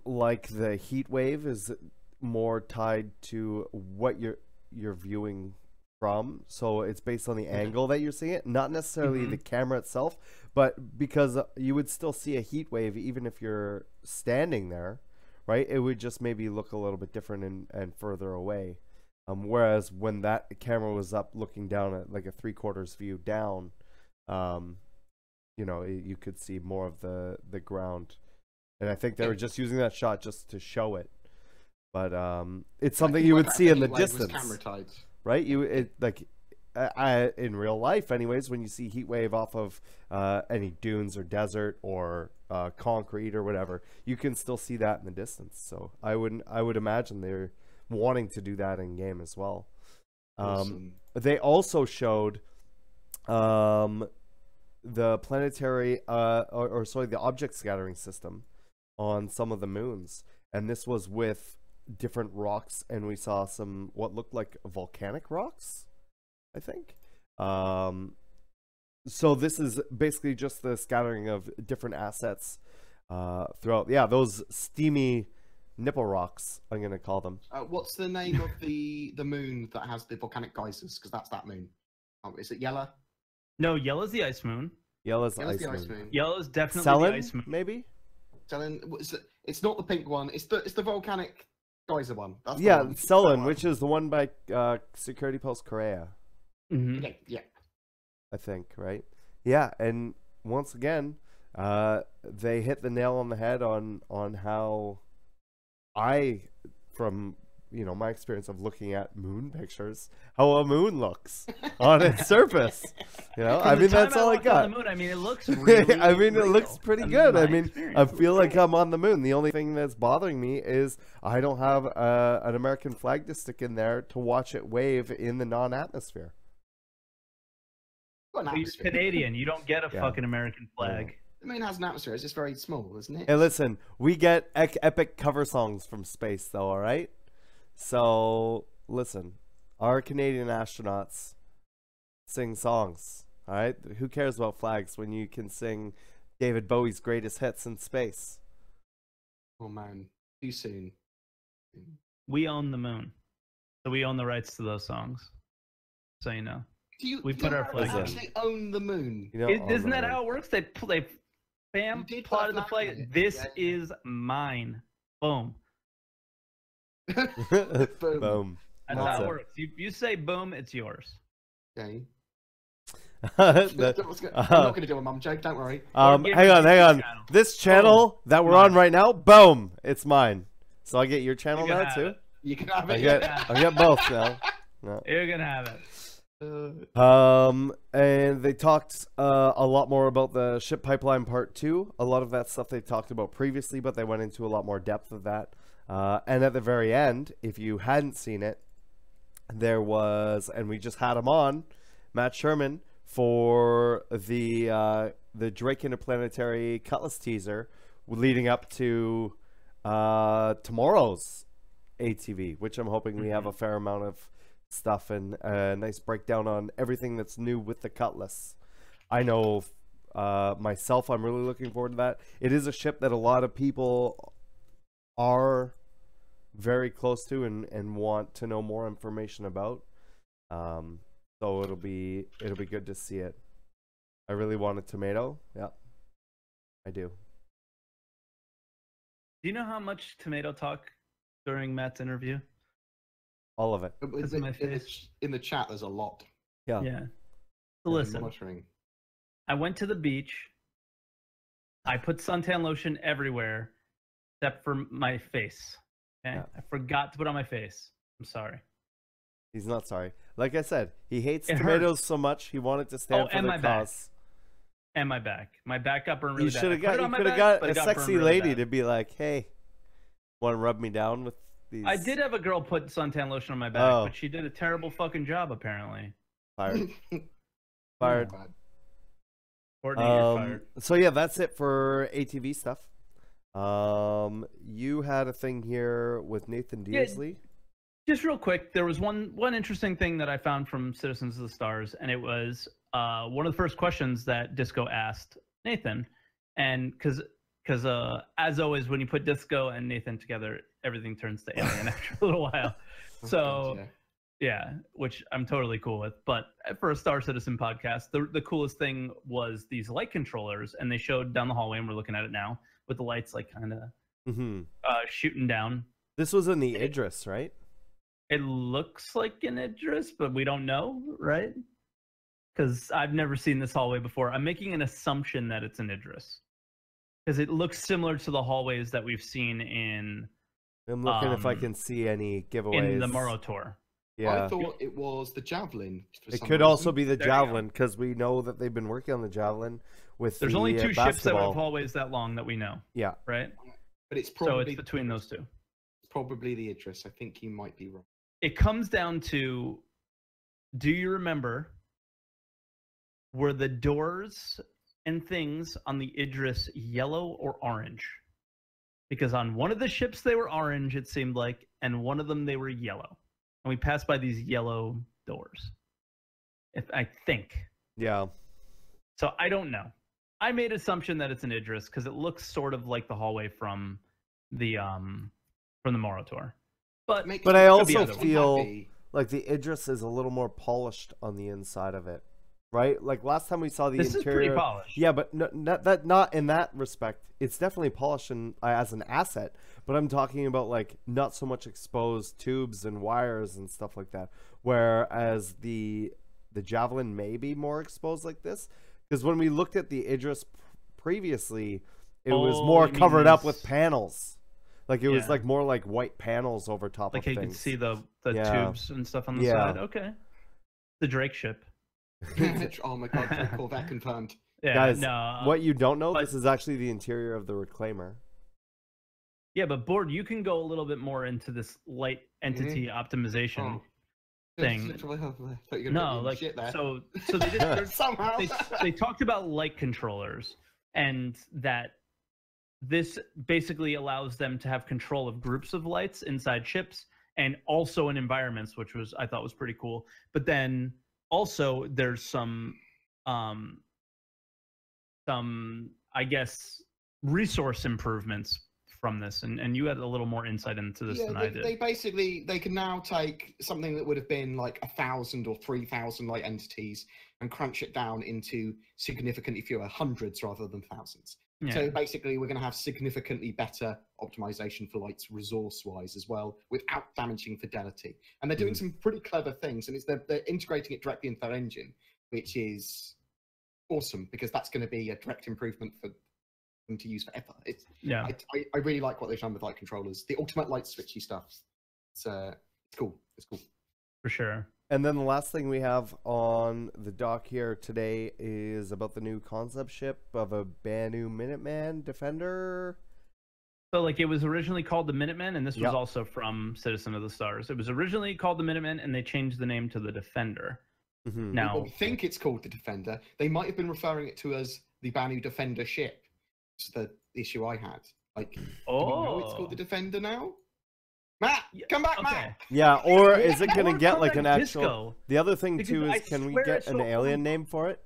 like the heat wave is more tied to what you're viewing from, so it's based on the angle that you're seeing it, not necessarily the camera itself, but because you would still see a heat wave even if you're standing there, right? It would just maybe look a little bit different and further away. Whereas when that camera was up looking down at like a 3/4 view down, you know, you could see more of the ground. And I think they were just using that shot just to show it. But it's something you would see in the distance, right? In real life anyways, when you see heat wave off of any dunes or desert or concrete or whatever, you can still see that in the distance. So I would imagine they're wanting to do that in game as well. Awesome. They also showed the planetary the object scattering system on some of the moons, and this was with different rocks, and we saw some what looked like volcanic rocks, I think. So this is basically just the scattering of different assets throughout. Yeah, those steamy nipple rocks, I'm gonna call them. What's the name of the moon that has the volcanic geysers? Because that's that moon. Is it Yella? No, Yellow's the ice moon. Yellow's the ice ice moon. moon. Yellow's definitely Selene, the ice moon. maybe. Selene, it's not the pink one. It's the volcanic geyser one. That's Yeah, the one. Selene, which is the one by Security Post Korea. Okay, yeah. I think, right? Yeah, and once again, they hit the nail on the head on how from my experience of looking at moon pictures, how a moon looks on its surface. I mean, that's all I got. On the moon, I mean, it looks really I mean, it real. looks pretty good. I mean, I feel like I'm on the moon. The only thing that's bothering me is I don't have an American flag to stick in there to watch it wave in the non-atmosphere. Well, you're Canadian. You don't get a fucking American flag. The moon has an atmosphere. It's just very small, isn't it? Hey, listen, we get epic cover songs from space, though, all right? So, listen, our Canadian astronauts sing songs, all right? Who cares about flags when you can sing David Bowie's greatest hits in space? Oh, man. Too soon. We own the moon. So we own the rights to those songs. So you know. We put our flag on. Actually own the moon. Isn't that how it works? They bam, plotted the flag. This is mine. Boom. Boom. That's how it works. You say boom, it's yours. Okay. I'm not going to do a mum joke, don't worry. Hang on. This channel that we're on right now, boom, it's mine. So I get your channel now too? You can have it. I get both now. No. You're going to have it. And they talked a lot more about the ship pipeline part 2. A lot of that stuff they talked about previously, but they went into a lot more depth of that. And at the very end, if you hadn't seen it, there was, and we just had him on, Matt Sherman for the Drake Interplanetary Cutlass teaser leading up to tomorrow's ATV, which I'm hoping we have a fair amount of stuff and a nice breakdown on everything that's new with the Cutlass. I know myself, I'm really looking forward to that. It is a ship that a lot of people are very close to and want to know more information about. So it'll be good to see it. I really want a tomato. Yeah, I do. Do you know how much tomato talk during Matt's interview? All of it. In the chat, there's a lot. Yeah. Yeah. So listen, I went to the beach. I put suntan lotion everywhere except for my face. Okay? Yeah. I forgot to put on my face. I'm sorry. He's not sorry. Like I said, he hates tomatoes so much he wanted to stand for the cause. And my back. My back got burned really you could have got a sexy lady to be like, hey, want to rub me down with these? I did have a girl put suntan lotion on my back, but she did a terrible fucking job, apparently. Fired. Fired. Courtney, you're fired. So yeah, that's it for ATV stuff. You had a thing here with Nathan Dearsley. Just real quick, there was one interesting thing that I found from Citizens of the Stars, and it was one of the first questions that Disco asked Nathan, and because as always, when you put Disco and Nathan together, everything turns to Alien after a little while. So. Yeah. Yeah, which I'm totally cool with. But for a Star Citizen podcast, the coolest thing was these light controllers, and they showed down the hallway, and we're looking at it now with the lights like kind of shooting down. This was in the Idris, right? It looks like an Idris, but we don't know, right? Because I've never seen this hallway before. I'm making an assumption that it's an Idris because it looks similar to the hallways that we've seen in. I'm looking if I can see any giveaways in the Morrow tour. Yeah. I thought it was the Javelin. It could also be the Javelin because we know that they've been working on the Javelin with There's the only two ships that basketball. have hallways that long that we know. Yeah. Right? But it's probably so it's between those two. It's probably the Idris. I think you might be wrong. It comes down to, do you remember, were the doors and things on the Idris yellow or orange? Because on one of the ships they were orange, it seemed like, and one of them they were yellow. And we passed by these yellow doors. I think. Yeah. So I don't know. I made assumption that it's an Idris because it looks sort of like the hallway from the Morrow tour. But I also feel like the Idris is a little more polished on the inside of it, right? Like last time we saw the this interior. Is pretty polished. Yeah, but not in that respect. It's definitely polished as an asset. But I'm talking about like not so much exposed tubes and wires and stuff like that. Whereas the Javelin may be more exposed like this, because when we looked at the Idris previously, it was more covered up with panels. Like it was like more like white panels over top of things. Like you could see the tubes and stuff on the side. Okay. The Drake ship. Oh my god, Drake Corvette confirmed. Yeah, guys, no, what you don't know, this is actually the interior of the Reclaimer. Yeah, but Bored, you can go a little bit more into this light entity optimization thing. No, like so they did somehow they talked about light controllers, and that this basically allows them to have control of groups of lights inside ships and also in environments, which was I thought was pretty cool. But then also there's some I guess resource improvements from this, and you had a little more insight into this than I did. They can now take something that would have been like 1,000 or 3,000 light entities and crunch it down into significantly fewer, hundreds rather than thousands. Yeah. So basically, we're going to have significantly better optimization for lights resource-wise as well, without damaging fidelity. And they're doing some pretty clever things, and they're integrating it directly into their engine, which is awesome because that's going to be a direct improvement for them to use forever. I really like what they've done with light controllers. The ultimate light switchy stuff. It's cool. It's cool for sure. And then the last thing we have on the dock here today is about the new concept ship of a Banu Minuteman Defender. So, like, it was originally called the Minuteman, and this was also from Citizen of the Stars. It was originally called the Minuteman, and they changed the name to the Defender. Now, people think it's called the Defender. They might have been referring it to as the Banu Defender ship. It's the issue I had. Like, do we know it's called the Defender now? Matt, come back, Matt. Yeah, or is it gonna get like an actual? Disco. The other thing too is, can we get an alien name for it?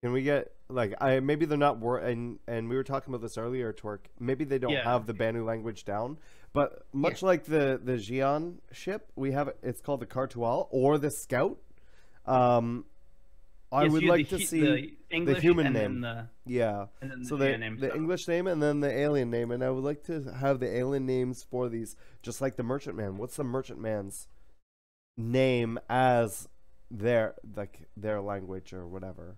Can we get like maybe they're not and we were talking about this earlier, Twerk. Maybe they don't have the Banu language down, but much like the Xi'an ship, we have it's called the Cartual or the Scout. I would like to see the human name. So the English name and then the alien name, and I would like to have the alien names for these, just like the Merchantman. What's the Merchantman's name as their language or whatever?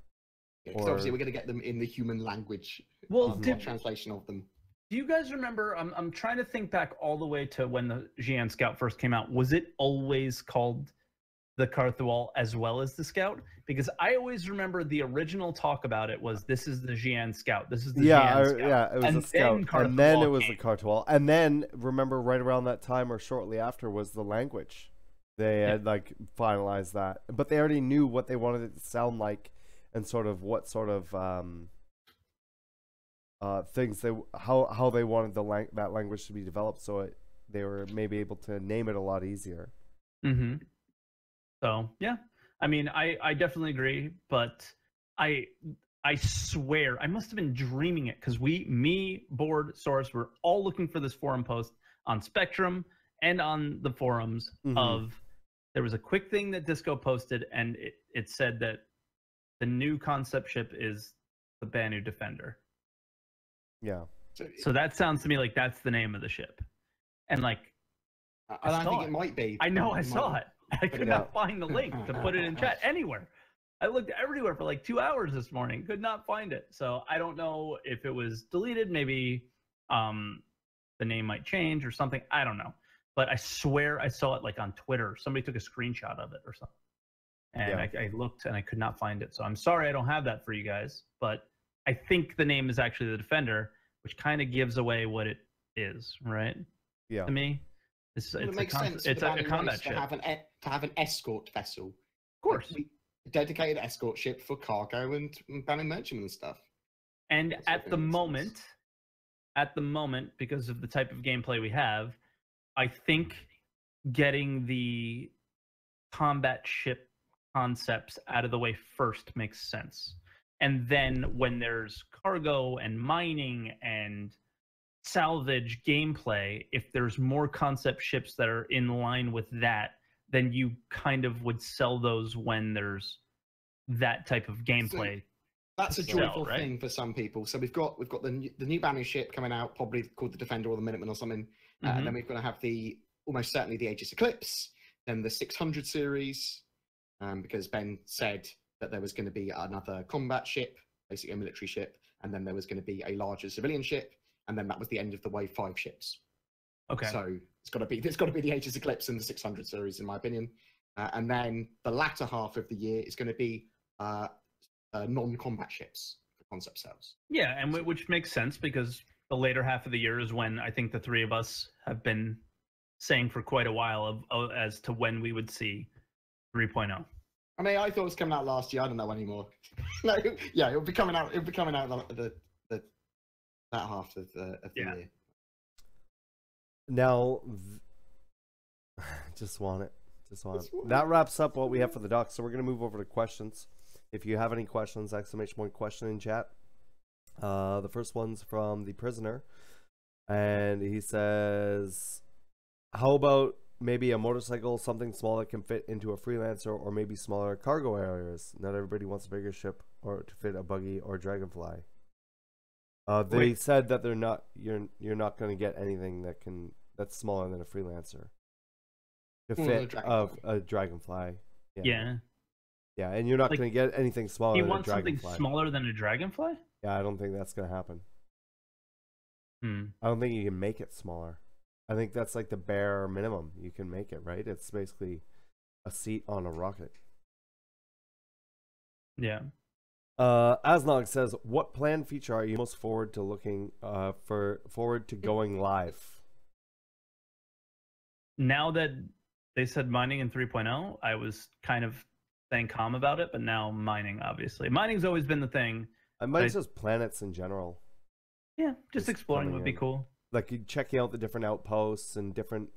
Because obviously we're going to get them in the human language. Well, translation of them. Do you guys remember? I'm trying to think back all the way to when the Xi'an Scout first came out. Was it always called the Carthual as well as the Scout? Because I always remember the original talk about it was, this is the Xi'an Scout. This is the Xi'an Scout. Yeah, it was a Scout. And then it was the Carthual. And then, remember, right around that time or shortly after was the language. They had, like, finalized that. But they already knew what they wanted it to sound like and sort of what sort of things how they wanted that language to be developed, so they were maybe able to name it a lot easier. Mm-hmm. So yeah, I mean, I definitely agree, but I swear I must have been dreaming it because me, Bored, Source, were all looking for this forum post on Spectrum and on the forums of there was a quick thing that Disco posted, and it said that the new concept ship is the Banu Defender. Yeah. So that sounds to me like that's the name of the ship. And like, I think it might be. I know, I It saw might it. I could not find the link to put it in chat anywhere. I looked everywhere for like 2 hours this morning, could not find it. So I don't know if it was deleted. Maybe the name might change or something. I don't know. But I swear I saw it like on Twitter. Somebody took a screenshot of it or something. And I looked and I could not find it. So I'm sorry I don't have that for you guys. But I think the name is actually the Defender, which kind of gives away what it is, right? Yeah. To me, it's it makes sense. It's a combat to ship. have an escort vessel. Of course. A dedicated escort ship for cargo and banning merchantmen and stuff. And That's at the moment, because of the type of gameplay we have, I think getting the combat ship concepts out of the way first makes sense. And then when there's cargo and mining and salvage gameplay, if there's more concept ships that are in line with that, then you kind of would sell those when there's that type of gameplay. So that's a joyful thing for some people. So we've got the new Banu ship coming out, probably called the Defender or the Minuteman or something. And then we're going to have almost certainly the Aegis Eclipse, then the 600 series, because Ben said that there was going to be another combat ship, basically a military ship, and then there was going to be a larger civilian ship, and then that was the end of the Wave 5 ships. Okay. So it's got to be the Aegis Eclipse and the 600 series, in my opinion. And then the latter half of the year is going to be non-combat ships for concept sales. Yeah, and which makes sense because the later half of the year is when I think the three of us have been saying for quite a while as to when we would see 3.0. I mean, I thought it was coming out last year. I don't know anymore. No, yeah, it'll be coming out. It'll be coming out that half of the year. Now, just want it. That wraps up what we have for the doc. So we're gonna move over to questions. If you have any questions, !question in chat. The first one's from the prisoner, and he says, "How about maybe a motorcycle, something small that can fit into a freelancer, or maybe smaller cargo areas? Not everybody wants a bigger ship or to fit a buggy or dragonfly." They said that they're not. You're not going to get anything that's smaller than a freelancer to fit a dragonfly. Yeah. Yeah, and you're not going to get anything smaller than a dragonfly. You want something smaller than a dragonfly? Yeah, I don't think that's going to happen. I don't think you can make it smaller. I think that's like the bare minimum you can make it, right? It's basically a seat on a rocket. Yeah. Asnog says, "What planned feature are you most forward to going live?" Now that they said mining in 3.0, I was kind of staying calm about it, but now mining, obviously. Mining's always been the thing. I might just planets in general. Yeah, just exploring would be cool. Like you checking out the different outposts and different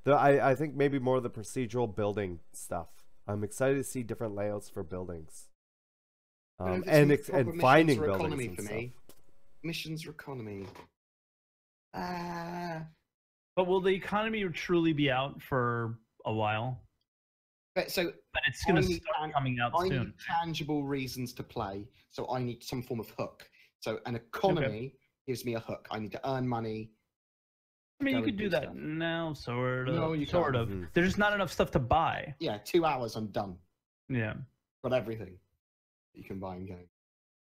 I think maybe more of the procedural building stuff. I'm excited to see different layouts for buildings. And finding buildings and stuff. Missions or economy. But will the economy truly be out for a while? But it's going to start coming out soon. I need tangible reasons to play, so I need some form of hook. So an economy gives me a hook. I need to earn money. I mean, you could do that now, sort of. No, you sort of. There's just not enough stuff to buy. Yeah, 2 hours, I'm done. Yeah. Got everything you can buy in game.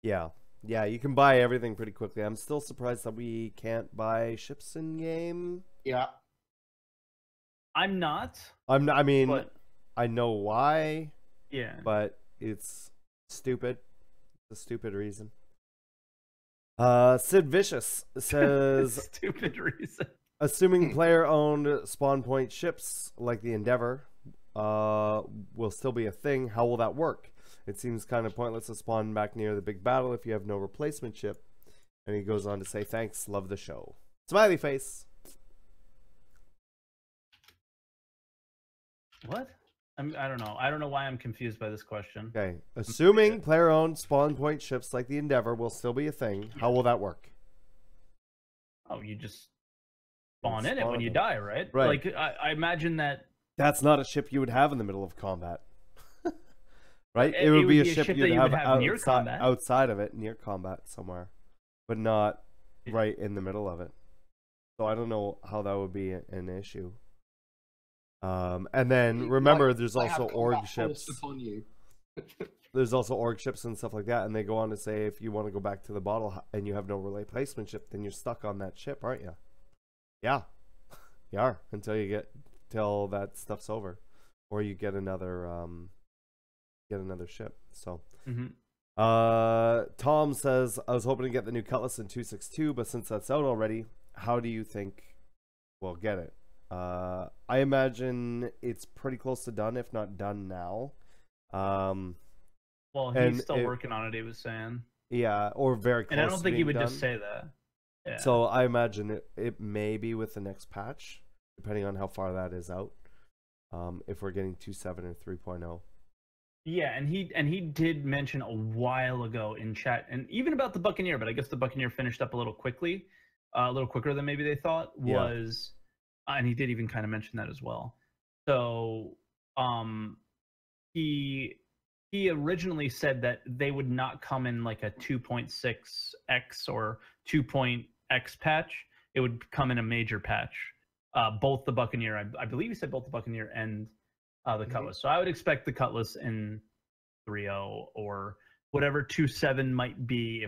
Yeah. Yeah, you can buy everything pretty quickly. I'm still surprised that we can't buy ships in game. Yeah. I'm not. I mean, but I know why. Yeah. But it's stupid. It's a stupid reason. Sid Vicious says, stupid reason. Assuming player-owned spawn point ships like the Endeavor will still be a thing, how will that work? It seems kind of pointless to spawn back near the big battle if you have no replacement ship. And he goes on to say, thanks, love the show. Smiley face. What? I don't know. I don't know why I'm confused by this question. Okay. Assuming player-owned spawn point ships like the Endeavor will still be a thing, how will that work? Oh, you just spawn in it Spawn when you it. die, right? Right. Like I imagine that. That's not a ship you would have in the middle of combat. Right? It It would would be a be a ship ship you'd that you have, would have near outside, combat. outside of it, near combat somewhere, but not right in the middle of it. So I don't know how that would be an issue. And then remember, there's Like have also combat org forced ships. upon you. There's also org ships and stuff like that, and they go on to say if you want to go back to the bottle and you have no relay placement ship, then you're stuck on that ship, aren't you? Yeah, you are till that stuff's over, or you get another ship. So, Tom says, I was hoping to get the new Cutlass in 2.6.2, but since that's out already, how do you think we'll get it? I imagine it's pretty close to done, if not done now. Well, he's still working on it. He was saying. Yeah, or very close. And I don't think he would done. just say that. Yeah. So I imagine it may be with the next patch, depending on how far that is out. If we're getting 2.7 or 3.0. Yeah, and he did mention a while ago in chat, and even about the Buccaneer, but I guess the Buccaneer finished up a little quicker than maybe they thought. And he did even kind of mention that as well. So, he originally said that they would not come in like a 2.6x or 2.x patch. It would come in a major patch. Both the Buccaneer, I believe he said both the Buccaneer and the Cutlass. So I would expect the Cutlass in 3.0 or whatever 2.7 might be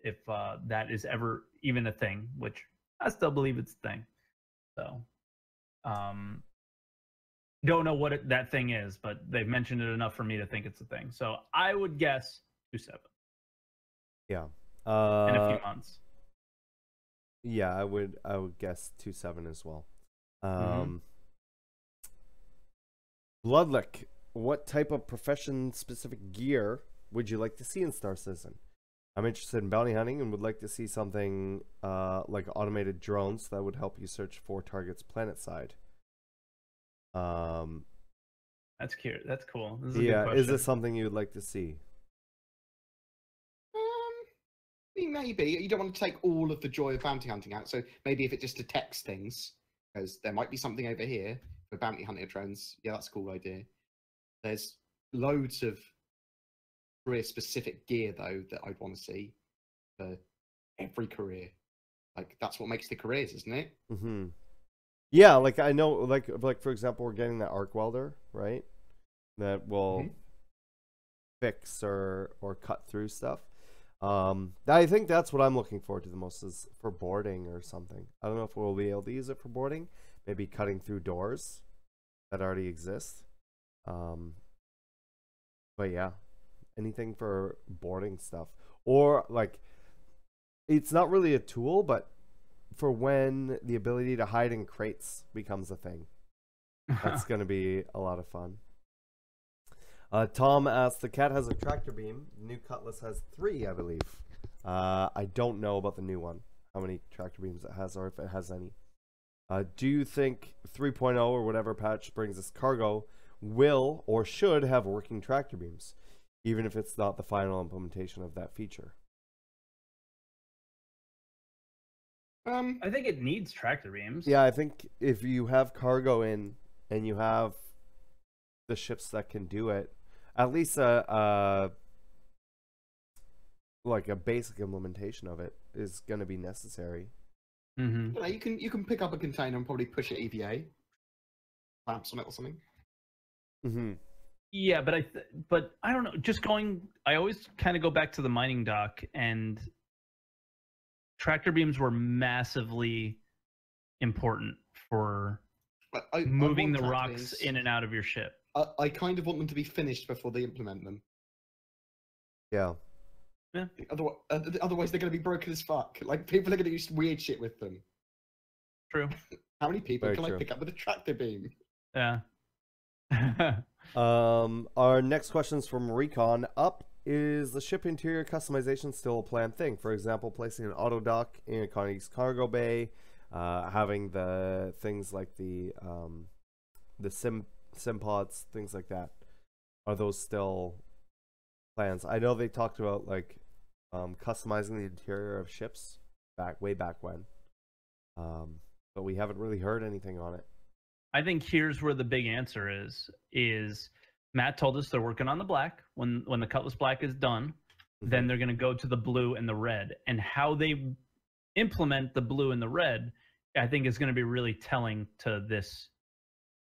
if that is ever even a thing, which I still believe it's a thing. So, don't know what that thing is, but they've mentioned it enough for me to think it's a thing. So I would guess 2.7. Yeah. In a few months. Yeah, I would guess 2.7 as well. Bloodlick, what type of profession-specific gear would you like to see in Star Citizen? I'm interested in bounty hunting and would like to see something like automated drones that would help you search for targets planet side. That's cute. That's cool. This is a good question. Is this something you would like to see? Maybe. You don't want to take all of the joy of bounty hunting out. So maybe if it just detects things, because there might be something over here for bounty hunter drones. Yeah, that's a cool idea. There's loads of career-specific gear, though, that I'd want to see for every career. Like, that's what makes the careers, isn't it? Mm-hmm. Yeah, like I know, like for example, we're getting that arc welder, right? That will fix or cut through stuff. I think that's what I'm looking forward to the most, is for boarding or something. I don't know if we'll be able to use it for boarding. Maybe cutting through doors that already exist. But yeah, anything for boarding stuff, or like, it's not really a tool, but for when the ability to hide in crates becomes a thing. That's going to be a lot of fun. Tom asked, the cat has a tractor beam. The new Cutlass has 3, I believe. I don't know about the new one, how many tractor beams it has, or if it has any. Do you think 3.0 or whatever patch brings us cargo will or should have working tractor beams, even if it's not the final implementation of that feature? I think it needs tractor beams. Yeah, I think if you have cargo in and you have the ships that can do it, at least like a basic implementation of it is going to be necessary. Mm-hmm. You know, you can pick up a container and probably push it EVA, clamps on it or something. Mm-hmm. Yeah, but I don't know. I always kind of go back to the mining dock, and tractor beams were massively important for moving the rocks in and out of your ship. I kind of want them to be finished before they implement them. Yeah. Yeah. Otherwise, they're going to be broken as fuck. Like, people are going to do weird shit with them. True. How many people Very can true. I pick up with a tractor beam? Yeah. Our next question is from Recon. Is the ship interior customization still a planned thing? For example, placing an auto dock in a Carnegie's cargo bay, having the things like the sim sim pods, things like that. Are those still plans? I know they talked about like customizing the interior of ships way back when, but we haven't really heard anything on it. I think here's where the big answer is Matt told us they're working on the black. When the Cutlass Black is done, then they're going to go to the blue and the red. And how they implement the blue and the red, I think, is going to be really telling to this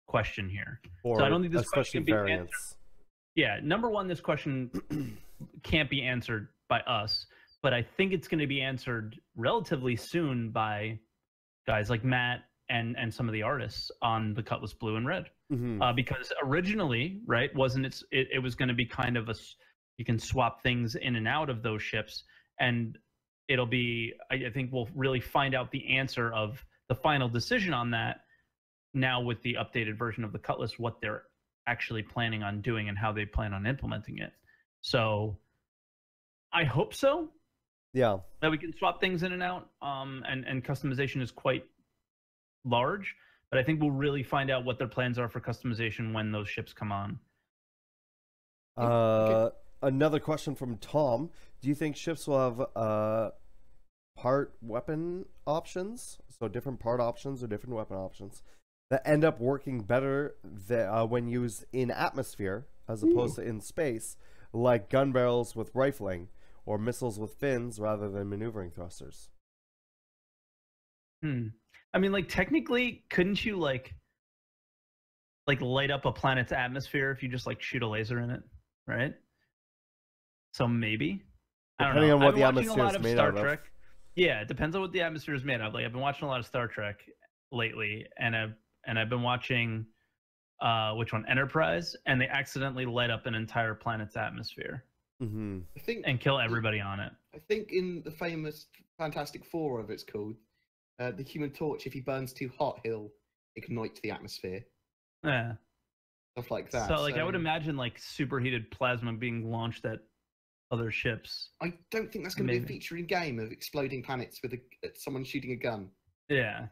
question here. So I don't think this question can be answered. Yeah, number one, this question can't be answered by us, but I think it's going to be answered relatively soon by guys like Matt and some of the artists on the Cutlass Blue and Red. Because originally, right, it was going to be kind of you can swap things in and out of those ships, and it'll be, I think we'll really find out the answer of the final decision on that now with the updated version of the Cutlass, what they're actually planning on doing and how they plan on implementing it. So I hope so. Yeah. That we can swap things in and out, and customization is quite large, but I think we'll really find out what their plans are for customization when those ships come on. Another question from Tom. Do you think ships will have part weapon options, so different part options or different weapon options that end up working better when used in atmosphere as opposed to in space, like gun barrels with rifling or missiles with fins rather than maneuvering thrusters? I mean, like, technically, couldn't you like light up a planet's atmosphere if you just like shoot a laser in it, right? So maybe. Depending on what the atmosphere is made out of. Yeah, it depends on what the atmosphere is made of. Like, I've been watching a lot of Star Trek lately, and I've been watching which one? Enterprise, and they accidentally light up an entire planet's atmosphere. I think, and kill everybody on it. I think in the famous Fantastic Four, of it's called, the Human Torch, if he burns too hot, he'll ignite the atmosphere. Yeah. Stuff like that. So, like, I would imagine, like, superheated plasma being launched at other ships. I don't think that's going to be a feature in game of exploding planets with someone shooting a gun. Yeah.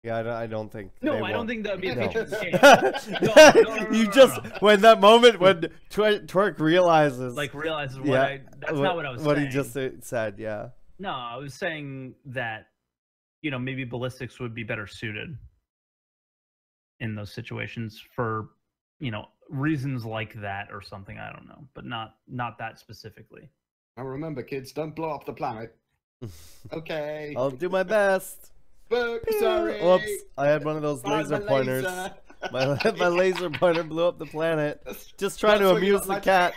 Yeah, I don't think. No, I don't think that would be a feature in the game. You just, when that moment when Twerk realizes. Like, realizes what that's not what I was saying. What he just said, yeah. No, I was saying that, you know, maybe ballistics would be better suited in those situations for, you know, reasons like that or something. I don't know, but not that specifically. Now remember, kids, don't blow up the planet. Okay. I'll do my best. Sorry. Whoops! I had one of those laser pointers. My laser pointer blew up the planet. Just trying to amuse the cat.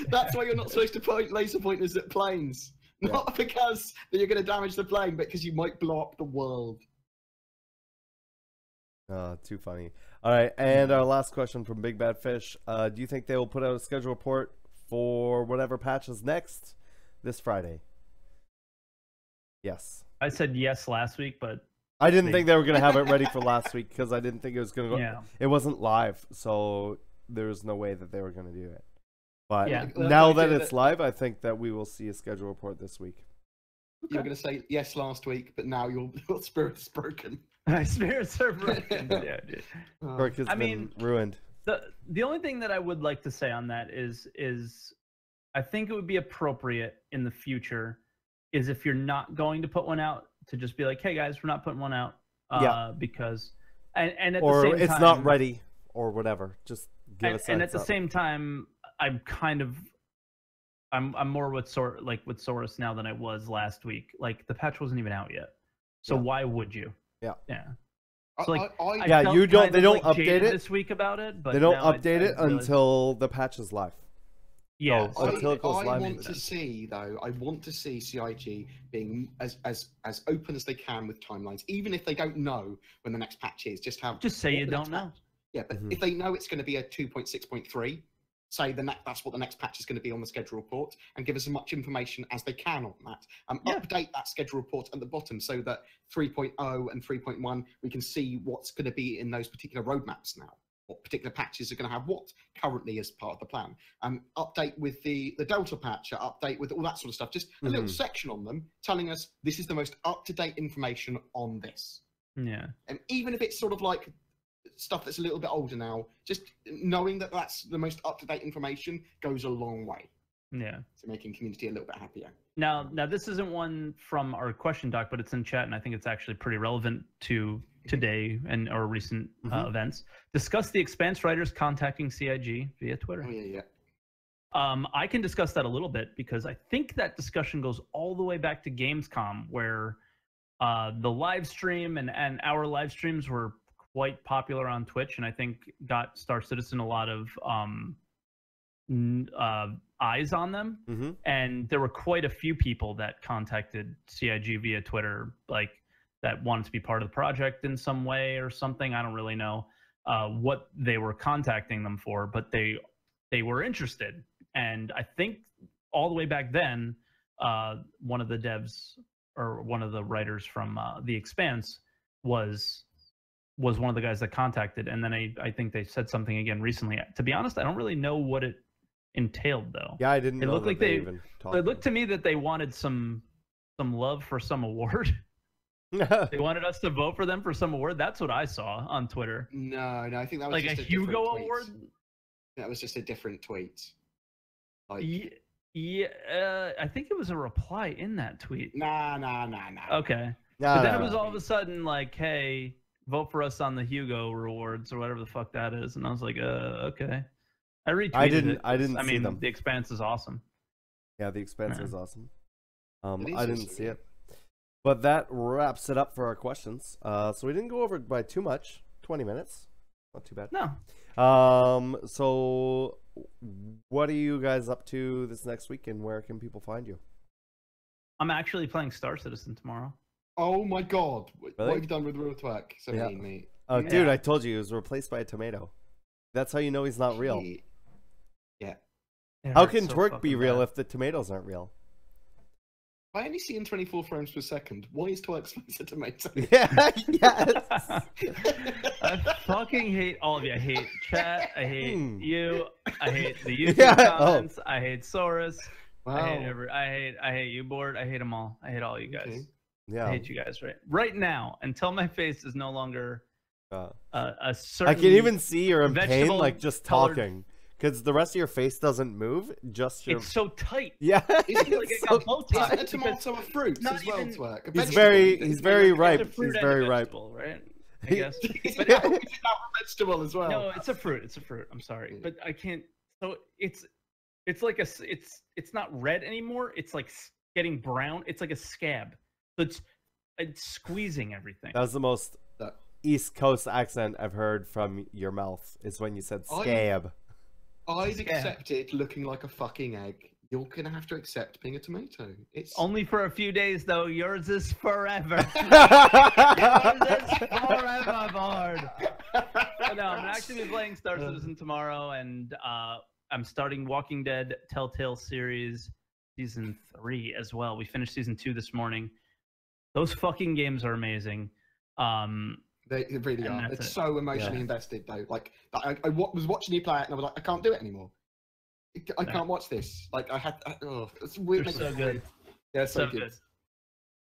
That's why you're not supposed to point laser pointers at planes. Not because you're going to damage the plane, but because you might blow up the world. Oh, too funny. All right, and our last question from Big Bad Fish. Do you think they will put out a schedule report for whatever patch is next this Friday? Yes. I said yes last week, but I didn't think they were going to have it ready for last week because I didn't think it was going to go. Yeah. It wasn't live, so there's no way that they were going to do it. But yeah. now that it's live, I think that we will see a schedule report this week. You were going to say yes last week, but now your spirit's broken. My spirits are broken. Yeah, dude. Twerk has been ruined. The only thing that I would like to say on that is I think it would be appropriate in the future is if you're not going to put one out to just be like, hey guys, we're not putting one out. Because and at the same time, it's not ready or whatever. Just give us. And at the same time, I'm kind of I'm more with Saurus now than I was last week. Like, the patch wasn't even out yet, so why would you? Yeah. So, like, you don't. They don't update it this week about it, but they don't update it until the patch is live. Yeah. Until it goes live. I want to see CIG being as open as they can with timelines, even if they don't know when the next patch is. Just say you don't know. Yeah, but if they know it's going to be a 2.6.3. Say that's what the next patch is going to be on the schedule report, and give us as much information as they can on that. Update that schedule report at the bottom so that 3.0 and 3.1 we can see what's going to be in those particular roadmaps now. What particular patches are going to have what currently as part of the plan. Update with the Delta patch, update with all that sort of stuff. Just a little section on them telling us this is the most up-to-date information on this. Yeah. And even if it's sort of like stuff that's a little bit older now, just knowing that that's the most up-to-date information goes a long way Yeah. to making community a little bit happier. Now this isn't one from our question doc, but it's in chat, and I think it's actually pretty relevant to today and our recent events. Discuss the Expanse writers contacting CIG via Twitter. Oh yeah. I can discuss that a little bit because I think that discussion goes all the way back to Gamescom, where the live stream and our live streams were quite popular on Twitch, and I think got Star Citizen a lot of eyes on them. And there were quite a few people that contacted CIG via Twitter, like that wanted to be part of the project in some way or something. I don't really know what they were contacting them for, but they were interested. And I think all the way back then, one of the devs or one of the writers from The Expanse was one of the guys that contacted. And then I think they said something again recently. To be honest, I don't really know what it entailed though. Yeah, I didn't know looked that like they even talked. It looked to me that they wanted some love for some award. They wanted us to vote for them for some award. That's what I saw on Twitter. No, I think that was Like just a different Hugo tweet. award. That was just a different tweet. Like, Yeah, I think it was a reply in that tweet. nah. Okay. But then it was all of a sudden like, hey, vote for us on the Hugo rewards or whatever the fuck that is. And I was like, okay. I retweeted it. I didn't I see mean, them. The Expanse is awesome. Yeah, The Expanse is awesome. It is I didn't awesome, see yeah. it. But that wraps it up for our questions. So we didn't go over it by too much. 20 minutes. Not too bad. No. So what are you guys up to this next week, and where can people find you? I'm actually playing Star Citizen tomorrow. Oh my god. Really? What have you done with Real Twerk? So Yeah. mean, mate. Oh, Yeah. dude, I told you he was replaced by a tomato. That's how you know he's not real. Yeah. It How hurts can so Twerk be fucking real bad. if the tomatoes aren't real? I only see in 24 frames per second. Why is Twerk supposed to tomato? Yeah, yes. I fucking hate all of you. I hate chat. I hate you. I hate the YouTube Yeah, comments. I hate Saurus. Wow. I hate you, Bored. I hate them all. I hate all you guys. Okay. Yeah. I hate you guys right now until my face is no longer a I certain. can even see you're in pain, vegetable like just colored- talking, because the rest of your face doesn't move. Just your It's so tight. yeah. Is it Like it's I so got bow Is tie. a tomato a fruit Not as well, even- Twerk? A He's vegetable, very you think? he's very It's a ripe. fruit He's and very a ripe. vegetable, right? I guess. Is it But now a vegetable as well? no, it's a fruit. It's a fruit. I'm sorry, but I can't. So it's like it's not red anymore. It's like getting brown. It's like a scab. So it's squeezing everything. That was the most That- East Coast accent I've heard from your mouth. Is when you said scab. I'd Scab. accept it looking like a fucking egg. You're gonna have to accept being a tomato. It's Only for a few days though. Yours is forever. Yours is forever, Bored. But no, I'm actually playing Star Citizen tomorrow, and I'm starting Walking Dead Telltale series season 3 as well. We finished season 2 this morning. Those fucking games are amazing. They really And are. that's It's it. so emotionally invested though. Like I was watching you play it, and I was like, I can't do it anymore. I can't watch this. Like it's weird. They're so good. Yeah, So good.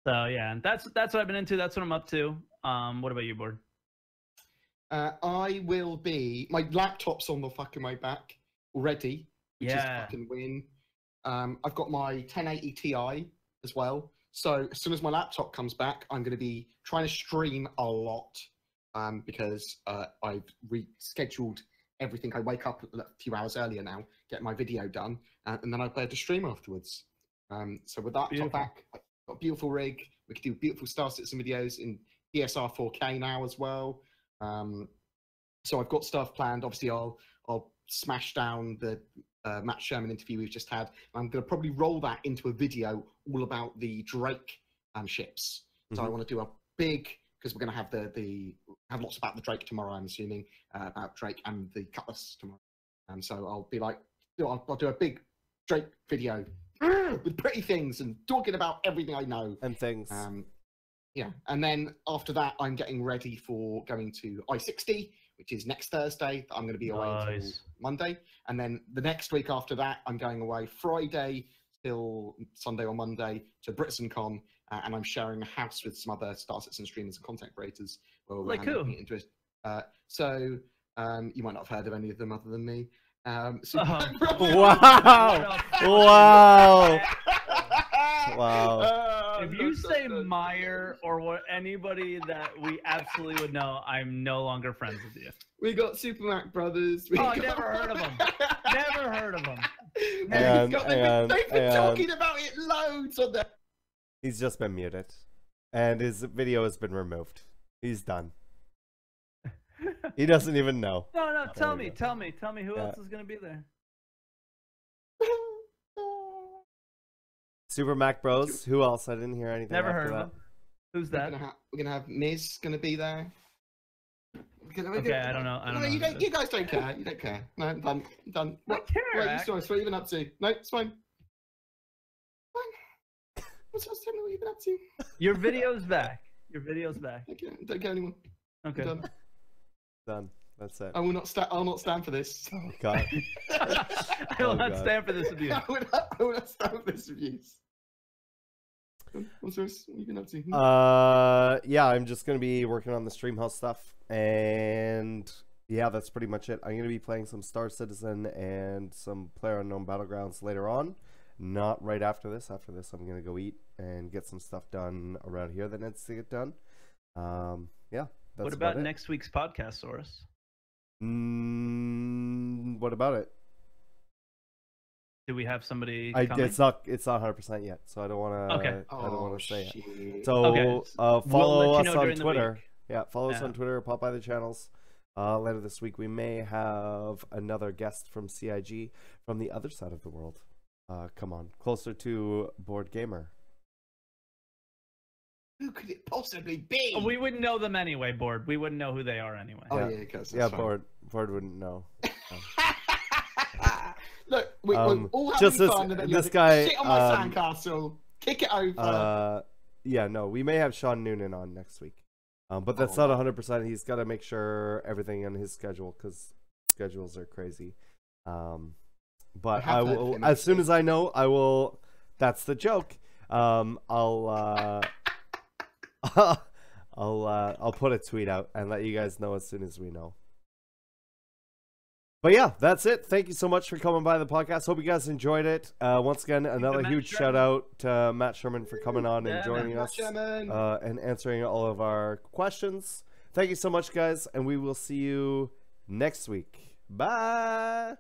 So yeah, and that's what I've been into. That's what I'm up to. What about you, Bored? I will be. My laptop's on the fucking way back already, which is Yeah. fucking win. I've got my 1080 Ti as well. So as soon as my laptop comes back, I'm going to be trying to stream a lot because I've rescheduled everything. I wake up a few hours earlier now, get my video done, and then I play to stream afterwards. So with that Beautiful. top back, I've got a beautiful rig. We can do beautiful Star Citizen videos in DSR 4K now as well. So I've got stuff planned. Obviously, I'll smash down the Matt Sherman interview we've just had. I'm going to probably roll that into a video all about the Drake ships. So I want to do a big, because we're going to have have lots about the Drake tomorrow. I'm assuming about Drake and the Cutlass tomorrow. So I'll be like, I'll do a big Drake video with pretty things and talking about everything I know and things. Yeah, and then after that, I'm getting ready for going to I-60, which is next Thursday. I'm going to be away until Nice. Monday. And then the next week after that, I'm going away Friday till Sunday or Monday to BritizenCon. And I'm sharing a house with some other Star Citizen streamers and content creators. Where we're Like who? looking into So you might not have heard of any of them other than me. Oh. Wow! Wow! Wow! If you say Meyer or anybody that we absolutely would know, I'm no longer friends with you. We got Super Mac Brothers. Never heard of them. Never heard of them. And- they've been and- talking about it loads on there. He's just been muted, and his video has been removed. He's done. He doesn't even know. No, tell There me who Yeah. else is gonna be there. Super Mac Bros. Who else? I didn't hear anything. Never after heard that. of them. Who's that? We're gonna have Miz gonna be there. Okay, I don't know. No, you don't. You guys don't care. You don't care. No, I'm done. I'm done. I care. What Ack. have you been up to? No, it's fine. Fine. What's else? Tell me what you've been up to. Your video's back. Your video's back. Okay, don't care anymore. Okay. I'm done. Done. That's it. I will not stand. I'll not stand for this. Oh God. I will Oh, not God. stand for this abuse. I will not stand for this abuse. What's else? What have you been up to? Yeah, I'm just gonna be working on the stream house stuff, and yeah, that's pretty much it. I'm gonna be playing some Star Citizen and some PlayerUnknown Battlegrounds later on. Not right after this. After this, I'm gonna go eat and get some stuff done around here that needs to get done. Yeah. That's What about it. next week's podcast, Saurus? What about it? Do we have somebody coming? It's not 100% yet, so I don't want to. Okay. I don't want to say it. Shit. So Okay. follow We'll let you us know on during the Twitter. week. Yeah, follow us Yeah. on Twitter. Pop by the channels. Later this week, we may have another guest from CIG from the other side of the world. Come on, closer to BoredGamer. Who could it possibly be? Oh, we wouldn't know them anyway, Board. We wouldn't know who they are anyway. Oh Yeah. yeah, because Yeah, Bored wouldn't know. Look, we're all having just fun, and then you this have to guy, shit on my sandcastle, kick it over. Yeah, no, we may have Sean Noonan on next week. But that's not 100%. He's got to make sure everything on his schedule, because schedules are crazy. But I have heard will, him as soon actually. as I know, I will. That's the joke. I'll put a tweet out and let you guys know as soon as we know. But yeah, that's it. Thank you so much for coming by the podcast. Hope you guys enjoyed it. Once again, another Matt huge Sherman. shout out to Matt Sherman for coming on and Yeah, joining Matt us Sherman. and answering all of our questions. Thank you so much, guys, and we will see you next week. Bye.